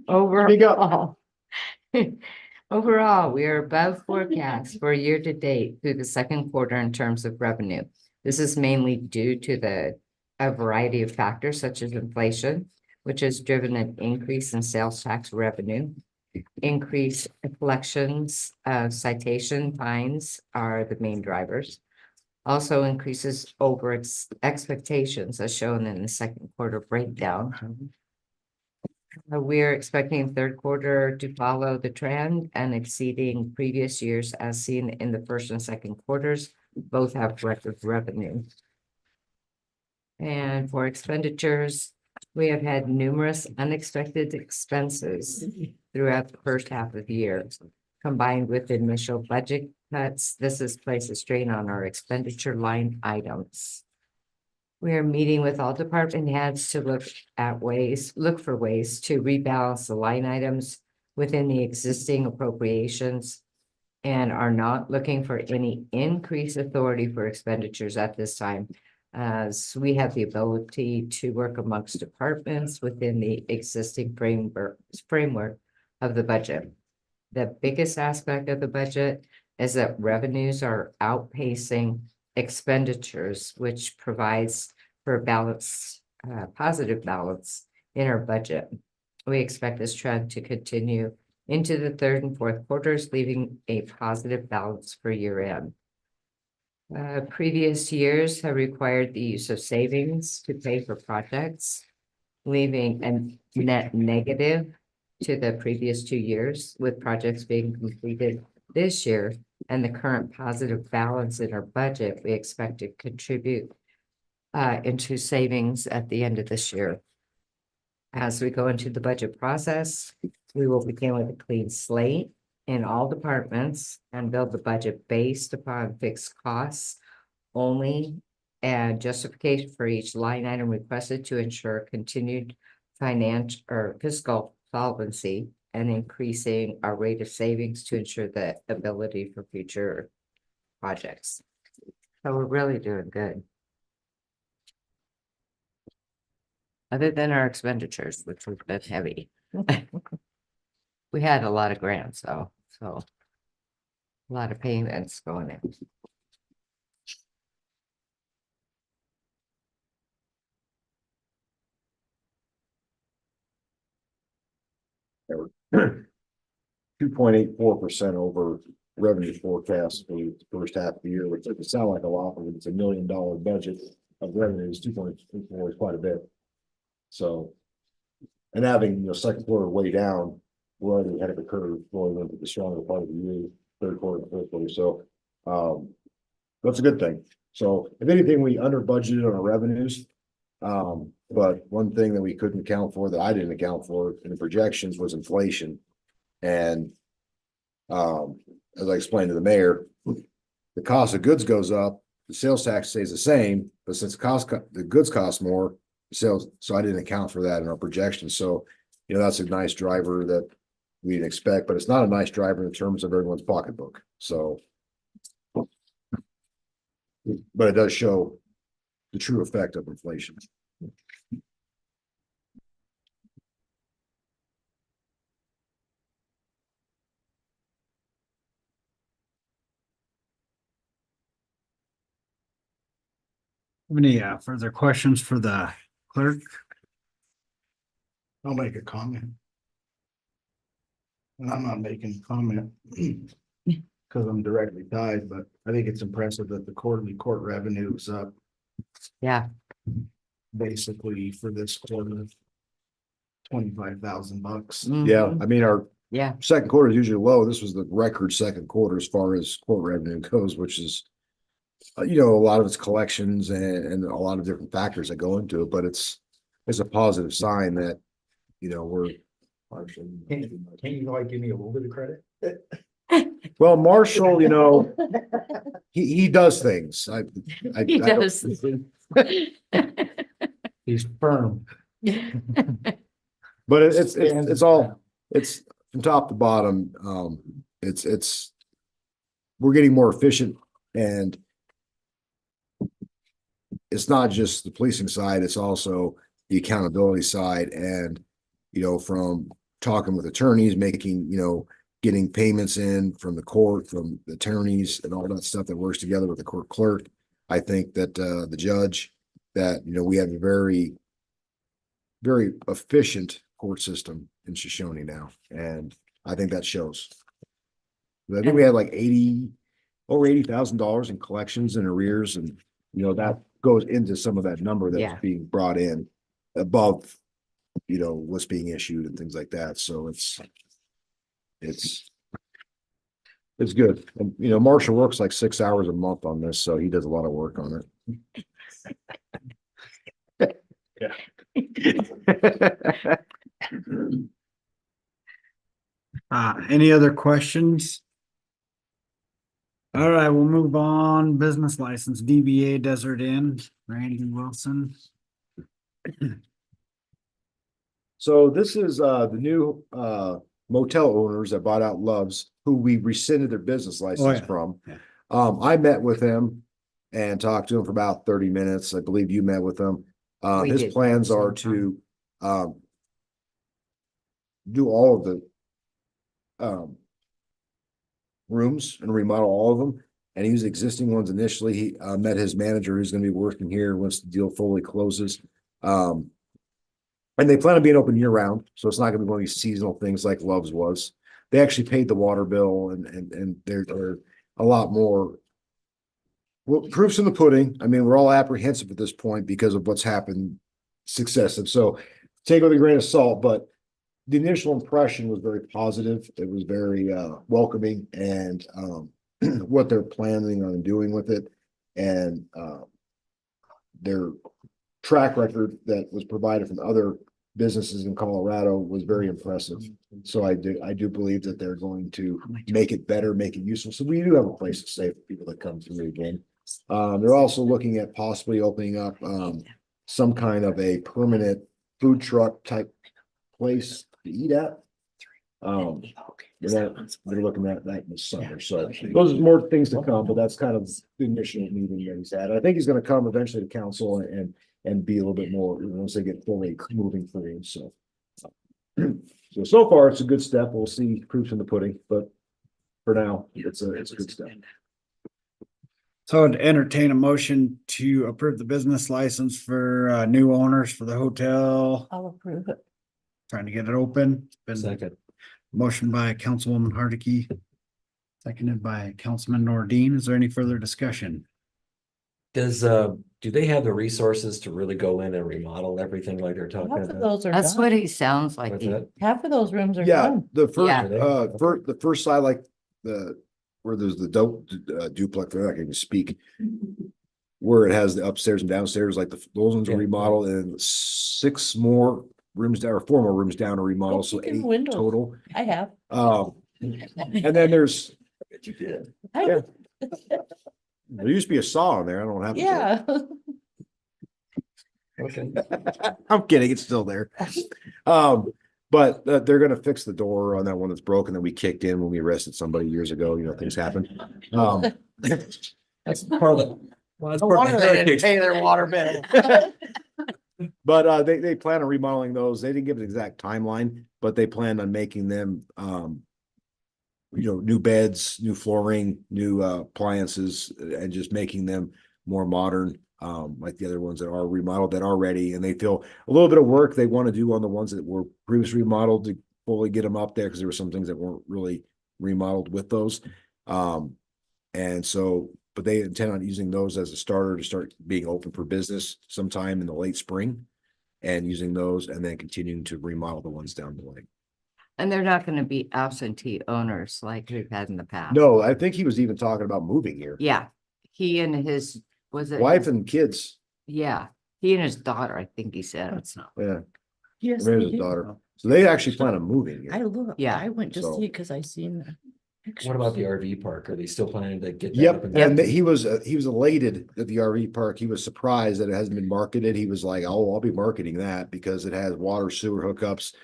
Overall, we are above forecast for year to date through the Q2 in terms of revenue. This is mainly due to a variety of factors such as inflation, which has driven an increase in sales tax revenue, increased collections of citation fines are the main drivers. Also increases over expectations as shown in the second quarter breakdown. We're expecting third quarter to follow the trend and exceeding previous years as seen in the first and second quarters. Both have record revenue. And for expenditures, we have had numerous unexpected expenses throughout the first half of the year. Combined with initial budget cuts, this has placed a strain on our expenditure line items. We are meeting with all department heads to look for ways to rebalance the line items within the existing appropriations and are not looking for any increased authority for expenditures at this time, as we have the ability to work amongst departments within the existing framework of the budget. The biggest aspect of the budget is that revenues are outpacing expenditures, which provides for balance, positive balance in our budget. We expect this trend to continue into the third and fourth quarters, leaving a positive balance for year end. Previous years have required the use of savings to pay for projects, leaving a net negative to the previous 2 years, with projects being completed this year and the current positive balance in our budget. We expect to contribute into savings at the end of this year. As we go into the budget process, we will begin with a clean slate in all departments and build the budget based upon fixed costs only and justification for each line item requested to ensure continued financial or fiscal solvency and increasing our rate of savings to ensure the ability for future projects. So we're really doing good. Other than our expenditures, which were a bit heavy. We had a lot of grants, so a lot of payments going in. There were 2.84% over revenue forecast for the first half of the year, which doesn't sound like a lot, but it's $1 million budget of revenues. 2.84 is quite a bit. So, and having second quarter way down, we're already ahead of the curve going into the stronger part of the year, third quarter and fourth quarter. So that's a good thing. So if anything, we under budgeted on our revenues. But one thing that we couldn't account for, that I didn't account for in the projections, was inflation. And as I explained to the mayor, the cost of goods goes up, the sales tax stays the same, but since the goods cost more, sales, so I didn't account for that in our projections. So, that's a nice driver that we didn't expect, but it's not a nice driver in terms of everyone's pocketbook. So, but it does show the true effect of inflation. Any further questions for the clerk? I'll make a comment. And I'm not making a comment because I'm directly tied, but I think it's impressive that the quarterly court revenue is up Yeah, basically for this quarter. $25,000. Yeah, I mean, our yeah, second quarter is usually low. This was the record second quarter as far as court revenue goes, which is, a lot of it's collections and a lot of different factors that go into it, but it's a positive sign that, we're. Can you give me a little bit of credit? Well, Marshall, he does things. he I don't- does. He's firm. But it's all, it's from top to bottom. We're getting more efficient, and it's not just the policing side, it's also the accountability side. And, from talking with attorneys, making, getting payments in from the court, from the attorneys and all that stuff that works together with the court clerk. I think that the judge, that, we have a very, very efficient court system in Shoshoni now. And I think that shows. I think we had like over $80,000 in collections and arrears, and that goes into some of that number that's Yeah. being brought in above, what's being issued and things like that. So it's good. And, Marshall works like 6 hours a month on this, so he does a lot of work on it. Any other questions? All right, we'll move on. Business license, DBA Desert Inn, Randy Wilson. So this is the new motel owners that bought out Love's, who we rescinded their business license yeah. from. Yeah. I met with him and talked to him for about 30 minutes. I believe you met with him. We His did plans at the are same to do all of the rooms and remodel all of them, and he used existing ones initially. He met his manager who's going to be working here once the deal fully closes. And they plan on being open year round, so it's not going to be one of these seasonal things like Love's was. They actually paid the water bill, and they're a lot more. Well, proof's in the pudding. I mean, we're all apprehensive at this point because of what's happened successive. So take it with a grain of salt, but the initial impression was very positive. It was very welcoming, and what they're planning on doing with it, and their track record that was provided from other businesses in Colorado was very impressive. So I do believe that they're going to make it better, make it useful. So we do have a place to stay for people that come through again. They're also looking at possibly opening up some kind of a permanent food truck type place to eat at. They're looking at that in the summer. So those are more things to come, but that's kind of the initial meeting that he's had. I think he's going to come eventually to council and be a little bit more once they get fully moving through. So far it's a good step. We'll see proofs in the pudding, but for now it's a good step. So to entertain a motion to approve the business license for new owners for the hotel. I'll approve it. Trying to get it open. Been Second. motion by Councilwoman Hardicke, seconded by Councilman Nordine. Is there any further discussion? Do they have the resources to really go in and remodel everything like they're talking Half of about? those are That's done. what he sounds like. What's He- that? Half of those rooms are Yeah, done. the first, Yeah. the first side, like where there's the duplex, they're not going to speak. Where it has the upstairs and downstairs, like those ones are Yeah. remodeled, and 6 more rooms down, or 4 more rooms down to remodel, Oh, so look at the 8 windows. total. I have. And then there's, Bet you did. Yeah. there used to be a saw in there. I don't have it. Yeah. Okay. I'm kidding, it's still there. But they're gonna fix the door on that one that's broken that we kicked in when we arrested somebody years ago. Things happen. That's part of the. Well, that's No part wonder of the they didn't heritage. pay their water bill. But they plan on remodeling those. They didn't give an exact timeline, but they plan on making them new beds, new flooring, new appliances, and just making them more modern, like the other ones that are remodeled that are ready. And they feel a little bit of work they want to do on the ones that were previously remodeled to fully get them up there, because there were some things that weren't really remodeled with those. And so, but they intend on using those as a starter to start being open for business sometime in the late spring, and using those and then continuing to remodel the ones down the way. And they're not gonna be absentee owners like we've had in the past. No, I think he was even talking about moving here. Yeah, he and his, was it? Wife and kids. Yeah, he and his daughter, I think he said. Yeah. Yes, There's they his do. daughter. So they actually plan on moving I here. looked. Yeah. I went to So- see it because I seen the pictures. What about the RV park? Are they still planning to get that? Yep, up and he was elated at the RV park. He was surprised that it hasn't been marketed. He was like, "Oh, I'll be marketing that because it has water, sewer hookups,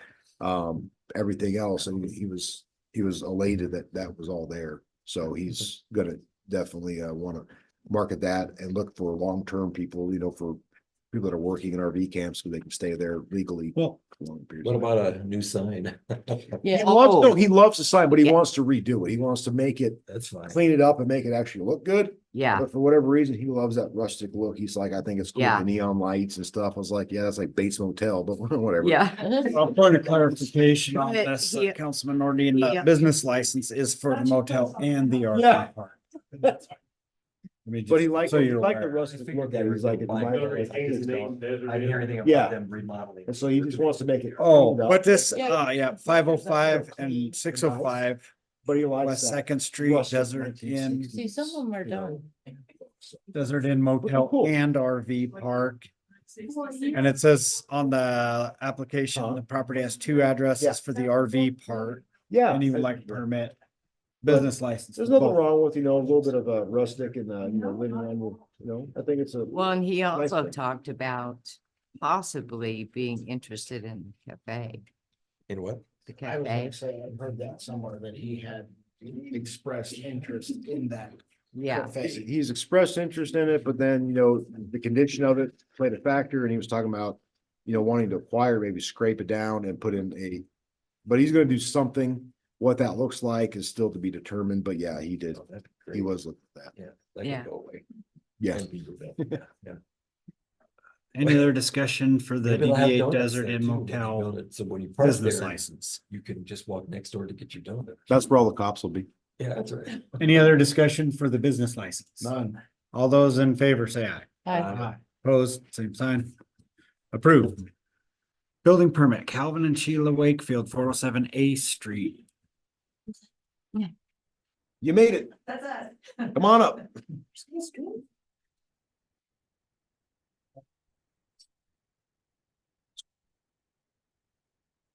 everything else." And he was elated that that was all there. So he's gonna definitely want to market that and look for long-term people, for people that are working in RV camps, so they can stay there legally. Well, for long periods What of time. about a new sign? He loves, no, Oh, he loves the sign, but he Yeah. wants to redo it. He wants to make it, That's fine. clean it up and make it actually look good. yeah, But for whatever reason, he loves that rustic look. He's like, I think it's cool, Yeah. the neon lights and stuff. I was like, yeah, that's like Bates Motel, but whatever. yeah. a point of clarification on But this, he- Councilman Nordy, the Yeah. business license is for the motel and the RV Yeah. park. I mean, But he just liked, so he you're liked the aware. rustic look. That he's like, it reminds me of his stuff. I didn't hear anything Yeah. about them remodeling. And so he just wants to make it. Oh, cleaned up, but this, Yeah. yeah, 505 and 605 But he likes West that. Second Street, rustic Desert Inn, 1960s, See, some of them are you know. done. Desert Inn Motel and RV Park. And it says on the application, the property has two addresses for the RV park, Yeah. and he would like to permit business license. There's for nothing both. wrong with, a little bit of a rustic and, living on, I think it's a. Well, and he Nice also thing. talked about possibly being interested in the cafe, In what? the I was cafe. gonna say, I've heard that somewhere that he had expressed interest in that. Yeah, cafe. He's expressed interest in it, but then, the condition of it played a factor and he was talking about, wanting to acquire, maybe scrape it down and put in but he's gonna do something. What that looks like is still to be determined, but yeah, he did. Oh, that's He great. was looking at that. Yeah. That Yeah. could go away. Yeah. And Beaverville. Yeah. Any other discussion for the Maybe they'll have DBA donuts Desert there Inn too when you Motel build it. So when you park business there, license? you can just walk next door to get your donut. That's where all the cops will be. Yeah, that's right. Any other discussion for the business license? None. All those in favor say aye. I- Opposed, same sign. Approved. Building permit, Calvin and Sheila Wakefield, 407 A Street. You made it. That's us. Come on up.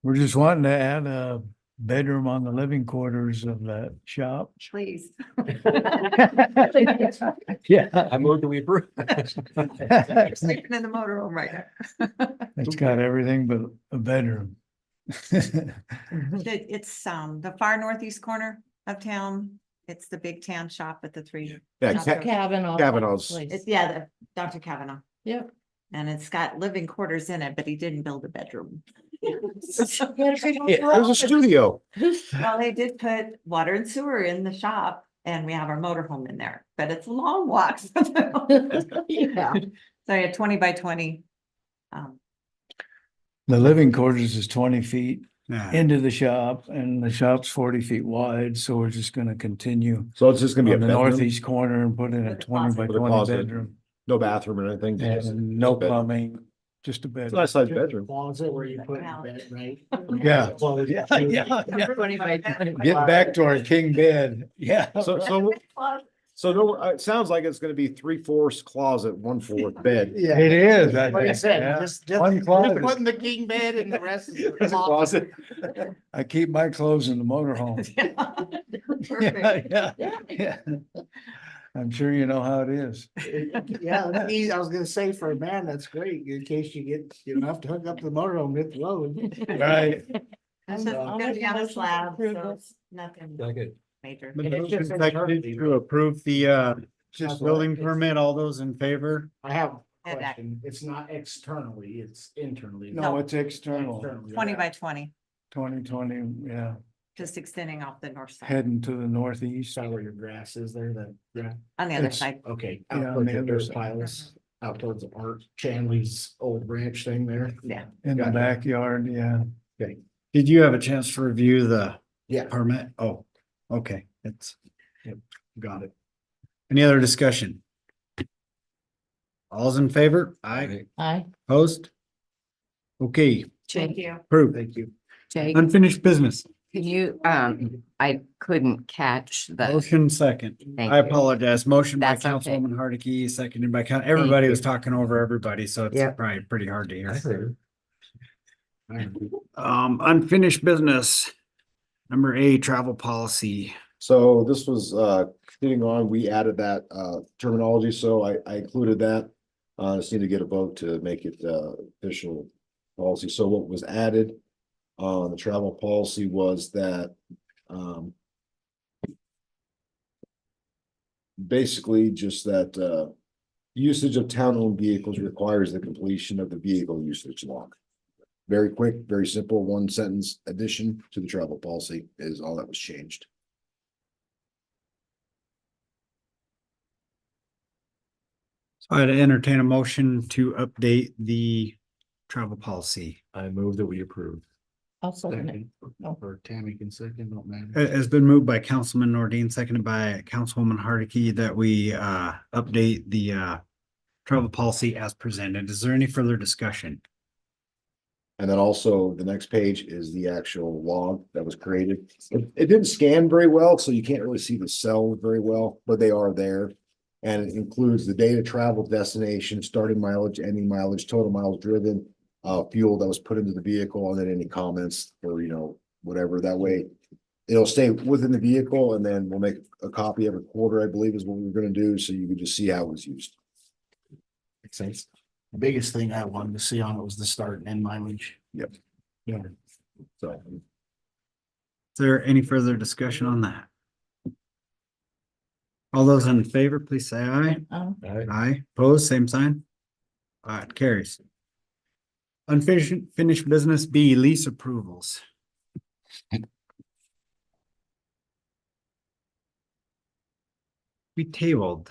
We're just wanting to add a bedroom on the living quarters of that shop. Please. Yeah. I moved that we approve. Sleeping in the motorhome right now. It's got everything but a bedroom. It's the far northeast corner of town. It's the big tan shop at the three. Yeah, Dr. Kavanaugh. Kavanaugh's. place. It's, yeah, the Dr. Kavanaugh. Yep. And it's got living quarters in it, but he didn't build a bedroom. There's a studio. Well, they did put water and sewer in the shop and we have our motorhome in there, but it's a long walk. Yeah. So I had 20 by 20. The living quarters is 20 feet Yeah. into the shop and the shop's 40 feet wide. So we're just gonna continue So it's just gonna be a on the bedroom, northeast corner and put in a With a 20 by closet. With a 20 closet. bedroom. no bathroom or anything. just And no bedroom. plumbing, just a It's a bed. nice sized bedroom. Closet where you put your bed, right? Yeah. Well, Yeah, yeah, yeah. 20 by 20. Get back to our king bed. Yeah. So no, it sounds like it's gonna be 3/4 closet, 1/4 bed. Yeah. It is. I Like I think, said, yeah. just One closet. putting the king bed and the rest is. It's a closet. I keep my clothes in the motorhome. Yeah, yeah, yeah. I'm sure you know how it is. Yeah, that's easy. I was gonna say for a man, that's great, in case you don't have to hook up the motorhome with the load. Right. It's just gonna be on a slab, so it's nothing Okay. major. Been It's moved just and seconded internally, to right? approve the Just building it's- permit. All those in favor? I have a And that- question. It's not externally, it's internally. No, it's external. Internally, 20 yeah. by 20, 2020, yeah, just extending off the north side, heading to the northeast. Is that where your grass is there, that, yeah, on the other it's- side. okay. Yeah, Out on towards the the other dirt side. piles, out towards the park, Chanley's old ranch thing there. Yeah. In the Gotcha. backyard, yeah. Okay, Did you have a chance to review the yeah, permit? Oh, okay, it's, got it. any other discussion? All's in favor? Aye. Aye. Opposed? Okay, Thank Jake, you. approved. Thank you. Jake, Unfinished business. can you, I couldn't catch the. Motion second. Thank I you. apologize. Motion by That's okay. Councilwoman Hardikey, seconded by everybody was you. talking over everybody, so it's Yep. probably pretty hard to I hear. heard. Unfinished business. Number A, travel policy. So this was getting on, we added that terminology, so I included that. Just need to get a vote to make it official policy. So what was added on the travel policy was that basically just that Usage of town-owned vehicles requires the completion of the vehicle usage log. Very quick, very simple, one sentence addition to the travel policy is all that was changed. So I'd entertain a motion to update the travel policy. I move that we approve. Also, Or Tammy can second, don't matter. It has been moved by Councilman Nordine, seconded by Councilwoman Hardikey, that we update the travel policy as presented. Is there any further discussion? And then also the next page is the actual log that was created. It didn't scan very well, so you can't really see the cells very well, but they are there. And it includes the date of travel, destination, starting mileage, ending mileage, total miles driven, fuel that was put into the vehicle, and then any comments or, whatever. That way it'll stay within the vehicle, and then we'll make a copy every quarter, I believe is what we're gonna do, so you can just see how it was used. Makes sense. The biggest thing I wanted to see on it was the start and end mileage. Yep. Yeah. So. Is there any further discussion on that? All those in favor, please say aye. Aye, opposed, same sign. It carries. Unfinished business B, lease approvals. We tabled.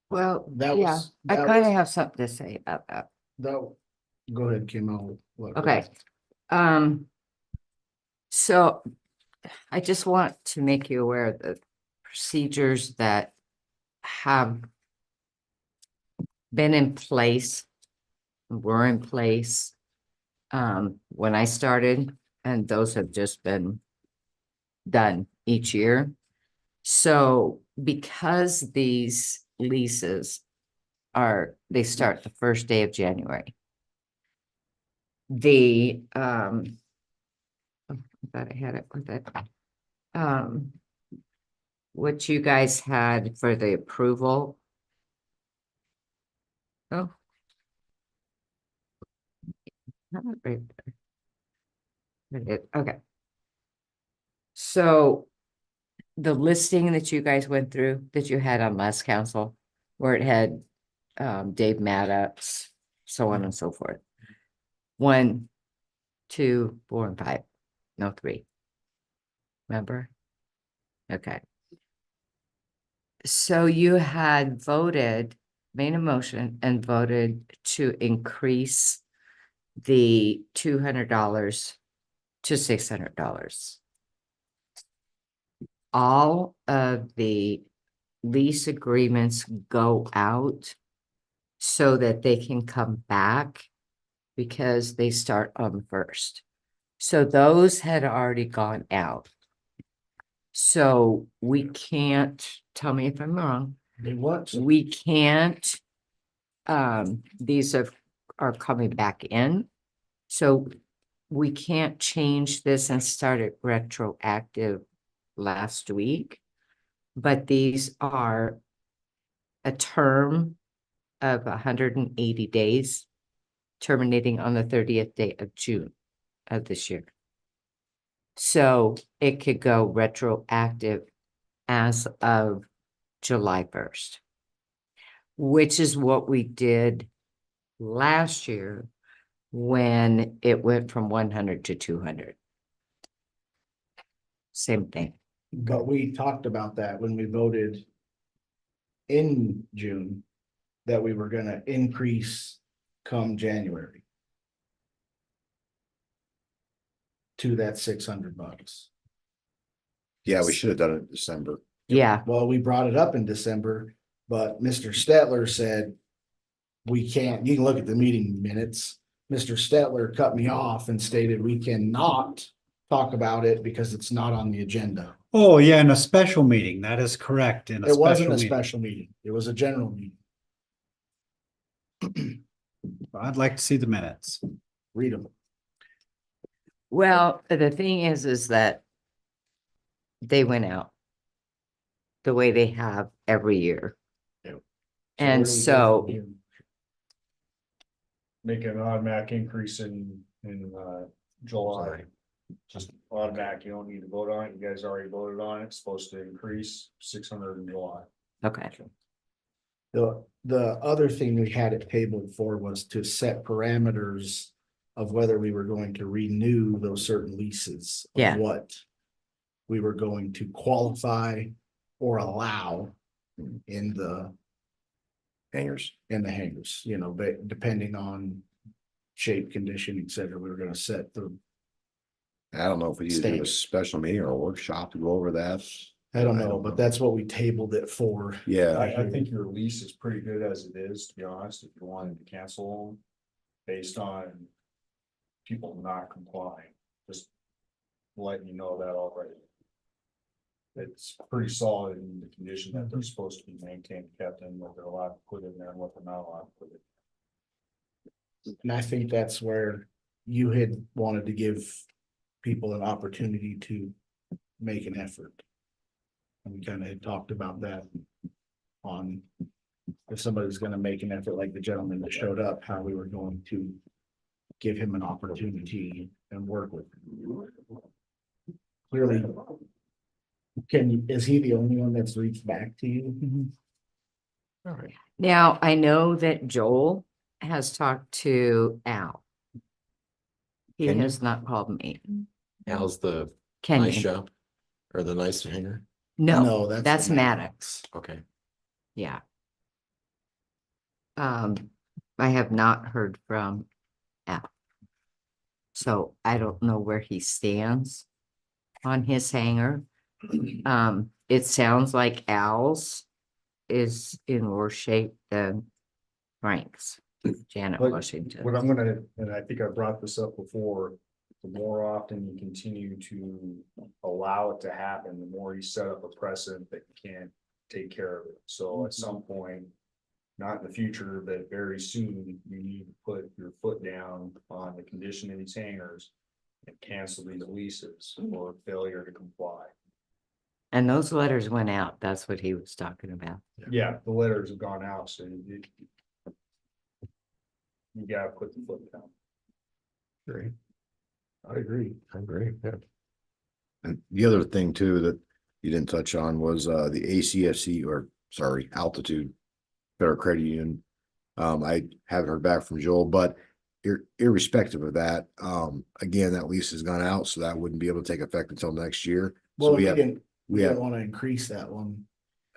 Well, That yeah, was- I that kind of was- have something to say about that. Go ahead, Kim. I'll let- Okay. So I just want to make you aware of the procedures that have been in place, were in place when I started, and those have just been done each year. So because these leases they start the first day of January. I thought I had it with it. What you guys had for the approval. Oh. Not right there. Okay. So the listing that you guys went through, that you had on last council, where it had Dave Maddox, so on and so forth. 1, 2, 4, and 5. No 3. Remember? Okay. So you had made a motion and voted to increase the $200 to $600. All of the lease agreements go out so that they can come back because they start on the 1st. So those had already gone out. So we can't, tell me if I'm wrong. They what? We can't, these are coming back in. So we can't change this and start it retroactive last week. But these are a term of 180 days, terminating on the 30th day of June of this year. So it could go retroactive as of July 1st, which is what we did last year when it went from 100 to 200. Same thing. But we talked about that when we voted in June, that we were gonna increase come January to that $600. Yeah, we should have done it in December. Yeah. Well, we brought it up in December, but Mr. Stetler said we can't, you can look at the meeting minutes. Mr. Stetler cut me off and stated we cannot talk about it because it's not on the agenda. Oh, yeah, in a special meeting. That is correct. In a It wasn't a meeting. special meeting. It was a general meeting. I'd like to see the minutes. Read them. Well, the thing is that they went out the way they have every year. And so Make an automatic increase in July. Just automatic, you don't need to vote on it. You guys already voted on it. It's supposed to increase 600 in July. Okay. The other thing we had it tabled for was to set parameters of whether we were going to renew those certain leases. Of Yeah. what we were going to qualify or allow in the Hangers. hangars, you know, but depending on shape, condition, et cetera, we were gonna set the, I don't know if we need to do a Standard. special meeting or a workshop to go over that. I don't know, but that's what we tabled it for. Yeah, I think your lease is pretty good as it is, to be honest, if you wanted to cancel them based on people not complying, just letting you know that already. It's pretty solid in the condition that they're supposed to be maintained, kept in, what they're allowed to put in there and what they're not allowed to put in. And I think that's where you had wanted to give people an opportunity to make an effort. And we kind of had talked about that on if somebody's gonna make an effort, like the gentleman that showed up, how we were going to give him an opportunity and work with him. Clearly, is he the only one that's reached back to you? All right. Now, I know that Joel has talked to Al. He Kenyon? has not called me. Al's the nice Kenyon, shop or the nice hanger? no, No, that's that's the Maddox, Okay. yeah. I have not heard from Al. So I don't know where he stands on his hanger. It sounds like Al's is in worse shape than Frank's, Janet But Washington. What I'm gonna, and I think I brought this up before, the more often you continue to allow it to happen, the more you set up a precedent that you can't take care of it. So at some point, not in the future, but very soon, you need to put your foot down on the condition of these hangars and cancel these leases for failure to comply. And those letters went out. That's what he was talking about. Yeah, the letters have gone out, so you gotta put the foot down. great. I agree. Yeah. And the other thing too that you didn't touch on was the ACFC or sorry, Altitude Federal Credit Union. I haven't heard back from Joel, but irrespective of that, again, that lease has gone out, so that wouldn't be able to take effect until next year. So Well, we have- didn't have- want to increase that one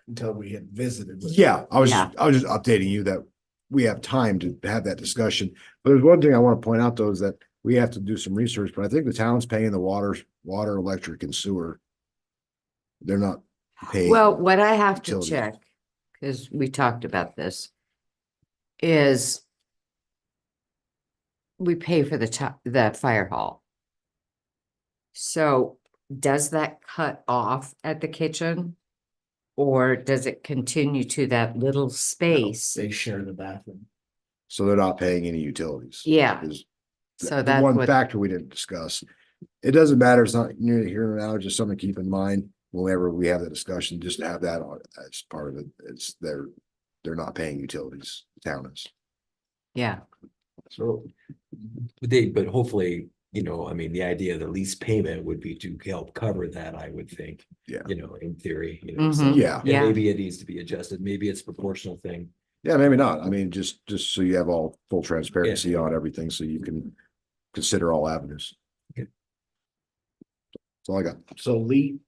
until we had visited. with Yeah, I was Yeah. just updating you that we have time to have that discussion. But there's one thing I want to point out though, is that we have to do some research, but I think the town's paying the water, electric and sewer. They're not paying. Well, what I have to utilities. check, because we talked about this, is we pay for the fire hall. So does that cut off at the kitchen? Or does it continue to that little space? They share the bathroom. So they're not paying any utilities. Yeah. Is So the that's one what, factor we didn't discuss. It doesn't matter. It's not near here now, just something to keep in mind whenever we have the discussion, just to have that on as part of it. It's they're not paying utilities, the town is. yeah, So but hopefully, you know, I mean, the idea of the lease payment would be to help cover that, I would think. Yeah. You know, in theory, you know, so Mhm. Yeah. and Yeah. maybe it needs to be adjusted. Maybe it's a proportional thing. Yeah, maybe not. I mean, just so you have all full transparency on everything, so you can consider all avenues. Okay. That's all I got. So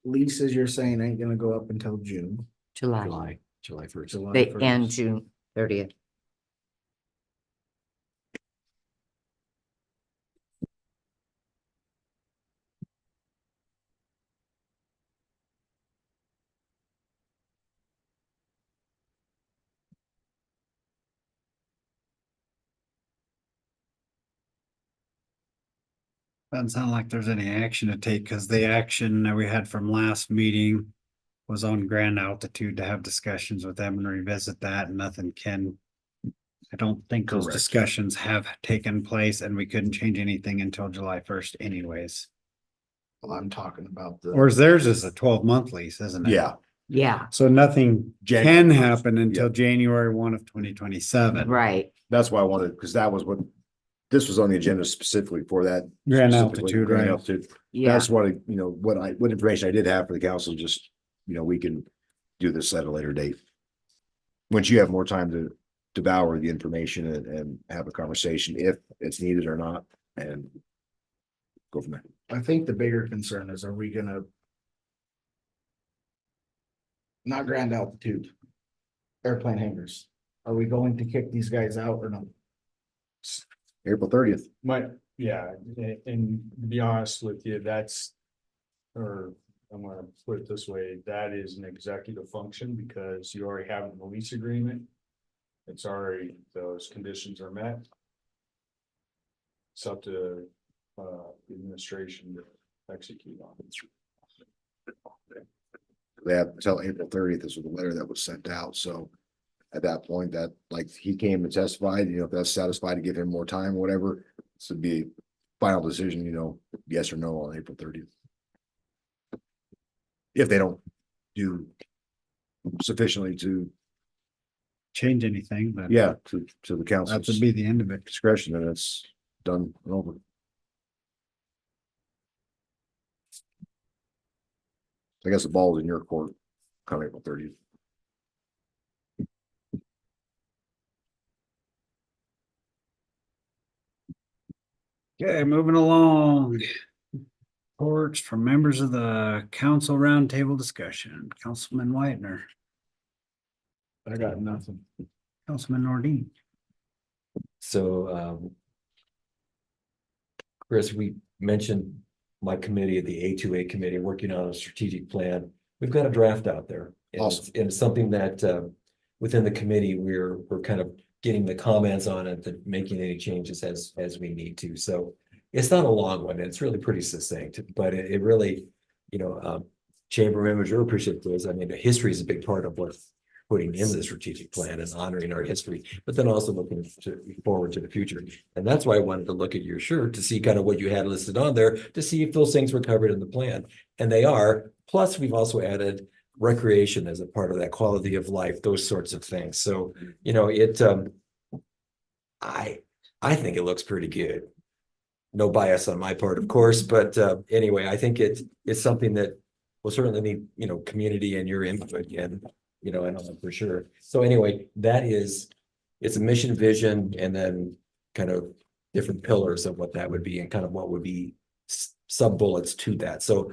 leases, you're saying ain't gonna go up until June. July, July 1st. July they 1st. end June 30th. Doesn't sound like there's any action to take, because the action that we had from last meeting was on Grand Altitude to have discussions with them and revisit that, and nothing can. I don't think those Correct. discussions have taken place, and we couldn't change anything until July 1st anyways. Well, I'm talking about the. Or theirs is a 12-month lease, isn't it? Yeah, Yeah, So nothing January can 1st. happen until January 1 of 2027. right. that's why I wanted, because that was what, this was on the agenda specifically for that. Grand specifically, Altitude, Grand right? Altitude. Yeah, That's what, what information I did have for the council, just, we can do this at a later date. once you have more time to devour the information and have a conversation if it's needed or not, and go from there. I think the bigger concern is, are we gonna not ground altitude airplane hangars? Are we going to kick these guys out or not? April 30th. Yeah, and to be honest with you, that's, or I'm gonna put it this way, that is an executive function because you already have a lease agreement. It's already, those conditions are met. It's up to the administration to execute on it. They have until April 30th. This was the letter that was sent out. So at that point, that like he came and testified, if that's satisfied to give him more time or whatever, this would be a final decision, yes or no on April 30th. If they don't do sufficiently to Change anything, but. to the council. That would be the end of it. Discretion, and it's done and over. I guess the ball's in your court, come April 30th. Okay, moving along. Reports from members of the council roundtable discussion. Councilman Whitener, I got nothing. Councilman Nordine. So, Chris, we mentioned my committee, the A2A committee, working on a strategic plan. We've got a draft out there. And Awesome. and it's something that within the committee, we're kind of getting the comments on it, and making any changes as we need to. So it's not a long one. It's really pretty succinct, but it really, chamber members are appreciative of this. I mean, the history is a big part of what putting in the strategic plan and honoring our history, but then also looking forward to the future. And that's why I wanted to look at your shirt to see kind of what you had listed on there, to see if those things were covered in the plan. And they are. Plus, we've also added recreation as a part of that, quality of life, those sorts of things. So, I think it looks pretty good. No bias on my part, of course, but anyway, I think it's something that will certainly need, community and your input again. I know for sure. So anyway, it's a mission, vision, and then kind of different pillars of what that would be and kind of what would be sub bullets to that. So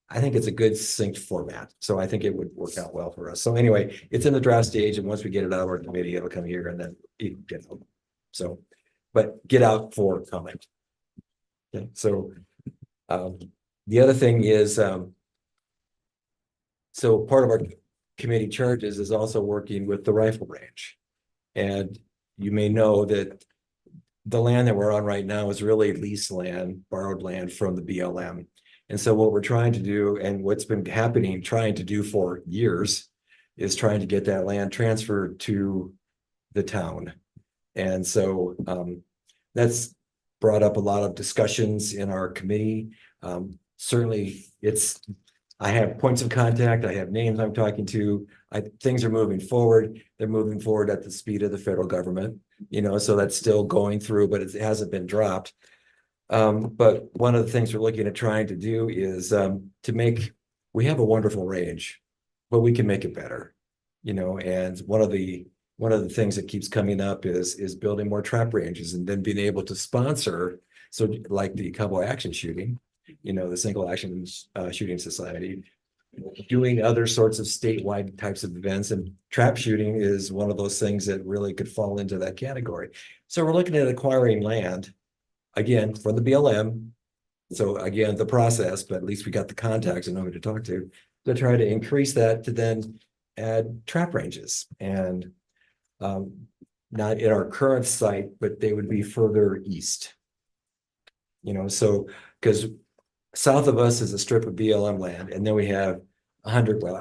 I think it's a good succinct format. So I think it would work out well for us. So anyway, it's in the draft stage, and once we get it out of our committee, it'll come here and then it can get out. So, but get out for comment. Okay, so the other thing is, so part of our committee charges is also working with the rifle range. And you may know that the land that we're on right now is really leased land, borrowed land from the BLM. And so what we're trying to do, and what's been trying to do for years, is trying to get that land transferred to the town. And so that's brought up a lot of discussions in our committee. Certainly I have points of contact, I have names I'm talking to, things are moving forward. They're moving forward at the speed of the federal government, so that's still going through, but it hasn't been dropped. But one of the things we're looking at trying to do is we have a wonderful range, but we can make it better, and one of the things that keeps coming up is building more trap ranges and then being able to sponsor. So like the Cowboy Action Shooting, the Single Action Shooting Society, doing other sorts of statewide types of events, and trap shooting is one of those things that really could fall into that category. So we're looking at acquiring land, again, from the BLM. So again, the process, but at least we got the contacts and know who to talk to try to increase that, to then add trap ranges. And not in our current site, but they would be further east. So because south of us is a strip of BLM land, and then we have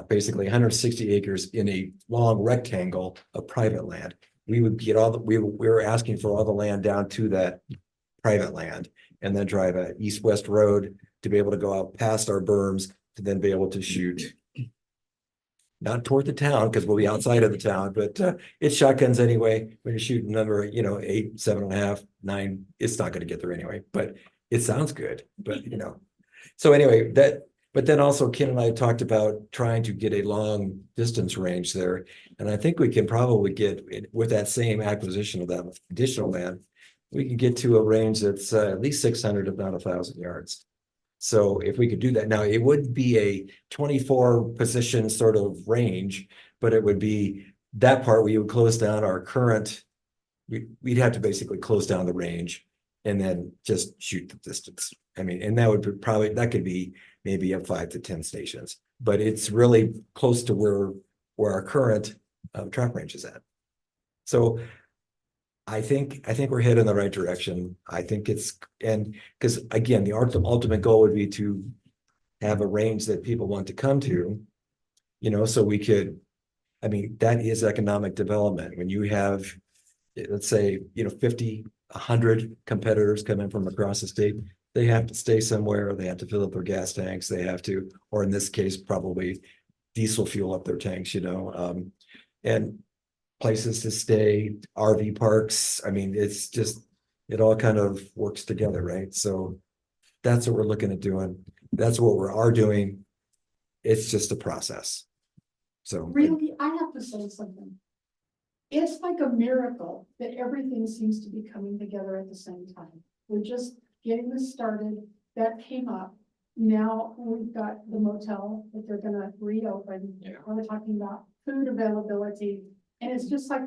basically 160 acres in a long rectangle of private land. We would get we were asking for all the land down to that private land, and then drive a east-west road to be able to go out past our berms to then be able to shoot. Not toward the town, because we'll be outside of the town, but it's shotguns anyway. When you're shooting number, 8, 7.5, 9, it's not going to get there anyway, but it sounds good. But so anyway, But then also Ken and I talked about trying to get a long distance range there. And I think we can probably get with that same acquisition of that additional land, we can get to a range that's at least 600, if not 1,000 yards. So if we could do that now, it would be a 24 position sort of range, but it would be that part we would close down our current. We'd have to basically close down the range and then just shoot the distance. I mean, and that would be probably, that could be maybe up 5 to 10 stations, but it's really close to where our current trap range is at. So I think we're heading in the right direction. I think it's, and because again, the ultimate goal would be to have a range that people want to come to, you know, so we could, I mean, that is economic development. When you have, let's say, you know, 50, 100 competitors come in from across the state, they have to stay somewhere, they have to fill up their gas tanks, they have to, or in this case, probably diesel fuel up their tanks, you know, and places to stay, RV parks. I mean, it's just, it all kind of works together, right? So that's what we're looking at doing. That's what we are doing. It's just a process. So Really, I have to say something. It's like a miracle that everything seems to be coming together at the same time. We're just getting this started. That came up. Now we've got the motel that they're gonna reopen. We're talking about food availability. And it's just like,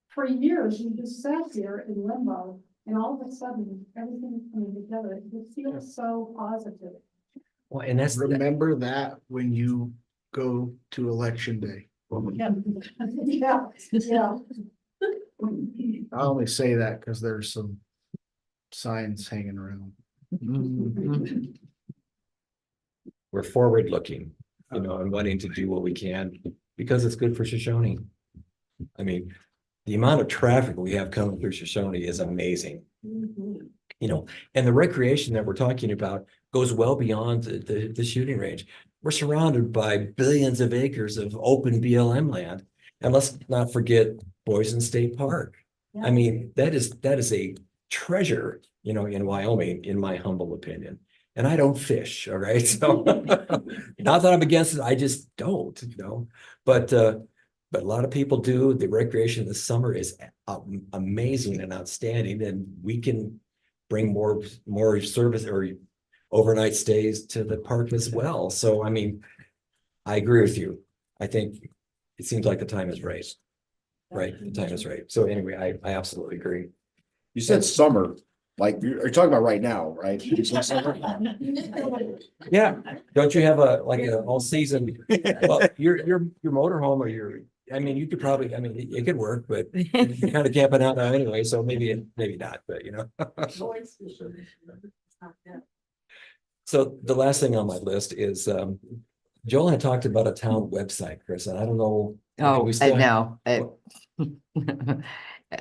for years, we just sat here in limbo, and all of a sudden, everything's coming together. It feels so positive. well, and that's Remember that when you go to election day. Yeah, yeah, yeah. I only say that because there's some signs hanging around. we're forward looking, you know, and wanting to do what we can because it's good for Shoshone. I mean, the amount of traffic we have coming through Shoshone is amazing. You know, and the recreation that we're talking about goes well beyond the shooting range. We're surrounded by billions of acres of open BLM land. And let's not forget Boise State Park. I mean, that is a treasure, you know, in Wyoming, in my humble opinion. And I don't fish, all right? So not that I'm against it, I just don't, you know. But a lot of people do. The recreation this summer is amazing and outstanding, and we can bring more service or overnight stays to the park as well. So, I mean, I agree with you. I think it seems like the time is right. Right, the time is right. So anyway, I absolutely agree. You said summer, like you're talking about right now, right? You said summer? Yeah, don't you have like a all season? Well, your motorhome or your, I mean, you could probably, I mean, it could work, but you're kind of camping out now anyway, so maybe not, but you know. So the last thing on my list is Joel had talked about a town website, Chris, and I don't know. Oh, no.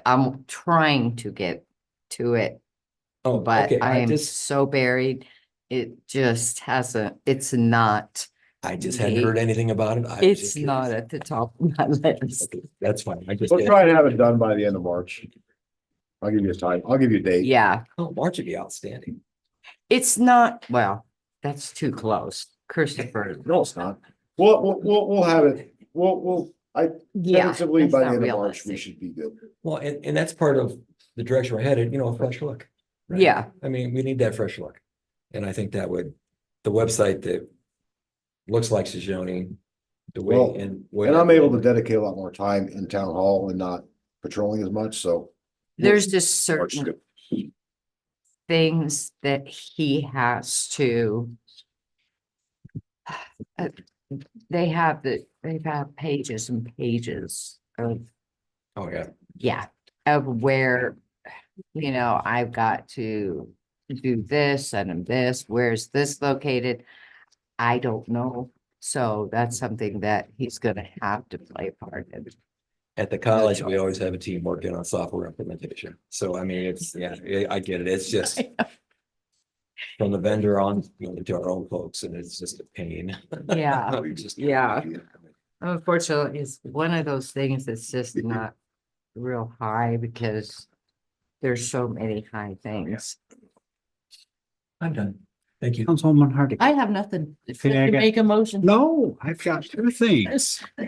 I'm trying to get to it, Oh, but okay, I am so buried. It just hasn't, it's not. I just hadn't heard anything about it. It's not at the top of my list. That's fine. We'll try to have it done by the end of March. I'll give you a time. I'll give you a date. Yeah, Oh, March would be outstanding. it's not, well, that's too close. Christopher. No, it's not. We'll have it. Yeah, Tentatively that's by the not end of March, realistic. we should be good. Well, and that's part of the direction we're headed, you know, a fresh look. right? Yeah, I mean, we need that fresh look. And I think that would, the website that looks like Shoshone, the way Well, and. And I'm able to dedicate a lot more time in town hall and not patrolling as much, so. there's just March is certain good. things that he has to. They've had pages and pages of, Oh, yeah. yeah, of where, you know, I've got to do this and this, where's this located? I don't know. So that's something that he's gonna have to play a part in. At the college, we always have a team working on software implementation. So I mean, it's, yeah, I get it. It's just. From the vendor on, you know, to our own folks, and it's just a pain. Yeah, We just- yeah. Unfortunately, it's one of those things that's just not real high because there's so many high things. I'm done. Thank you. Councilwoman Hardy. I have nothing. If Okay, I you got- make a motion. No, I've got two things. All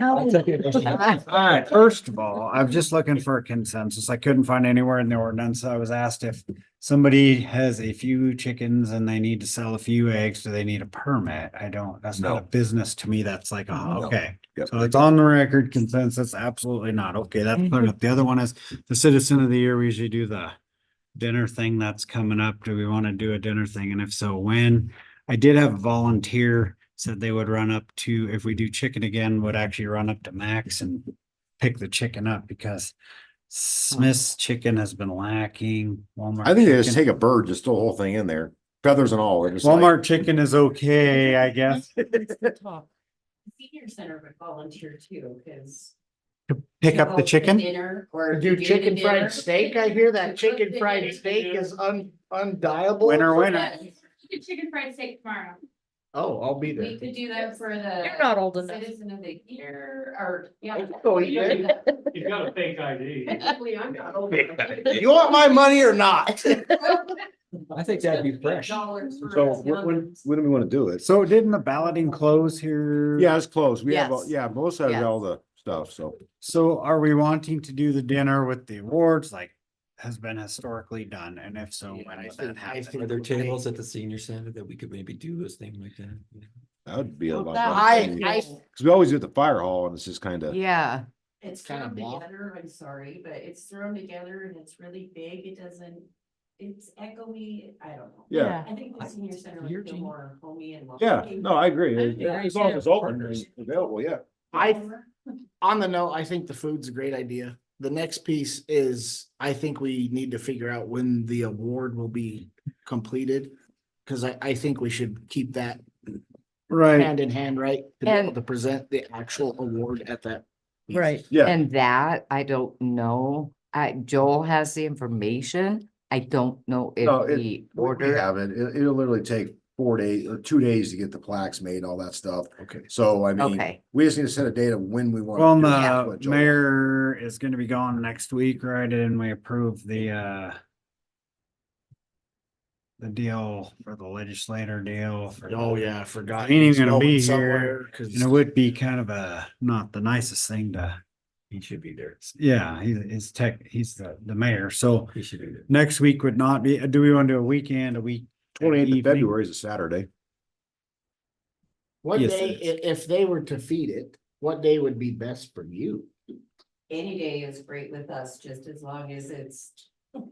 right, first of all, I'm just looking for a consensus. I couldn't find anywhere in the ordinance. I was asked if somebody has a few chickens and they need to sell a few eggs, do they need a permit? I don't, that's not a No. business to me. That's like, No. okay. Yep. So it's on the record consensus, absolutely not. Okay, that's cleared up. The other one is the citizen of the year. We usually do the dinner thing that's coming up. Do we want to do a dinner thing? And if so, when? I did have a volunteer said they would run up to, if we do chicken again, would actually run up to Max and pick the chicken up because Smith's chicken has been lacking. Walmart. I think they just chicken- take a bird, just throw the whole thing in there, feathers and all. They're just like- Walmart chicken is okay, I guess. Senior center would volunteer too, because. Pick up the chicken. Dinner or. Do chicken fried steak? I hear that chicken fried steak is undiable. Winner. Chicken fried steak tomorrow. Oh, I'll be there. We could do that for the. You're not old enough. Citizen of the year, or, yeah. Go eat it. You've got a fake ID. Technically, I'm not old enough. You want my money or not? I think that'd be fresh. So when do we want to do it? So didn't the balloting close here? Yeah, it's closed. We have, Yes. yeah, most of Yes. all the stuff, so. So are we wanting to do the dinner with the awards like has been historically done? And if so, Yeah, when I would think- that I happen? think- Are there tables at the senior center that we could maybe do a thing like that? That would be a lot. I- Cause we always do at the fire hall and it's just kind of. Yeah, It's Kinda thrown blah. together, I'm sorry, but it's thrown together and it's really big, it doesn't, it's echoey, I don't know. Yeah. I think the senior center would Your feel team. more homey and. Yeah, welcoming. no, I agree. Yeah. As long as it's open and available, yeah. On the note, I think the food's a great idea. The next piece is, I think we need to figure out when the award will be completed. Cause I think we should keep that Right. hand in hand, right? To be able And- to present the actual award at that. piece. Right. Yeah, and that, I don't know. Joel has the information. I don't know no, if it, we we ordered. have it. It'll literally take 4 days or 2 days to get the plaques made, all that stuff. Okay. So I mean, Okay, we just need to set a date of when we want. Well, to do it. That's the what Joe- mayor is gonna be gone next week, right? And we approved the deal for the legislator deal for. Oh, yeah, I forgot. He ain't He's gonna going be somewhere, here, 'cause- and it would be kind of not the nicest thing to, He should be there. yeah, he's the mayor, so He should be there. next week would not be, do we want to do a weekend, a week? 28th of evening? February is a Saturday. What Yes, day, it if they were to feed it, what day would be best for you? Any day is great with us, just as long as it's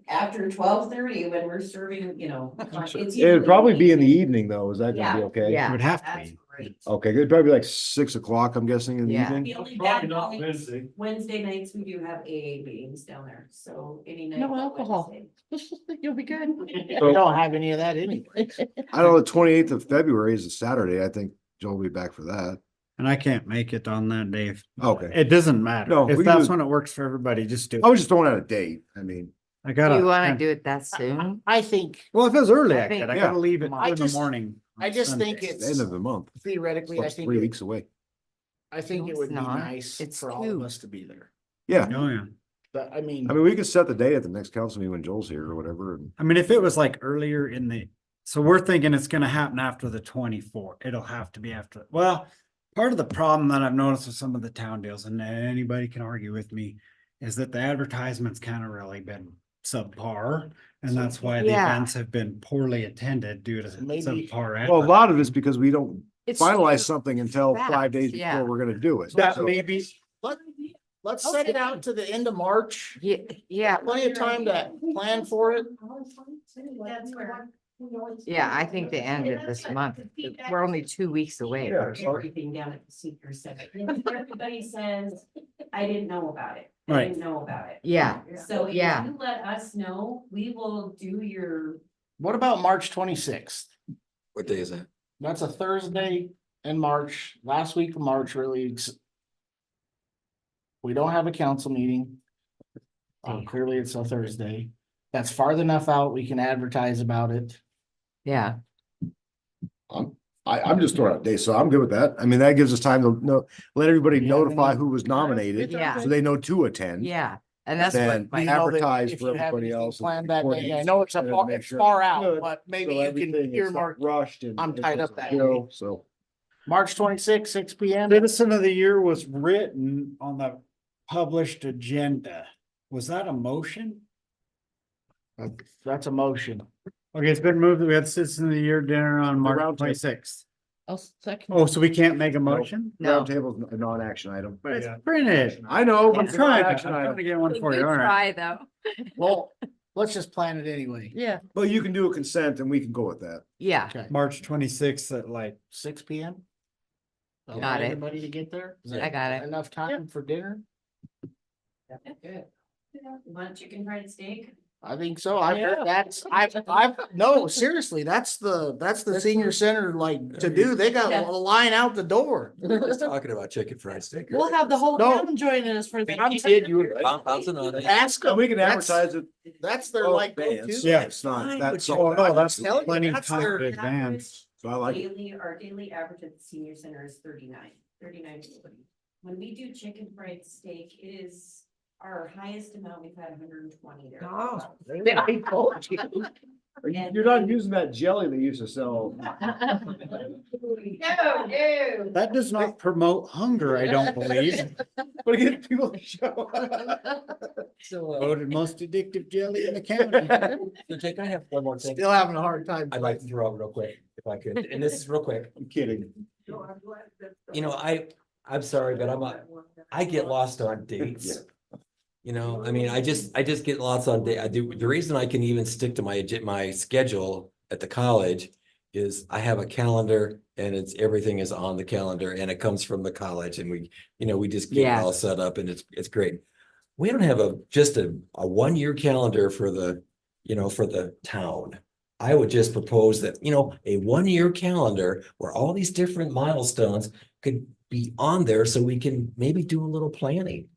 after 12:30 when we're serving, you know. it's It would usually probably be in the evening. evening though. Is that gonna be Yeah, okay? It yeah. would have to That's be. great. Okay, it'd probably be like 6 o'clock, I'm guessing in the Yeah. evening. The only Probably bad not nights, Wednesday. Wednesday nights, we do have AA meetings down there, so any night. No but alcohol. Wednesday. You'll be good. I don't have any of that anyway. I know the 28th of February is a Saturday. I think Joe will be back for that. And I can't make it on that day. Okay. It doesn't matter. No, we If can that's do- when it works for everybody, just do I it. was just throwing out a date. I mean, I do gotta. you wanna do it that soon? I think, Well, if it was early, I I think- could. I yeah. gotta leave it I in the just- morning. I on just think Sunday. it's the it's end of the month. theoretically, I Plus think, 3 weeks away. I think No, it would it's be not. nice It's for all of 2. us to be there. Yeah. Oh, yeah. But I mean, We can set the date at the next council meeting when Joel's here or whatever. And I mean, if it was like earlier in the, so we're thinking it's gonna happen after the 24th. It'll have to be after, well, part of the problem that I've noticed with some of the town deals, and anybody can argue with me, is that the advertisement's kind of really been subpar. And that's why the Yeah. events have been poorly attended due to Maybe- subpar. well, a lot of it's because we don't It's finalize something until facts, 5 days yeah. before we're gonna do it. That So- may be, let's set it out to the end of March. Yeah, Plenty of time to plan for it. That's where. yeah, I think the end of this month. We're only 2 weeks away. Yeah. Everything down at the senior center. And everybody says, I didn't know about it. I Right. didn't know about it. Yeah, So if Yeah. you let us know, we will do your. What about March 26th? What day is that? That's a Thursday in March, last week of March, really. We don't have a council meeting. Clearly, it's a Thursday. That's farther enough out. We can advertise about it. yeah. I'm just throwing out dates, so I'm good with that. I mean, that gives us time to know, let everybody Yeah, notify then- who was nominated. Yeah. So they know to attend. Yeah, And that's Then what my, advertise If for you have everybody anything else. planned that before day, the- I know it's a to far, make it's sure- far out, Good. but maybe So you can everything is not earmark rushed and. I'm and tied up just that go, day. So. March 26th, 6 p.m. Citizen of the Year was written on the published agenda. Was that a motion? That's a motion. Okay, it's been moved that we have Citizen of the Year dinner on March round table. 26th. I'll second. Oh, so we can't make a motion? no. Roundtable is a non-action item. But it's printed. I know, but I'm it's a trying, I'm non-action trying to item. get one for you, all right. though. Well, let's just plan it anyway. Yeah. But you can do a consent and we can go with that. Yeah, Okay, March 26th at like, 6 p.m. Allow Got it. Everybody to get there? Is I that got it. Enough time for dinner? Good. Want chicken fried steak? I think so. I've heard I've, no, seriously, that's the senior center like to do. They got a line out the door. We're just talking about chicken fried steak. We'll have the whole No. town joining us for I'm that. kidding you. Pounds and on it. Ask them. We can That's- advertise it. That's their Oh, like man, go-to. Yeah. It's not, Fine, that's. but all. oh no, that's telling you, plenty that's time their in advance. So I like it. Daily, our daily average at the senior center is 39 people. When we do chicken fried steak, it is our highest amount. We've had 120 there. Oh. I told you. You're not using that jelly they used to sell. No, no. That does not promote hunger, I don't believe. But get people to show. So, Voted most addictive jelly in the county. so Jake, I have one more thing. Still having a hard time. I'd like to throw out real quick, if I could, and this is real quick. I'm kidding. You know, I'm sorry, but I get lost on dates. You know, I mean, I just get lost on day. I do. The reason I can even stick to my schedule at the college is I have a calendar and everything is on the calendar and it comes from the college and we just get it Yeah. all set up and it's great. We don't have just a 1-year calendar for the town. I would just propose that, a 1-year calendar where all these different milestones could be on there so we can maybe do a little planning.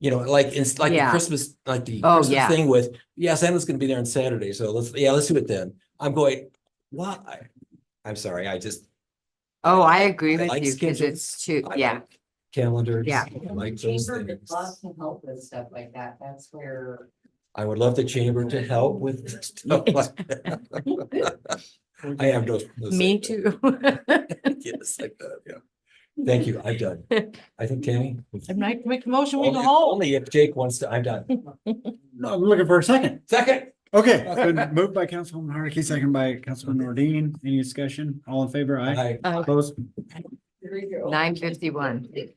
Like it's like the Yeah. Christmas, like the Oh, Christmas yeah. thing with, Santa's gonna be there on Saturday, so let's do it then. I'm going, why? I'm sorry, Oh, I agree I with like you because schedules. it's too, I yeah. like calendars. Yeah. I like those Chamber would things. love to help with stuff like that. That's where. I would love the chamber to help with stuff like that. I have no. Me too. Yes, like that, yeah. Thank you, I'm done. I think Tammy. I'd like to make a motion, we go Only home. only if Jake wants to, I'm done. No, I'm looking for a second. Second. Okay, it's been moved by Councilwoman Hardiky, second by Councilman Nordine. Any discussion? All in favor? Aye. I. Opposed? 9:51.